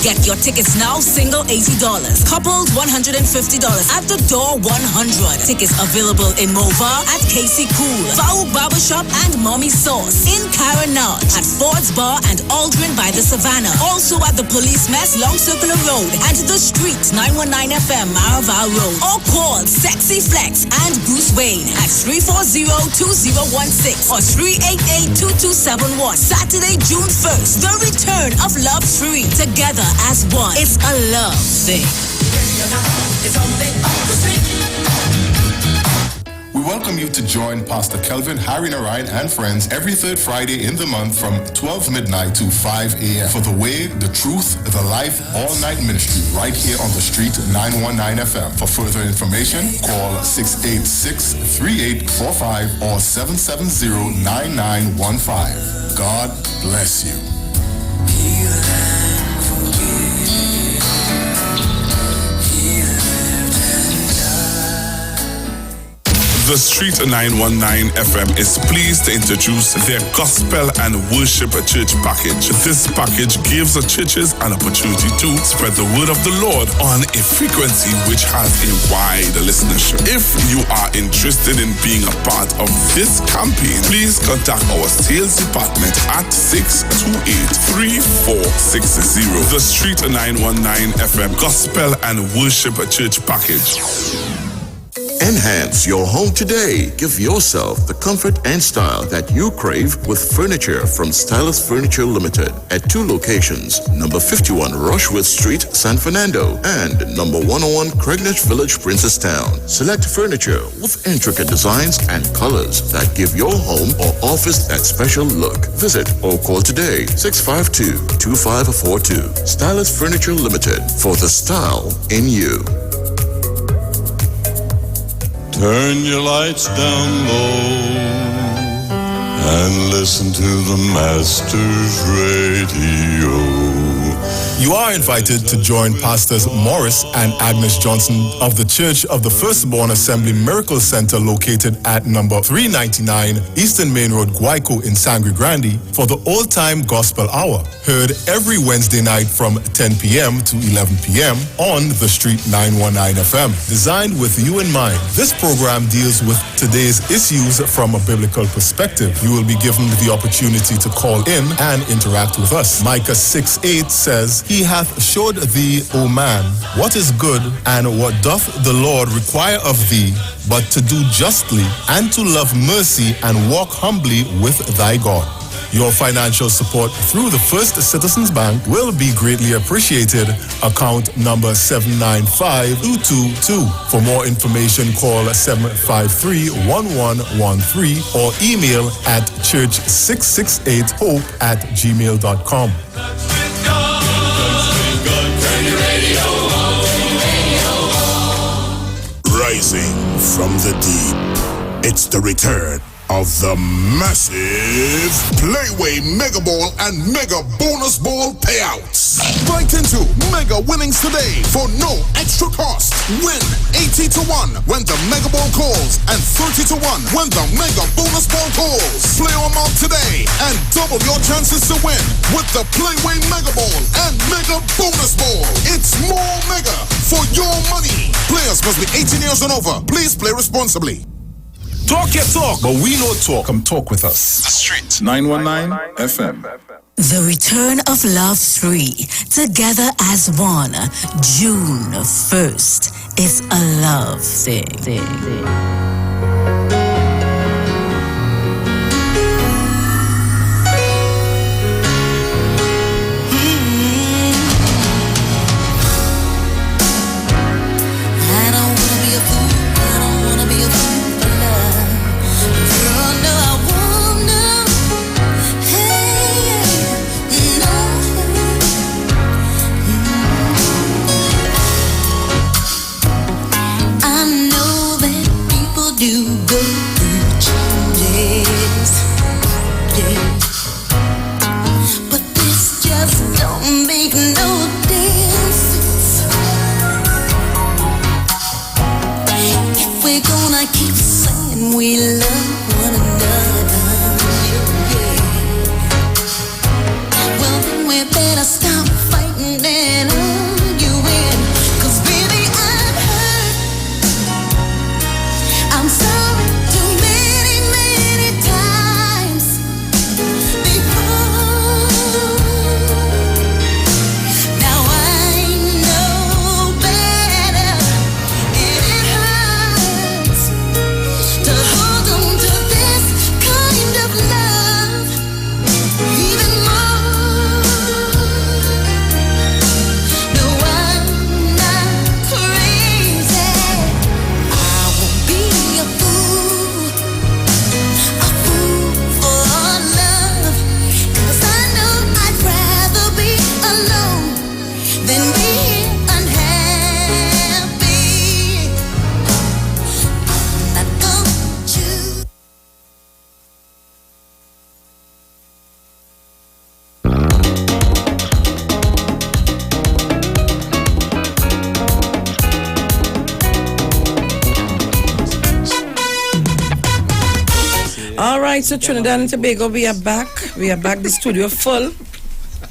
Get your tickets now, single $80. Coupled $150. At the door, $100. Tickets available in Mova, at KC Cool, Vau Barbershop, and Mommy Sauce. In Caranage, at Ford's Bar and Aldrin by the Savannah. Also at the Police Mess, Long Circular Road, and the Street, 919 FM, Maraval Road. Or call Sexy Flex and Bruce Wayne at 340-2016 or 388-2271. Saturday, June 1st, the return of Love 3. Together as one. It's a love thing. We welcome you to join Pastor Kelvin, Harry Narayan, and friends every third Friday in the month from 12 midnight to 5 a.m. for the Way, the Truth, the Life, all-night ministry right here on the street 919 FM. For further information, call 686-3845 or 770-9915. God bless you. The Street 919 FM is pleased to introduce their Gospel and Worship Church package. This package gives the churches an opportunity to spread the word of the Lord on a frequency which has a wide listenership. If you are interested in being a part of this campaign, please contact our sales department at 628-3460. The Street 919 FM Gospel and Worship Church package. Enhance your home today. Give yourself the comfort and style that you crave with furniture from Stylus Furniture Limited at 2 locations, number 51 Rushworth Street, San Fernando, and number 101 Craignash Village, Princestown. Select furniture with intricate designs and colors that give your home or office that special look. Visit or call today, 652-2542. Stylus Furniture Limited, for the style in you. Turn your lights down low and listen to the Master's Radio. You are invited to join Pastors Morris and Agnes Johnson of the Church of the Firstborn Assembly Miracle Center located at number 399 Eastern Main Road, Guayco in Sangre Grande for the Old Time Gospel Hour, heard every Wednesday night from 10 p.m. to 11 p.m. on the Street 919 FM. Designed with you in mind, this program deals with today's issues from a biblical perspective. You will be given the opportunity to call in and interact with us. Micah 6:8 says, He hath showed thee, O man, what is good, and what doth the Lord require of thee, but to do justly, and to love mercy, and walk humbly with thy God. Your financial support through the First Citizens Bank will be greatly appreciated. Account number 795-222. For more information, call 753-1113 or email at church668hope@gmail.com. Rising from the deep, it's the return of the massive Playway Mega Ball and Mega Bonus Ball payouts. Right into mega winnings today for no extra cost. Win 80-1 when the Mega Ball calls and 30-1 when the Mega Bonus Ball calls. Play them out today and double your chances to win with the Playway Mega Ball and Mega Bonus Ball. It's more mega for your money. Players must be 18 years and over. Please play responsibly. Talk your talk, but we know talk. Come talk with us. The Street 919 FM. The Return of Love 3, Together as One, June 1st. It's a love thing. We love one another. Well, then we better stop fighting it. All right, so Trinidad and Tobago, we are back. We are back. The studio full.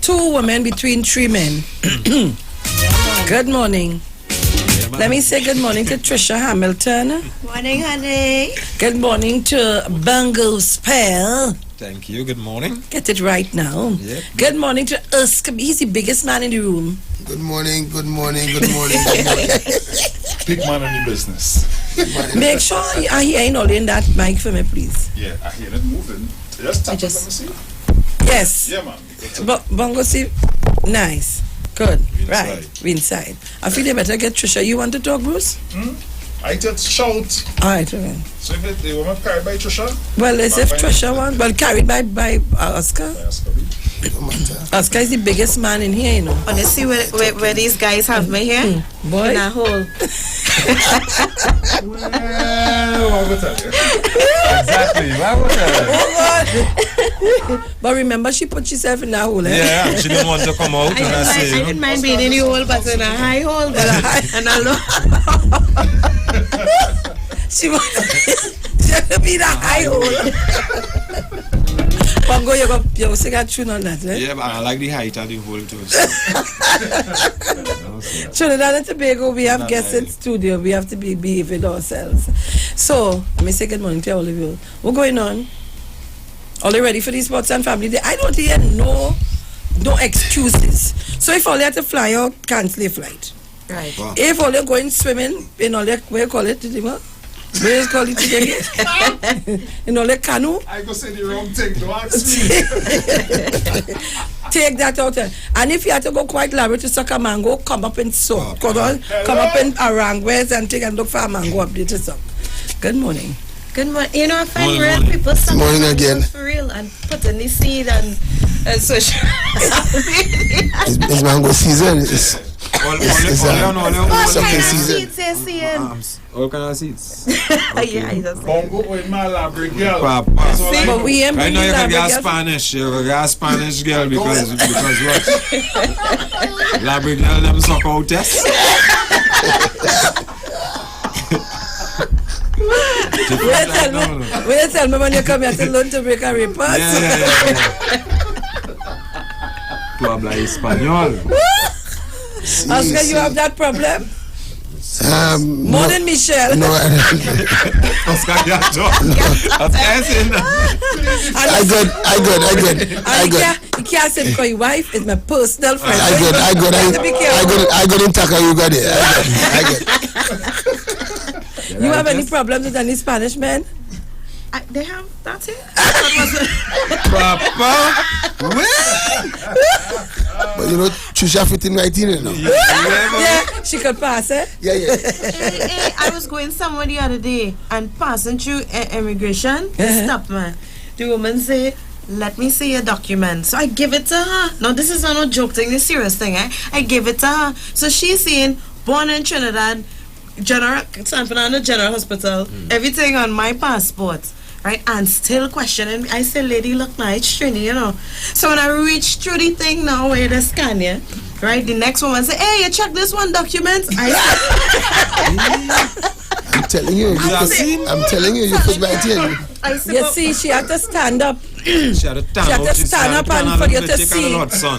2 women between 3 men. Good morning. Let me say good morning to Trisha Hamilton. Morning, honey. Good morning to Bungo Spell. Thank you. Good morning. Get it right now. Yep. Good morning to Uskab. He's the biggest man in the room. Good morning, good morning, good morning, good morning. Big man in the business. Make sure I ain't all in that mic for me, please. Yeah, I hear it moving. Just tap it, let me see. Yes. Yeah, man. Bungo, see? Nice. Good. Right. We inside. I feel you better get Trisha. You want to talk, Bruce? I just shout. All right, okay. So if the woman carried by Trisha? Well, as if Trisha won. Well, carried by Oscar. Oscar is the biggest man in here, you know. Want to see where these guys have me here? Boy. In a hole. Exactly. But remember, she put herself in that hole, eh? Yeah, she didn't want to come out. I didn't mind being in the hole, but in a high hole. And a low. She want to be in a high hole. Bungo, you sing a tune on that, eh? Yeah, but I like the height of the hole too. Trinidad and Tobago, we have guests in studio. We have to be behaving ourselves. So, let me say good morning to all of you. What's going on? All you ready for the Sports and Family Day? I don't hear no excuses. So if all you have to fly out, cancel your flight. Right. Wow. If all you're going swimming in all your, where you call it? Where you call it again? In all your canoe? I go say the wrong thing, don't ask me. Take that out there. And if you have to go quite elaborate to suck a mango, come up and soak. Come up in Arangwes and take and look for a mango up there to suck. Good morning. Good morning. You know, I find real people morning again. For real and putting the seed and social media. It's mango season. It's What kind of seeds are seeing? All kind of seeds. Yeah, I just Bongo with my labrador girl. But we ain't I know you can get Labrador. Spanish. You can get Spanish girl because what? Labrador girl them suck out test. Will tell me when you come here to learn to break a report? Yeah. Tu habla español. Oscar, you have that problem? More than Michelle. No, Oscar, you have to. I got. You can't say because your wife is my personal friend. I got in Taka, you got it. I got. You have any problems with any Spanish men? They have, that's it. Papa. But you know, Trisha fit in right in, you know. Yeah, she could pass, eh? Yeah. I was going somewhere the other day and passing through immigration. Stop, man. The woman said, let me see your document. So I give it to her. No, this is not a joke thing, this is a serious thing, eh? I give it to her. So she's saying, born in Trinidad, San Fernando General Hospital, everything on my passport. Right, and still questioning. I said, lady, look now, it's Trini, you know. So when I reach through the thing now where they scan you, right, the next woman say, hey, you check this one document. I I'm telling you, you put right in. You see, she had to stand up. She had to stand up and for you to see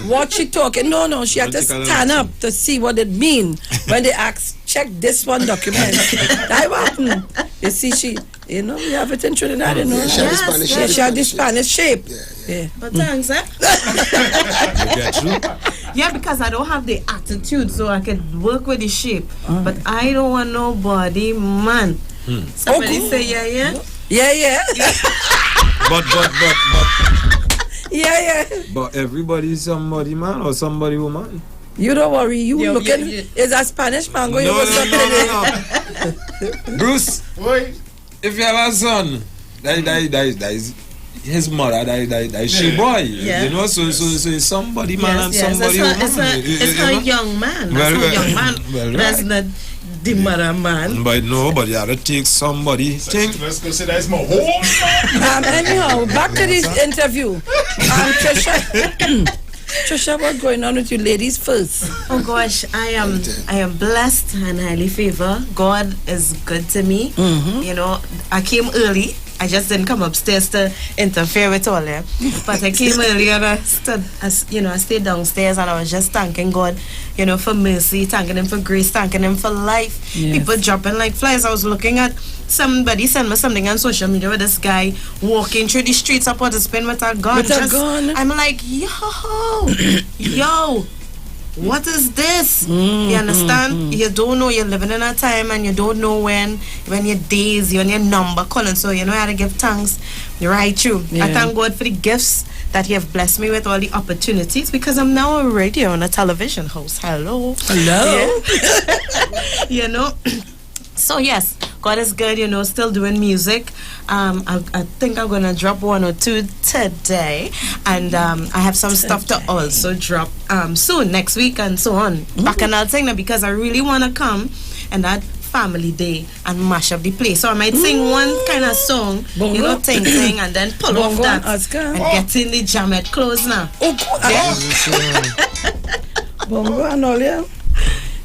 what she talking. No, she had to stand up to see what it mean when they ask, check this one document. That happened. You see, we have it in Trinidad, you know. She had the Spanish shape. Yeah. But thanks, eh? You get through? Yeah, because I don't have the attitude, so I can work with the shape. But I don't want nobody, man. Somebody say, yeah. Yeah. But Yeah. But everybody is somebody man or somebody woman. You don't worry. You looking is a Spanish mango. No. Bruce, if you have a son, that is his mother, that is she boy. Yeah. You know, so it's somebody man and somebody woman. It's a young man. That's a young man. That's not the mother man. But no, but you have to take somebody. Let's go say that's my whole man. Anyhow, back to this interview. Trisha, what's going on with you ladies first? Oh gosh, I am blessed and highly favored. God is good to me. You know, I came early I just didn't come upstairs to interfere with all that. But I came earlier and I stayed downstairs and I was just thanking God, for mercy, thanking Him for grace, thanking Him for life. Yes. People dropping like flies. I was looking at somebody sent me something on social media with this guy walking through the streets of Port of Spain with a gun. I'm like, yo. What is this? You understand? You don't know, you're living in a time and you don't know when your days, when your number calling, so you know how to give thanks. Right, true. Yeah. I thank God for the gifts that He have blessed me with, all the opportunities, because I'm now a radio and a television host. Hello. Yeah. So yes, God is good, still doing music. I think I'm gonna drop 1 or 2 today, and I have some stuff to also drop soon, next week and so on. Bacchanal thing, because I really wanna come and that family day and mash up the place. So I might sing one kind of song, ting, and then pull off that and get in the Jamet clothes now. Bongo and all, yeah.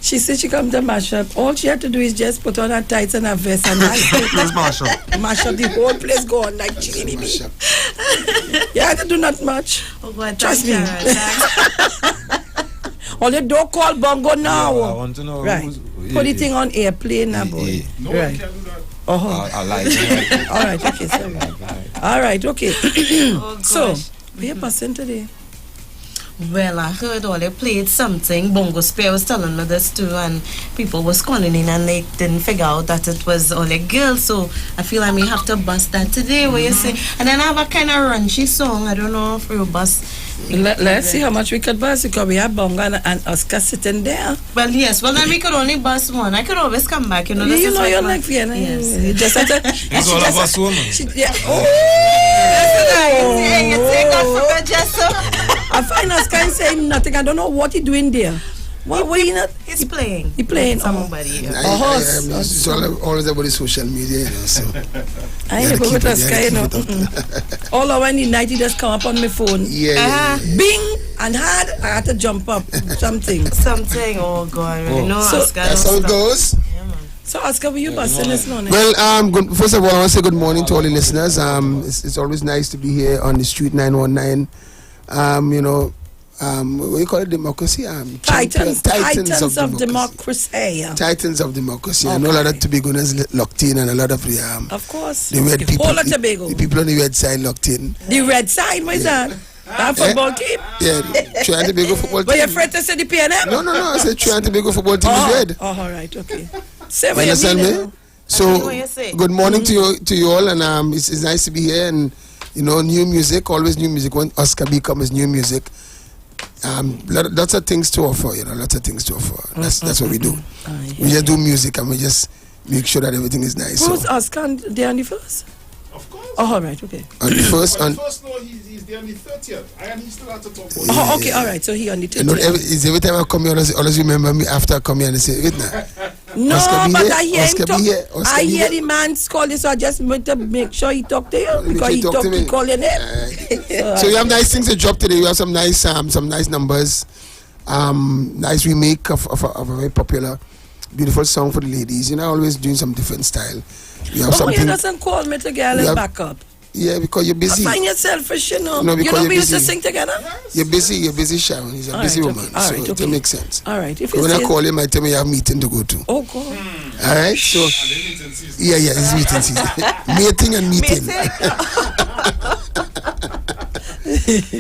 She said she come to mash up. All she had to do is just put on her tights and her vest and let's mash up. Mash up the whole place, go on like chili. You had to do not much. Oh God, trust me. All you don't call Bongo now. I want to know. Right. Put the thing on airplane now, boy. No right. one can do that. I like it. All right, okay, so all right, okay. So, where you passing today? Well, I heard all they played something. Bongo Spear was telling me this too, and people was calling in and they didn't figure out that it was all a girl. So I feel I may have to bust that today. What you say? And then I have a kind of raunchy song. I don't know if we'll bust. Let's see how much we could bust, because we have Bongo and Oscar sitting there. Well, yes. Well, then we could only bust one. I could always come back. This is you're like Vienna. Yes. You just have to. It's all of us women. You take off from the gesso. I find Oscar and saying nothing. I don't know what he's doing there. What he not? He's playing. He playing. Somebody. It's always about the social media, so. I ain't go with Oscar, All over in the night, he just come up on my phone. Bing! And I had to jump up. Something. Oh, God. So that's how it goes. So, Oscar, were you busting this morning? Well, first of all, I want to say good morning to all the listeners. It's always nice to be here on the Street 919. What do you call it? Democracy? Titans of Democracy. Titans of Democracy. Okay. I know a lot of Tobagoans locked in, and a lot of the of course, the red people. Whole of Tobago. The people on the red side locked in. The red side, what is that? That football team? Yeah, Trinidad and Tobago football team. But you're afraid to say the PNM? No, I said Trinidad and Tobago football team is red. Oh, all right, okay. Say what you mean. Me? So, good morning to you all, and it's nice to be here, and new music, always new music. When Oscar becomes new music, lots of things to offer. Lots of things to offer. That's what we do. We just do music, and we just make sure that everything is nice. Who's Oscar there on the first? Of course. Oh, all right, okay. On the first, no, he's there on the 30th, and he still has to talk about okay, all right. So he on the 30th. Every time I come here, always remember me after I come here and say, wait now. No, but I hear him talk. I hear the man calling, so I just want to make sure he talk to you, because he call your name. So you have nice things to drop today. You have some nice numbers, nice remake of a very popular, beautiful song for the ladies. Always doing some different style. You have something. You doesn't call me together and back up. Yeah, because you're busy. I find you selfish, No, you know we used busy. to sing together? You're busy, Sharon. He's a busy woman. So it makes sense. All right. When I call him, I tell me you have a meeting to go to. Oh, God. All right, so. Yeah, it's meeting season. Mating and meeting.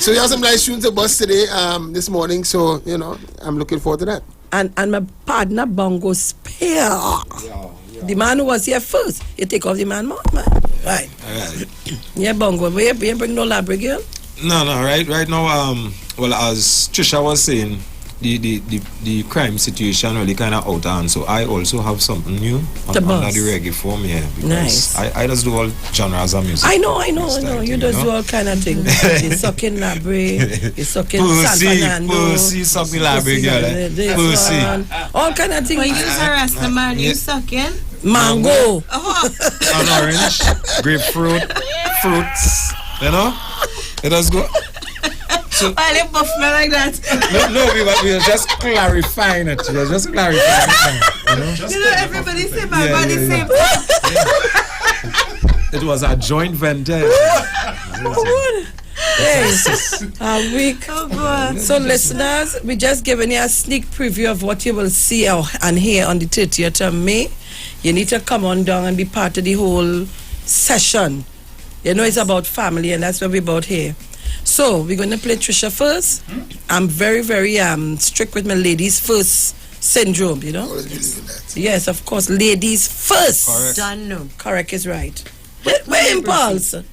So you have some nice tunes to bust today, this morning. So, I'm looking forward to that. And my partner, Bongo Spear. The man who was here first, you take off the man mouth, man. Right. Yeah, Bongo. You bring no lab girl? No. Right now, well, as Trisha was saying, the crime situation really kind of out of hand. So I also have something new under the reggae form, because nice. I just do all genres of music. I know. You just do all kind of things. You're sucking Labre, you're sucking San Fernando. Pussy, sucking Labre, girl. Pussy. All kind of things. When you use a Rasta man, you sucking? Mango. An orange, grapefruit, fruits. It does go. So, why they buff me like that? No, we were just clarifying it. We were just clarifying it. Everybody say my body same. It was a joint venture. Hey, a week. Oh, God. So, listeners, we just giving you a sneak preview of what you will see and hear on the 30th of May. You need to come on down and be part of the whole session. You know, it's about family, and that's what we're about here. So, we're going to play Trisha first. I'm very, very strict with my ladies first syndrome, you know? Yes, of course, ladies first. Correct. Done, no. Correct is right. Where impulse? I'm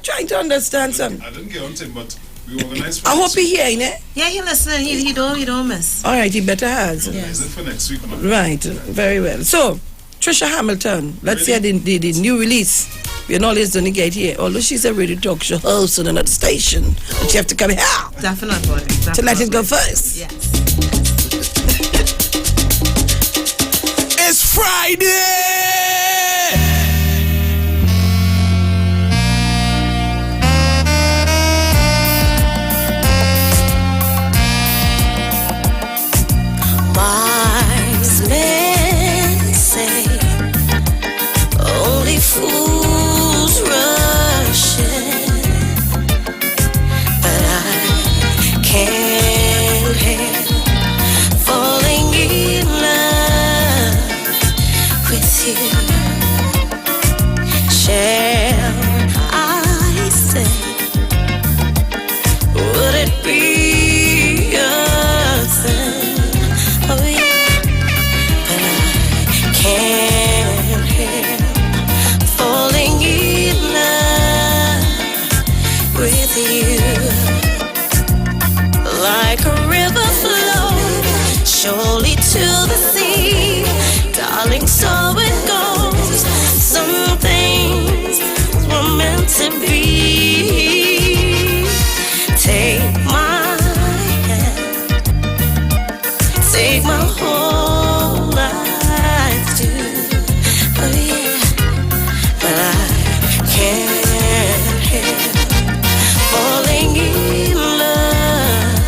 trying to understand something. I didn't get on to him, but we organized for I hope next he week. hearing it. Yeah, he listening. He don't miss. All right, he better has. Organize it for next week, man. Right, very well. So, Trisha Hamilton, let's hear the new release. We're not always going to get here. Although she's a radio talk show host on another station, but you have to come here Definitely. to let it go first. Yes. It's Friday! Wise men say only fools rush in, but I can't help falling in love with you. Shall I say, would it be a sin? Oh yeah, but I can't help falling in love with you. Like a river flows surely to the sea, darling, so it goes. Some things were meant to be. Take my hand, take my whole life too. Oh yeah, but I can't help falling in love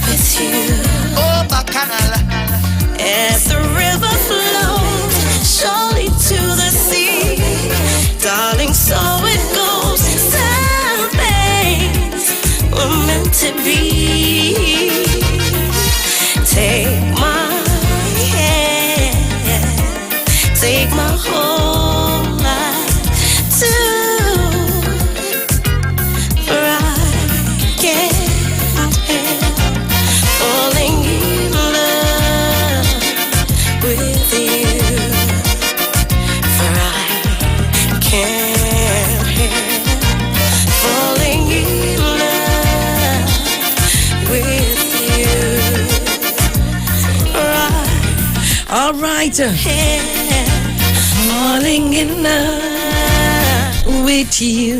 with you. Oh, Bacchanal. As the river flows surely to the sea, darling, so it goes. Some things were meant to be. Take my hand, take my whole life too, for I can't help falling in love with you, for I can't help falling in love with you. All right. Falling in love with you.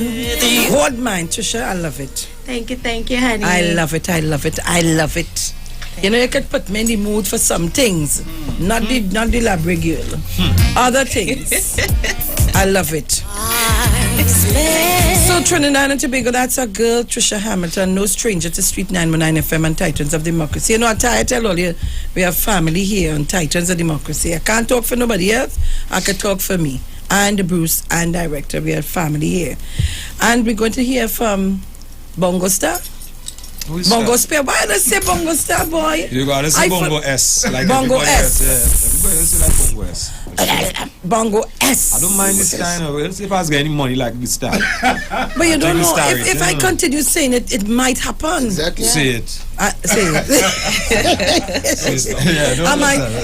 Hold mine, Trisha. I love it. Thank you, honey. I love it. I love it. I love it. You know, you can put me in the mood for some things, not the elaborate girl. Other things. I love it. So Trinidad and Tobago, that's a girl, Trisha Hamilton, no stranger to Street 919 FM and Titans of Democracy. You know, I tell all you, we have family here on Titans of Democracy. I can't talk for nobody else. I can talk for me and Bruce and director. We have family here. And we're going to hear from Bongo Star. Bongo Star. Why did I say Bongo Star, boy? You gotta say Bongo S. Like Bongo S. Yeah. Everybody else say like Bongo S. Bongo S. I don't mind this kind of. Let's see if I was getting money like this style. But you don't know. If I continue saying it, it might happen. Exactly. Yeah. Say it. Say it.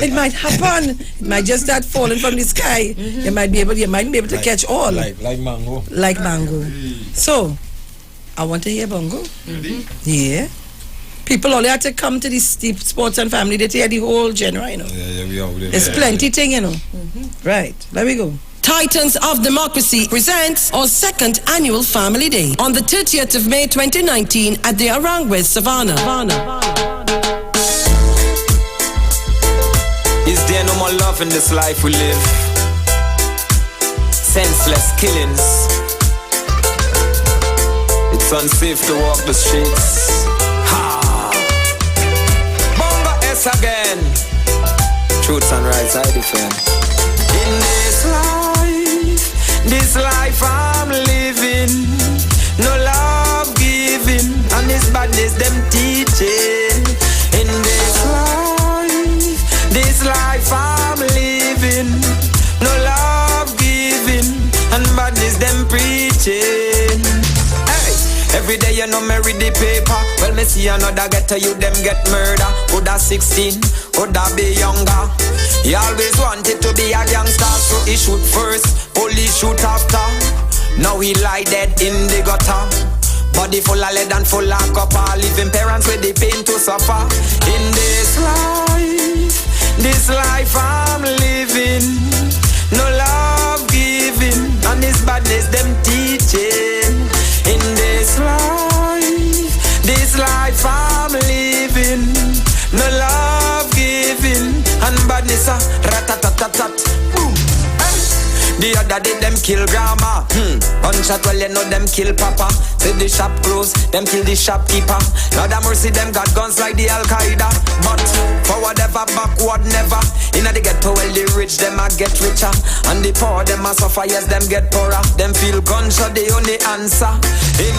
It might happen. It might just start falling from the sky. You might be able to catch all. Like mango. Like mango. So, I want to hear Bongo. Ready? Yeah. People only have to come to this Deep Sports and Family. They hear the whole genre, you know. Yeah, we are. There's plenty thing, you know. Right. There we go. Titans of Democracy presents our second annual Family Day on the 30th of May 2019 at the Arangwes Savannah. Is there no more love in this life we live? Senseless killings. It's unsafe to walk the streets. Ha! Bongo S again. Truth and rights I defend. In this life and badness them preaching. Hey, every day you know me read the paper. Well, me see another ghetto you them get murder. Coulda 16, coulda be younger. He always wanted to be a gangster, so he shoot first, police shoot after. Now he lie dead in the gutter. Body full of lead and full of copper. Living parents with the pain to suffer. In this life I'm living, no love giving, and this badness them teaching. In this life I'm living, no love giving, and badness a rat-tat-tat-tat. Boom. The other day them kill grandma. Gunshot, well you know them kill papa. Say the shop close, them kill the shopkeeper. Lord have mercy, them got guns like the Al-Qaeda. But for whatever, backward never. Inna the ghetto, well the rich, them a get richer. And the poor, them a suffer, yes, them get poorer. Them feel gunshot, the only answer. In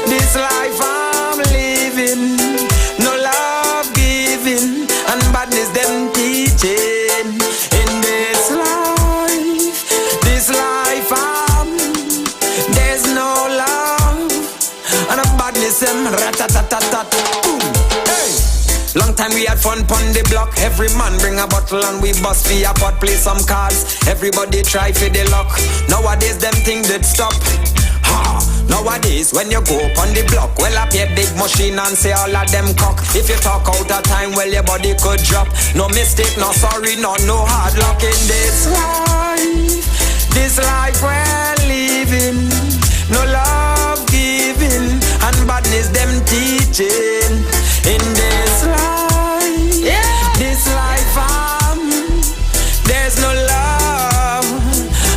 this life I'm living, no love giving, and badness them teaching. There's no love, and a badness them rat-tat-tat-tat. Boom. Hey. Long time we had fun pon the block. Every man bring a bottle and we bust for a pot, play some cards. Everybody try for the luck. Nowadays them think that stop. Nowadays when you go up on the block, well I pay big machine and say all of them cock. If you talk out of time, well your body could drop. No mistake, no sorry, no hard luck in this life. This life we're living, no love giving, and badness them teaching. In this life there's no love,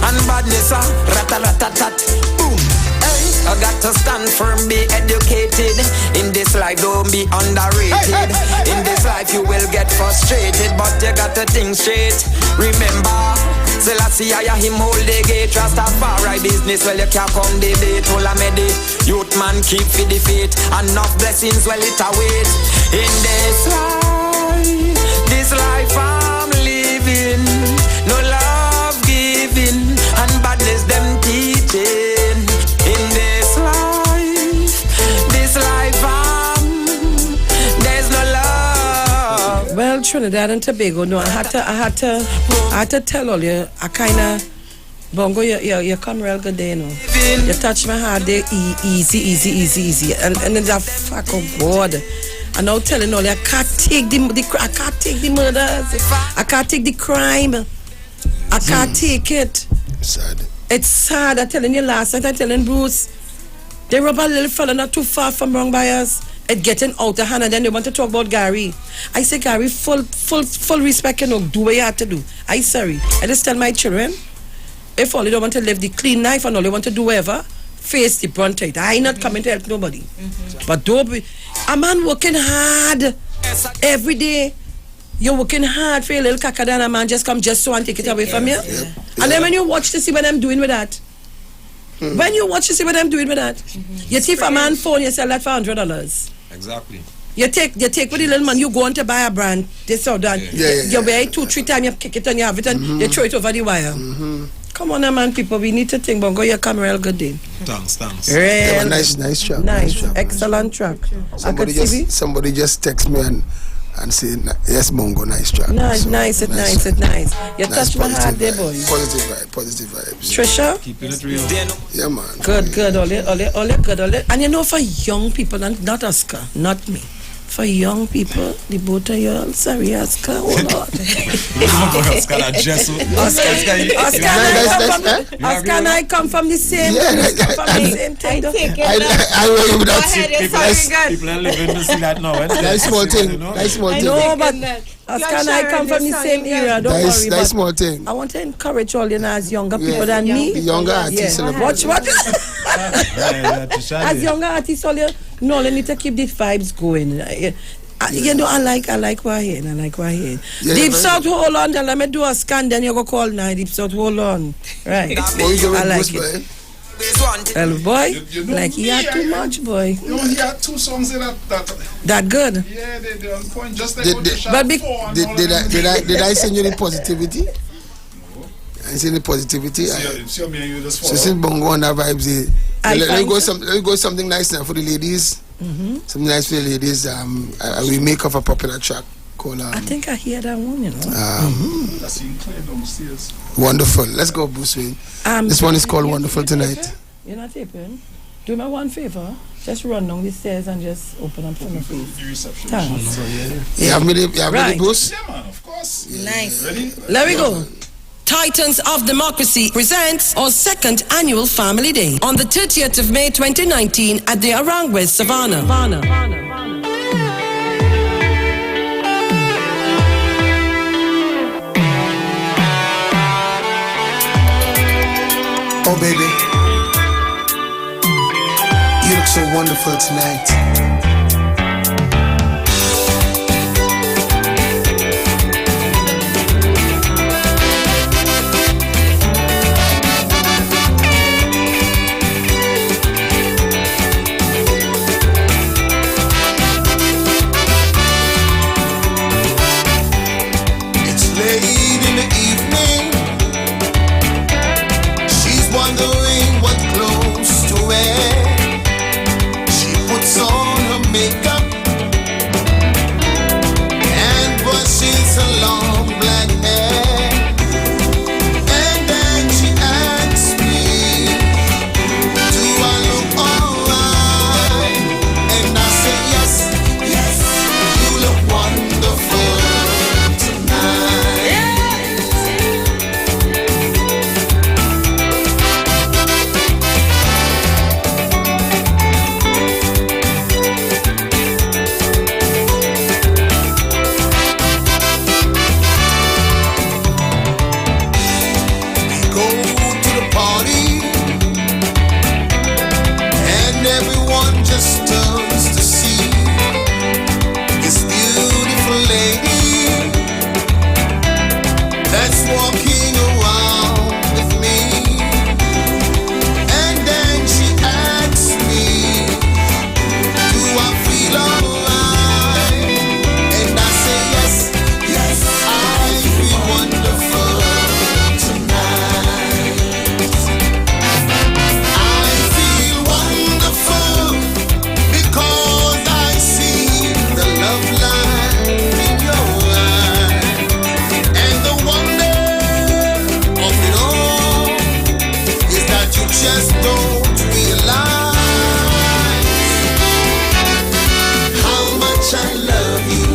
and badness a rat-a-rat-a-tat. Boom. Hey, I got to stand firm, be educated. In this life don't be underrated. In this life you will get frustrated, but you got to think straight. Remember, Selassie, I him hold the gate. Rastafari business, well you can't come debate. All I made it, youth man keep for the faith. Enough blessings, well it await. In this life I'm living, no love giving, and badness them teaching. In this life there's no love. Well, Trinidad and Tobago, no, I had to tell all you, I kinda Bongo, you come real good there, you know. You touch my heart there, easy, and then that fuck of God. And now telling all you, I can't take the murders, I can't take the crime, I can't take it. Sad. It's sad. I'm telling you last night, I'm telling Bruce, they rob a little fella not too far from wrong by us. It's getting out of hand, and then they want to talk about Gary. I say, Gary, full respect, you know, do what you have to do. I sorry. I just tell my children, if all they don't want to live the clean life and all they want to do whatever, face the brunt of it. I ain't not coming to help nobody. But don't be, a man working hard every day. You're working hard for a little kakada, and a man just come just so and take it away from you. And then when you watch to see what I'm doing with that, when you watch to see what I'm doing with that, you take a man phone, you sell that for $100. Exactly. You take with the little man, you go on to buy a brand, this or that. You wear it 2-3 times, you kick it and you have it, and you throw it over the wire. Come on, man, people, we need to think, but go your camera real good day. Thanks. Real nice track. Nice, excellent track. Somebody just text me and say, yes, Bongo, nice track. Nice. You touch my heart there, boy. Positive vibes. Trisha? Keeping it real. Yeah, man. Good. All good. And you know, for young people, not Oscar, not me. For young people, the both of you, I'm sorry, Oscar, oh Lord. Oscar and I come from the same thing. I know you without people are living to see that now. Nice small thing. I know, but Oscar and I come from the same era, don't worry. Nice small thing. I want to encourage all you know as younger people than me. The younger artists. Watch. As younger artists, all you know, you need to keep these vibes going. You know, I like what I hear. Deep South, hold on, let me do a scan, then you go call now. Deep South, hold on. Right. I like it. Well, boy, like he had too much, boy. You know, he had 2 songs in that good. Yeah, they on point. Just like did I send you the positivity? and see the positivity. See me and you just so since Bongo on that vibes, let me go something nice now for the ladies. Something nice for the ladies. We make of a popular track called. I think I hear that one. You know. That's clear downstairs. Wonderful. Let's go, Bruce Wayne. This one is called Wonderful Tonight. You're not taping. Do me one favor. Just run down the stairs and just open up from the face. The reception. Thanks. You have me the Bruce? Yeah, man, of course. Nice. Ready? Let me go. Titans of Democracy presents our second annual Family Day on the 30th of May 2019 at the Arangwes Savannah. Oh baby, you look so wonderful tonight. It's late in the evening. She's wondering what clothes to wear. She puts on her makeup and brushes her long black hair. And then she asks me, do I look alright? And I say yes, yes, you look wonderful tonight. Go to the party and everyone just turns to see this beautiful lady that's walking around with me. And then she asks me, do I feel alright? And I say yes, yes, I feel wonderful tonight. I feel wonderful because I see the love light in your eyes. And the wonder of it all is that you just don't realize how much I love you.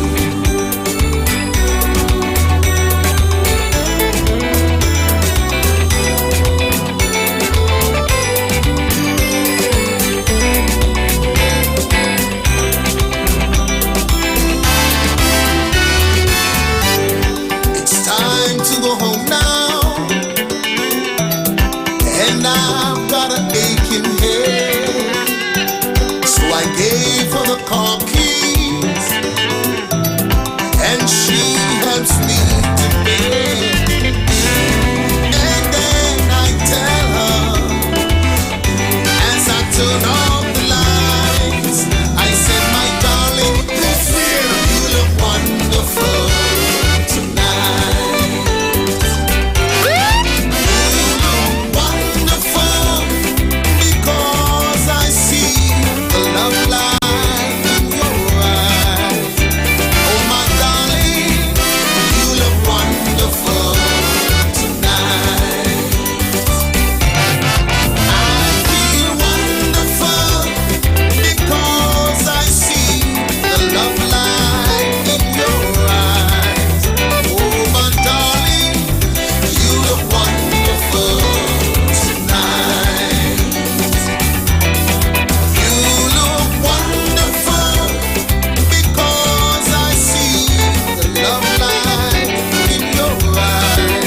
It's time to go home now, and I've got an aching head. So I gave her the car keys, and she helps me to bed. And then I tell her, as I turn off the lights, I said, my darling, you look wonderful tonight. Wonderful because I see the love light in your eyes. Oh my darling, you look wonderful tonight. I feel wonderful because I see the love light in your eyes. Oh my darling, you look wonderful tonight. You look wonderful because I see the love light in your eyes.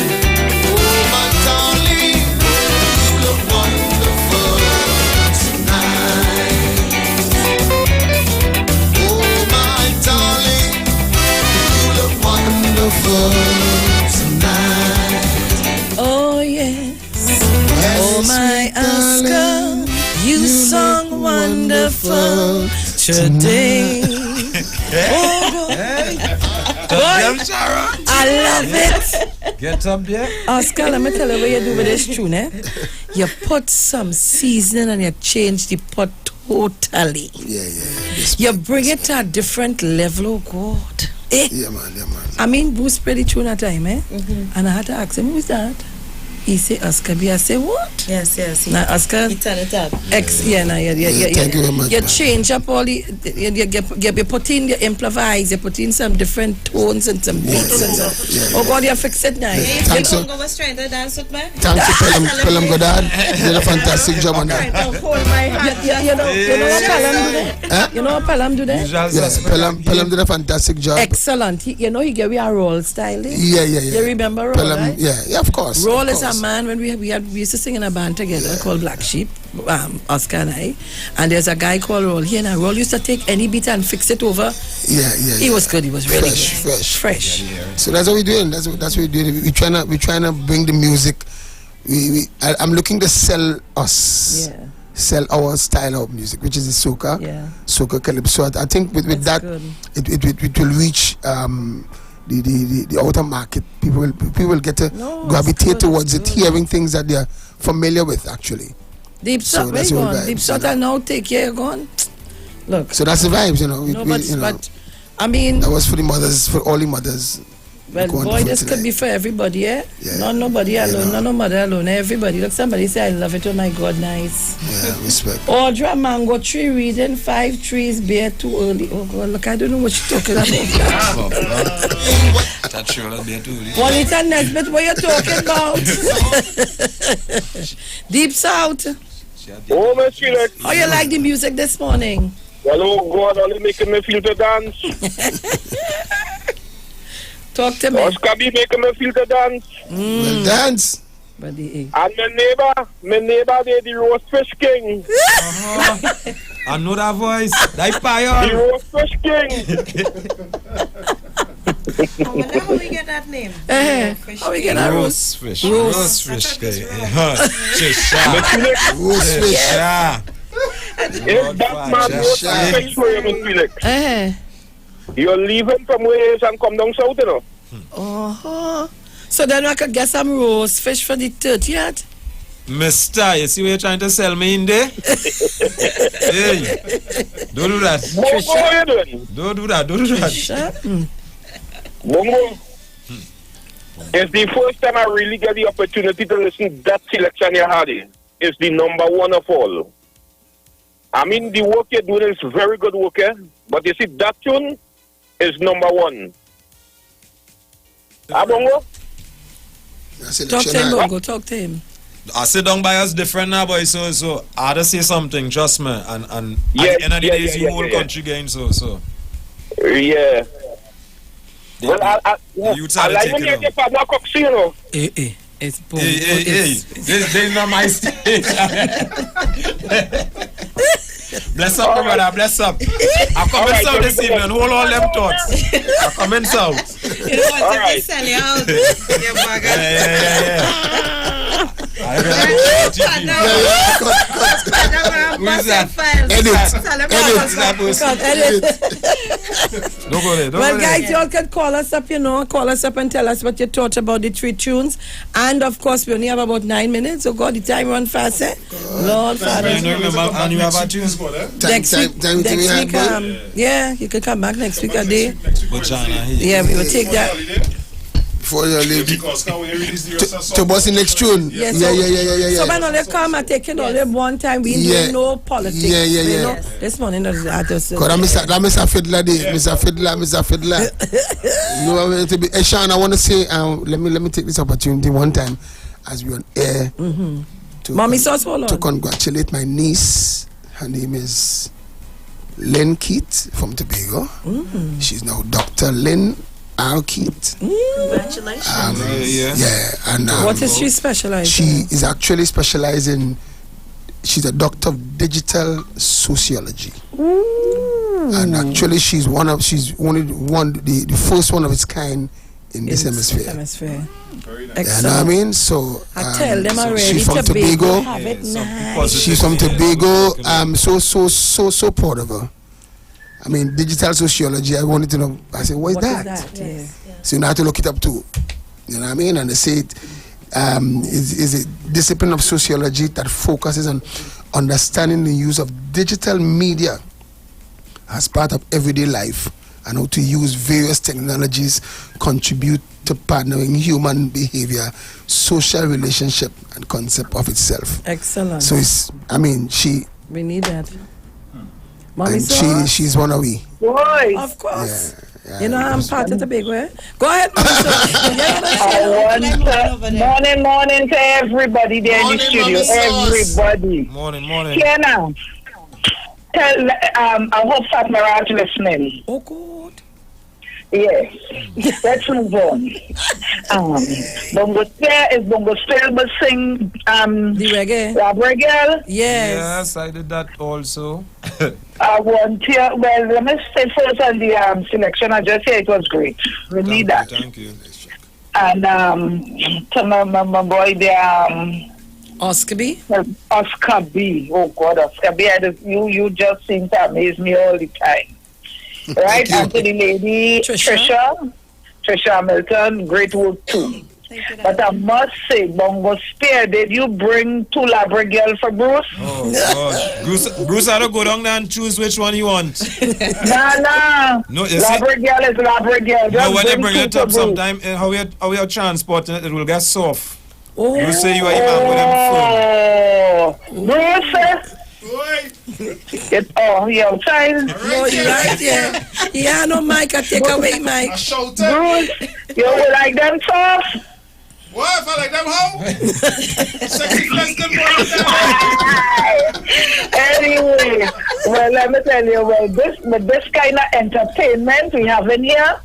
Oh my darling, you look wonderful tonight. Oh my darling, you look wonderful tonight. Oh yes. Oh my Oscar, you sung wonderful today. Oh, boy. Sarah. I I love it. Get up there. Oscar, let me tell you what you do with this tune, eh? You put some seasoning and you change the pot totally. Yeah. You bring it to a different level, oh God. Eh? Yeah, man. I mean, Bruce played the tune at time, eh? And I had to ask him, who's that? He said, Oscar B. I said, what? Yes. Now, Oscar. He turn it up. Thank you very much. You change up all the, you put in, you improvise, you put in some different tones and some beats and stuff. Oh God, you fix it now. Thanks, You was trying to dance with me. Thanks to Pelham Goddard. You did a fantastic job on that. Hold my hand. You know what Pelham do there? You know what Pelham do there? Yes, Pelham did a fantastic job. Excellent. He gave me a roll style. Yeah. You remember Roll, Pelham, right? yeah, of course. Roll is a man when we used to sing in a band together called Black Sheep, Oscar and I, and there's a guy called Roll here, and Roll used to take any beat and fix it over. Yeah. He was good. He was really fresh. So that's what we're doing. That's what we're doing. We're trying to bring the music. I'm looking to sell us. Yeah. Sell our style of music, which is the soca calypso. I think with that, it will reach the outer market. People will get to gravitate towards it, hearing things that they're familiar with actually. Deep South, where you going? Deep South, and now take care, gone. Look. So that's the vibes, you know. But I mean, that was for the mothers, for all the mothers. Well, boy, this could be for everybody, eh? Not nobody alone, not no mother alone, everybody. Look, somebody say, I love it, oh my God, nice. Yeah, respect. Audra Mango tree reading, 5 trees, bear too early. Oh God, look, I don't know what you're talking about. That's sure I'll be too early. Juanita Nesbitt, what you talking about? Deep South. Oh, Miss Felix. How you like the music this morning? Well, oh God, only making me feel to dance. Talk to me. Oscar B making me feel to dance. Well, dance. And my neighbor, they the roast fish king. I know that voice. That fire. The roast fish king. I wonder how we get that name. How we get that roast fish? Roast fish. Roast fish. Yeah. If that man roast fish for you, Miss Felix. You're leaving from Wales and come down south, you know. So then I could get some roast fish for the 30th. Mister, you see what you're trying to sell me in there? Hey, don't do that. What are you doing? Don't do that. Bongo. It's the first time I really get the opportunity to listen to that selection you had. It's the number one of all. I mean, the work you're doing is very good work, eh? But you see, that tune is number one. Bongo? Talk to him, Bongo. Talk to him. I sit down by us different now, boy. So I had to say something, trust me. And at the end of the day, it's the whole country game. So. Yeah. Well, I like when you get a walk up, you know. It's boom. Hey. This is not my stage. Bless up, my brother. Bless up. I'm coming south this evening. Hold all them thoughts. I'm coming south. You don't want to sell you out. You bugger. Who's that? Edit. Don't go there. Well, guys, you all can call us up, call us up and tell us what you thought about the 3 tunes. And of course, we only have about 9 minutes, so God, the time run fast, eh? Lord, Father. And you have a tune? Next week, yeah, you can come back next week a day. Yeah, we will take that. Before you leave to boss the next tune. Yeah. So when only come and take it only one time, we do no politics. Yeah. This morning, that's just. God, Mr. Fiddler, Mr. Fiddler. You know, to be Sean, I want to say, let me take this opportunity one time as we on air to congratulate my niece. Her name is Lynn Keat from Tobago. She's now Dr. Lynn R. Keat. Congratulations. And what is she specialized in? She is actually specializing. She's a doctor of digital sociology. And actually she's only the first one of its kind in this hemisphere. Excellent. You know what I mean? So I tell them already. She's from Tobago. Have it. Nice. She's from Tobago. I'm so proud of her. I mean, digital sociology, I wanted to know. I said, what is that? Yes. So you know, I had to look it up too. You know what I mean? And they say it is a discipline of sociology that focuses on understanding the use of digital media as part of everyday life and how to use various technologies contribute to partnering human behavior, social relationship, and concept of itself. Excellent. So it's, I mean, we need that. Mommy, and she's one of we. Boy. Of course. Yeah, you know, I'm part of the big way. Go ahead, Morning to everybody there in the studio. Everybody. Morning. Kenna, tell, I hope Fatma is listening. Oh, good. Yes. Let's move on. Bongo Spell will sing the reggae. Reggae. Yes, I did that also. I want to, well, let me say first on the selection. I just say it was great. We need that. Thank you. And to my boy there, Oscar B. Oscar B. Oh God, Oscar B. You just seem to amaze me all the time. Right? And to the lady Trisha Hamilton, great work too. But I must say, Bongo Spear, did you bring two Labra girl for Bruce? Oh God, Bruce had to go down there and choose which one you want. Nah. No, you Labra girl is Labra girl. No, when they bring it up sometime, how we are transporting it, it will get soft. Oh. You say you are even with them Bruce. He outside. No, you're right, yeah. Yeah, no, Mike, I take away, Mike. Bruce, you will like them soft? What if I like them how? Sexy question. Anyway, well, let me tell you, with this kind of entertainment we have in here,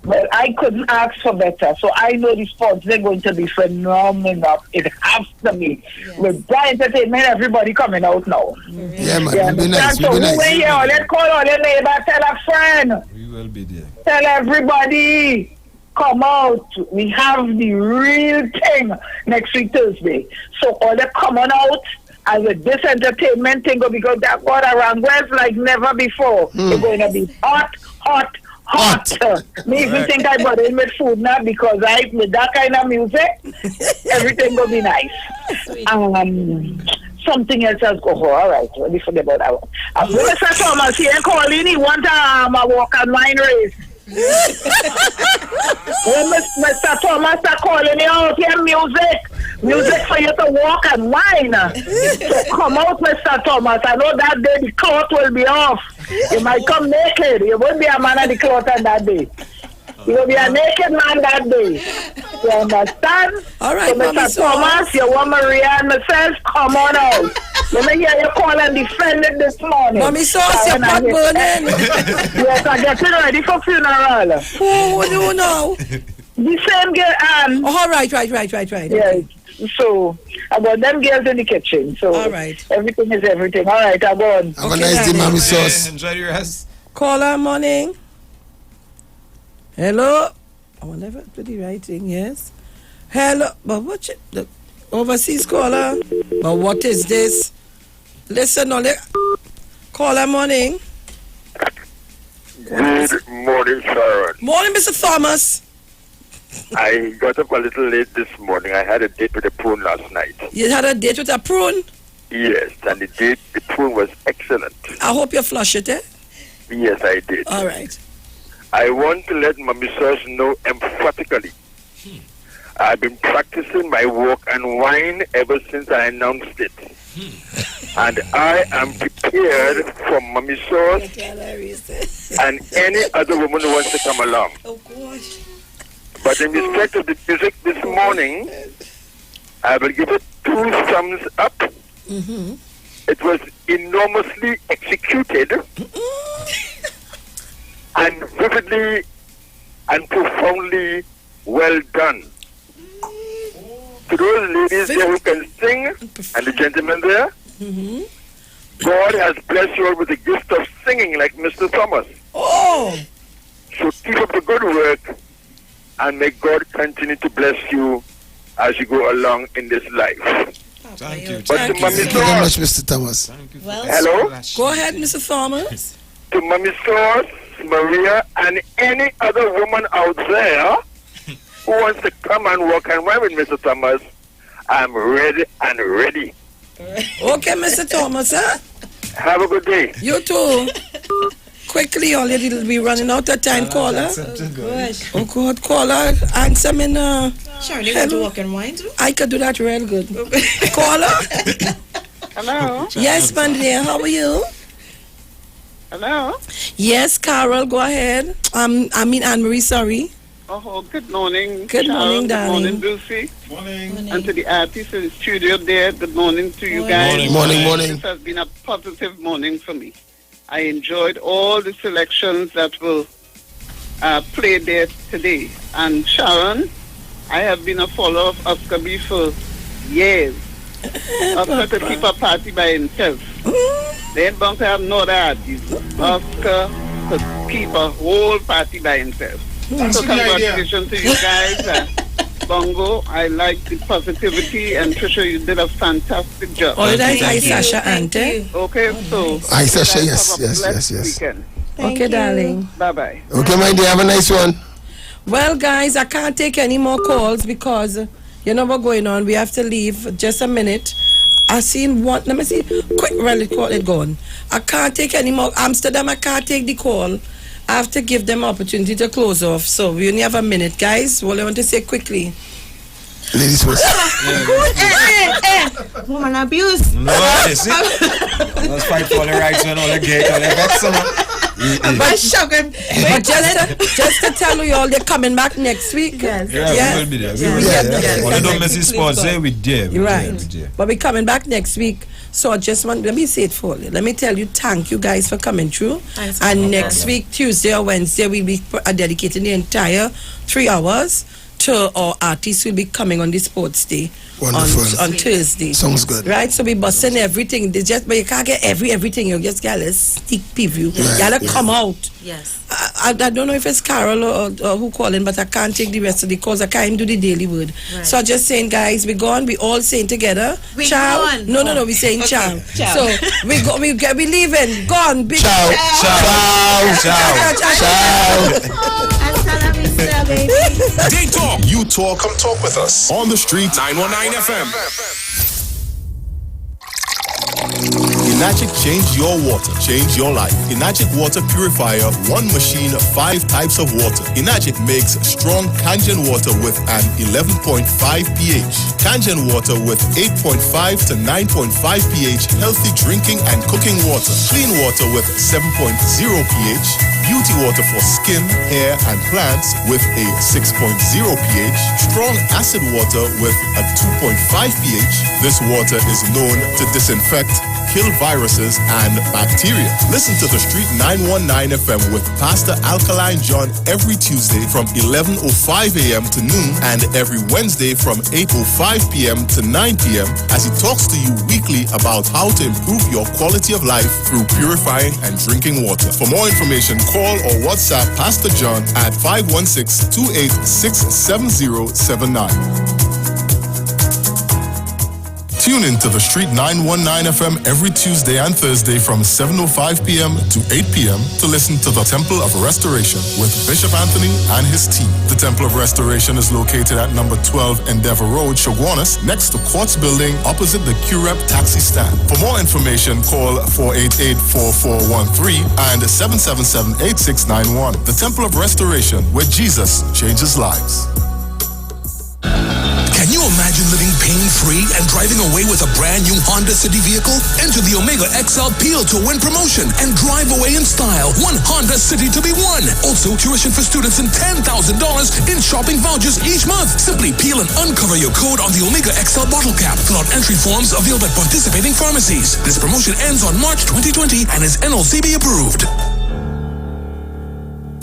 well, I couldn't ask for better. So I know the sports, they're going to be phenomenal. It has to be. Yes. With that entertainment, everybody coming out now. Yeah, man. It'll be nice. So let's call all your neighbor, tell a friend. We will be there. Tell everybody, come out. We have the real thing next week, Thursday. So all they coming out. And with this entertainment thing, because that got around West like never before. It's going to be hot. Me even think I got in with food now because with that kind of music, everything will be nice. Something else has go for. All right, let me forget about that one. Mr. Thomas, he ain't calling. He want a walk and wine race. When Mr. Thomas are calling you out here, music for you to walk and wine. So come out, Mr. Thomas. I know that day the cloth will be off. You might come naked. You won't be a man of the cloth on that day. You will be a naked man that day. You understand? All right, so Mr. Thomas, you want Maria and myself, come on out. Let me hear you call and defend it this morning. Mommy Sauce, your pot burning. Yes, I'm getting ready for funeral. Who do you know? The same girl, Anne. Oh, right. Yes. So, I got them girls in the kitchen. So, all right. Everything is everything. All right, I'm going. Have a nice day, Mommy Sauce. Enjoy your rest. Caller, morning. Hello. I wonder if I put the right thing, yes. Hello. But what the overseas caller? But what is this? Listen, caller, morning. Good morning, Sharon. Morning, Mr. Thomas. I got up a little late this morning. I had a date with a prune last night. You had a date with a prune? Yes, and the prune was excellent. I hope you flush it, eh? Yes, I did. All right. I want to let Mommy Sauce know emphatically. I've been practicing my walk and wine ever since I announced it. And I am prepared for Mommy Sauce and any other woman who wants to come along. Oh, gosh. But in respect of the music this morning, I will give it 2 thumbs up. Mm-hmm. It was enormously executed and vividly and profoundly well done. To those ladies there who can sing, and the gentlemen there, God has blessed you all with the gift of singing like Mr. Thomas. Oh! So keep up the good work, and may God continue to bless you as you go along in this life. Thank you. But Thank you very much, Mr. Thomas. Hello? Go ahead, Mr. Thomas. to Mommy Sauce, Maria, and any other woman out there who wants to come and walk and ride with Mr. Thomas, I'm ready and ready. Okay, Mr. Thomas, huh? Have a good day. You too. Quickly, already will be running out of time, caller. Oh, God, caller, answer me now. Sure, you want to walk and wine too? I could do that real good. Caller? Hello? Yes, my dear, how are you? Hello? Yes, Carol, go ahead. Anne-Marie, sorry. Oh, good morning. Good morning, Sharon. darling. Good morning, Lucy. Morning. And to the artists in the studio there, good morning to you guys. Morning. This has been a positive morning for me. I enjoyed all the selections that will play there today. And Sharon, I have been a follower of Oscar B for years. Oscar could keep a party by himself. They ain't bound to have no other artists. Oscar could keep a whole party by himself. So congratulations to you guys. Bongo, I like the positivity, and Trisha, you did a fantastic job. Oh, that's hi, Sasha, auntie. Okay, so Hi, Sasha, yes. Weekend. Okay, darling. Bye-bye. Okay, my dear, have a nice one. Well, guys, I can't take any more calls because you know what's going on. We have to leave. Just a minute. I seen one. Let me see. Quick, really, call it gone. I can't take any more. Amsterdam, I can't take the call. I have to give them opportunity to close off. So we only have a minute, guys. What I want to say quickly. Ladies first. Woman abuse. No, you see? Let's fight for the rights and all the gate, all the vets. But just to tell you all, they're coming back next week. Yes. We will be there. We don't miss his sports, we dare. Right. But we're coming back next week. So I just want, let me say it for you. Let me tell you, thank you guys for coming through. And next week, Tuesday or Wednesday, we'll be dedicating the entire 3 hours to our artists who will be coming on the sports day. Wonderful. On Thursday. Sounds good. Right? So we busting everything. But you can't get everything. You just got a sneak preview. You gotta come out. Yes. I don't know if it's Carol or who calling, but I can't take the rest of the calls. I can't do the daily word. Right. So I'm just saying, guys, we gone. We all saying together. We ciao. gone. No. We saying ciao. Ciao. So we leaving. Gone. Big Ciao. They talk. You talk, come talk with us. On the street, 919 FM. Enagic change your water, change your life. Enagic water purifier, one machine, 5 types of water. Enagic makes strong Kangen water with an 11.5 pH. Kangen water with 8.5 to 9.5 pH, healthy drinking and cooking water. Clean water with 7.0 pH. Beauty water for skin, hair, and plants with a 6.0 pH. Strong acid water with a 2.5 pH. This water is known to disinfect, kill viruses and bacteria. Listen to the Street 919 FM with Pastor Alkaline John every Tuesday from 11:05 a.m. to noon and every Wednesday from 8:05 p.m. to 9 p.m. as he talks to you weekly about how to improve your quality of life through purifying and drinking water. For more information, call or WhatsApp Pastor John at 516-286-7079. Tune in to the Street 919 FM every Tuesday and Thursday from 7:05 p.m. to 8 p.m. to listen to the Temple of Restoration with Bishop Anthony and his team. The Temple of Restoration is located at number 12 Endeavor Road, Shoguanas, next to Quartz Building, opposite the QREP taxi stand. For more information, call 488-4413 and 777-8691. The Temple of Restoration, where Jesus changes lives. Can you imagine living pain-free and driving away with a brand new Honda City vehicle? Enter the Omega XL Peel to Win promotion and drive away in style. One Honda City to be won. Also, tuition for students and $10,000 in shopping vouchers each month. Simply peel and uncover your code on the Omega XL bottle cap. Fill out entry forms available at participating pharmacies. This promotion ends on March 2020 and is NLCB approved.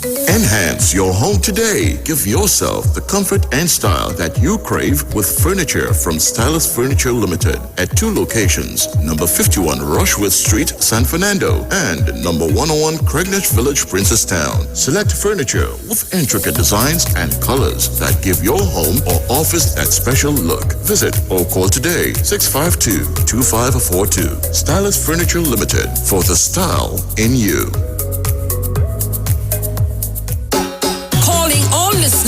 Enhance your home today. Give yourself the comfort and style that you crave with furniture from Stylus Furniture Limited at 2 locations, number 51 Rushworth Street, San Fernando, and number 101 Craignash Village, Princestown. Select furniture with intricate designs and colors that give your home or office that special look. Visit or call today, 652-2542. Stylus Furniture Limited, for the style in you.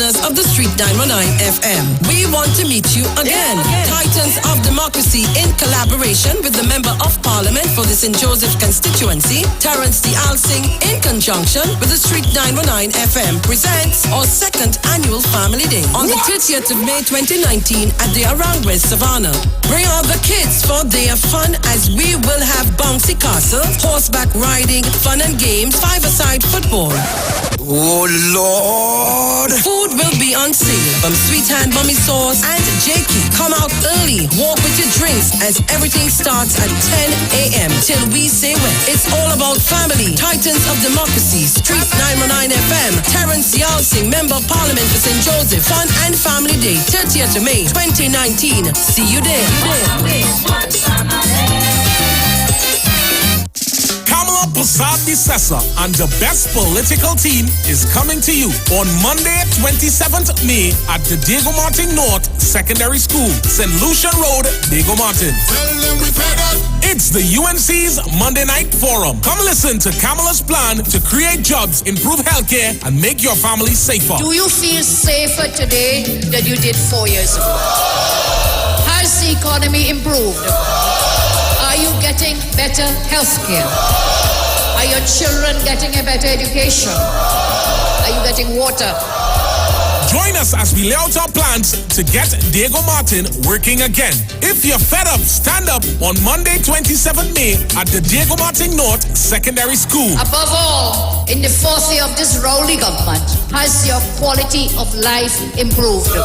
listeners of the Street 919 FM. We want to meet you again. Titans of Democracy, in collaboration with the Member of Parliament for the St. Joseph constituency, Terence D. Alsing, in conjunction with the Street 919 FM, presents our second annual Family Day on the 30th of May 2019 at the Arangwes Savannah. Bring all the kids for their fun as we will have bouncy castles, horseback riding, fun and games, five-a-side football. Oh Lord! Food will be on sale from Sweet Hand Mummy Sauce and Jakey. Come out early, walk with your drinks as everything starts at 10 a.m. till we say when. It's all about family. Titans of Democracy, Street 919 FM, Terence Yalsing, Member of Parliament for St. Joseph. Fun and Family Day, 30th of May 2019. See you there. Kamala Prasad-Bissessar and the best political team is coming to you on Monday, 27th May at the Diego Martin North Secondary School, St. Lucian Road, Diego Martin. It's the UNC's Monday Night Forum. Come listen to Kamala's plan to create jobs, improve healthcare, and make your family safer. Do you feel safer today than you did 4 years ago? Has the economy improved? Are you getting better health care? Are your children getting a better education? Are you getting water? Join us as we lay out our plans to get Diego Martin working again. If you're fed up, stand up on Monday, 27 May at the Diego Martin North Secondary School. Above all, in the fourth year of this Rowley government, has your quality of life improved? Tell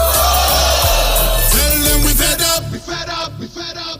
them we fed up, we fed up, we fed up.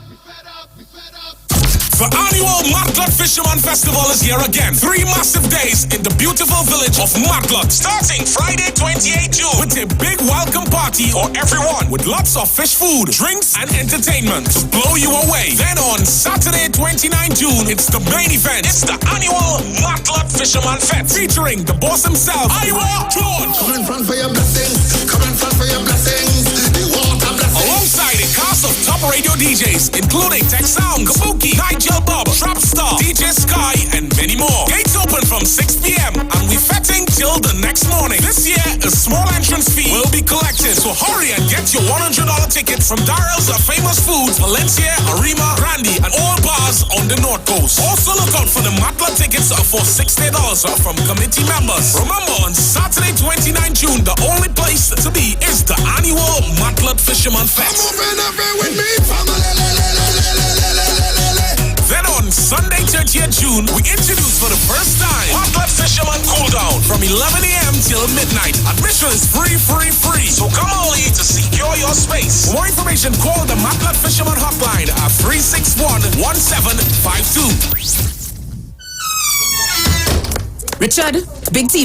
The annual Matlock Fisherman Festival is here again. 3 massive days in the beautiful village of Matlock, starting Friday 28 June with a big welcome party for everyone with lots of fish food, drinks and entertainment to blow you away. Then on Saturday 29 June, it's the main event. It's the annual Matlock Fisherman Fest featuring the boss himself, Ira George. Come in front for your blessings, come in front for your blessings. The water blessings. Alongside a cast of top radio DJs, including Tech Sound, Kabuki, Nigel Bob, Trapstar, DJ Sky, and many more. Gates open from 6 p.m. and we fetting till the next morning. This year, a small entrance fee will be collected, so hurry and get your $100 ticket from Darrell's Famous Foods, Valencia, Arima, Randy, and all bars on the North Coast. Also look out for the Matlock tickets for $60 from committee members. Remember, on Saturday 29 June, the only place to be is the annual Matlock Fisherman Fest. Then on Sunday 30th June, we introduce for the first time Matlock Fisherman Cool Down from 11 a.m. till midnight. Admission is free. So come early to secure your space. For more information, call the Matlock Fisherman hotline at 361-1752. Richard, Big TV.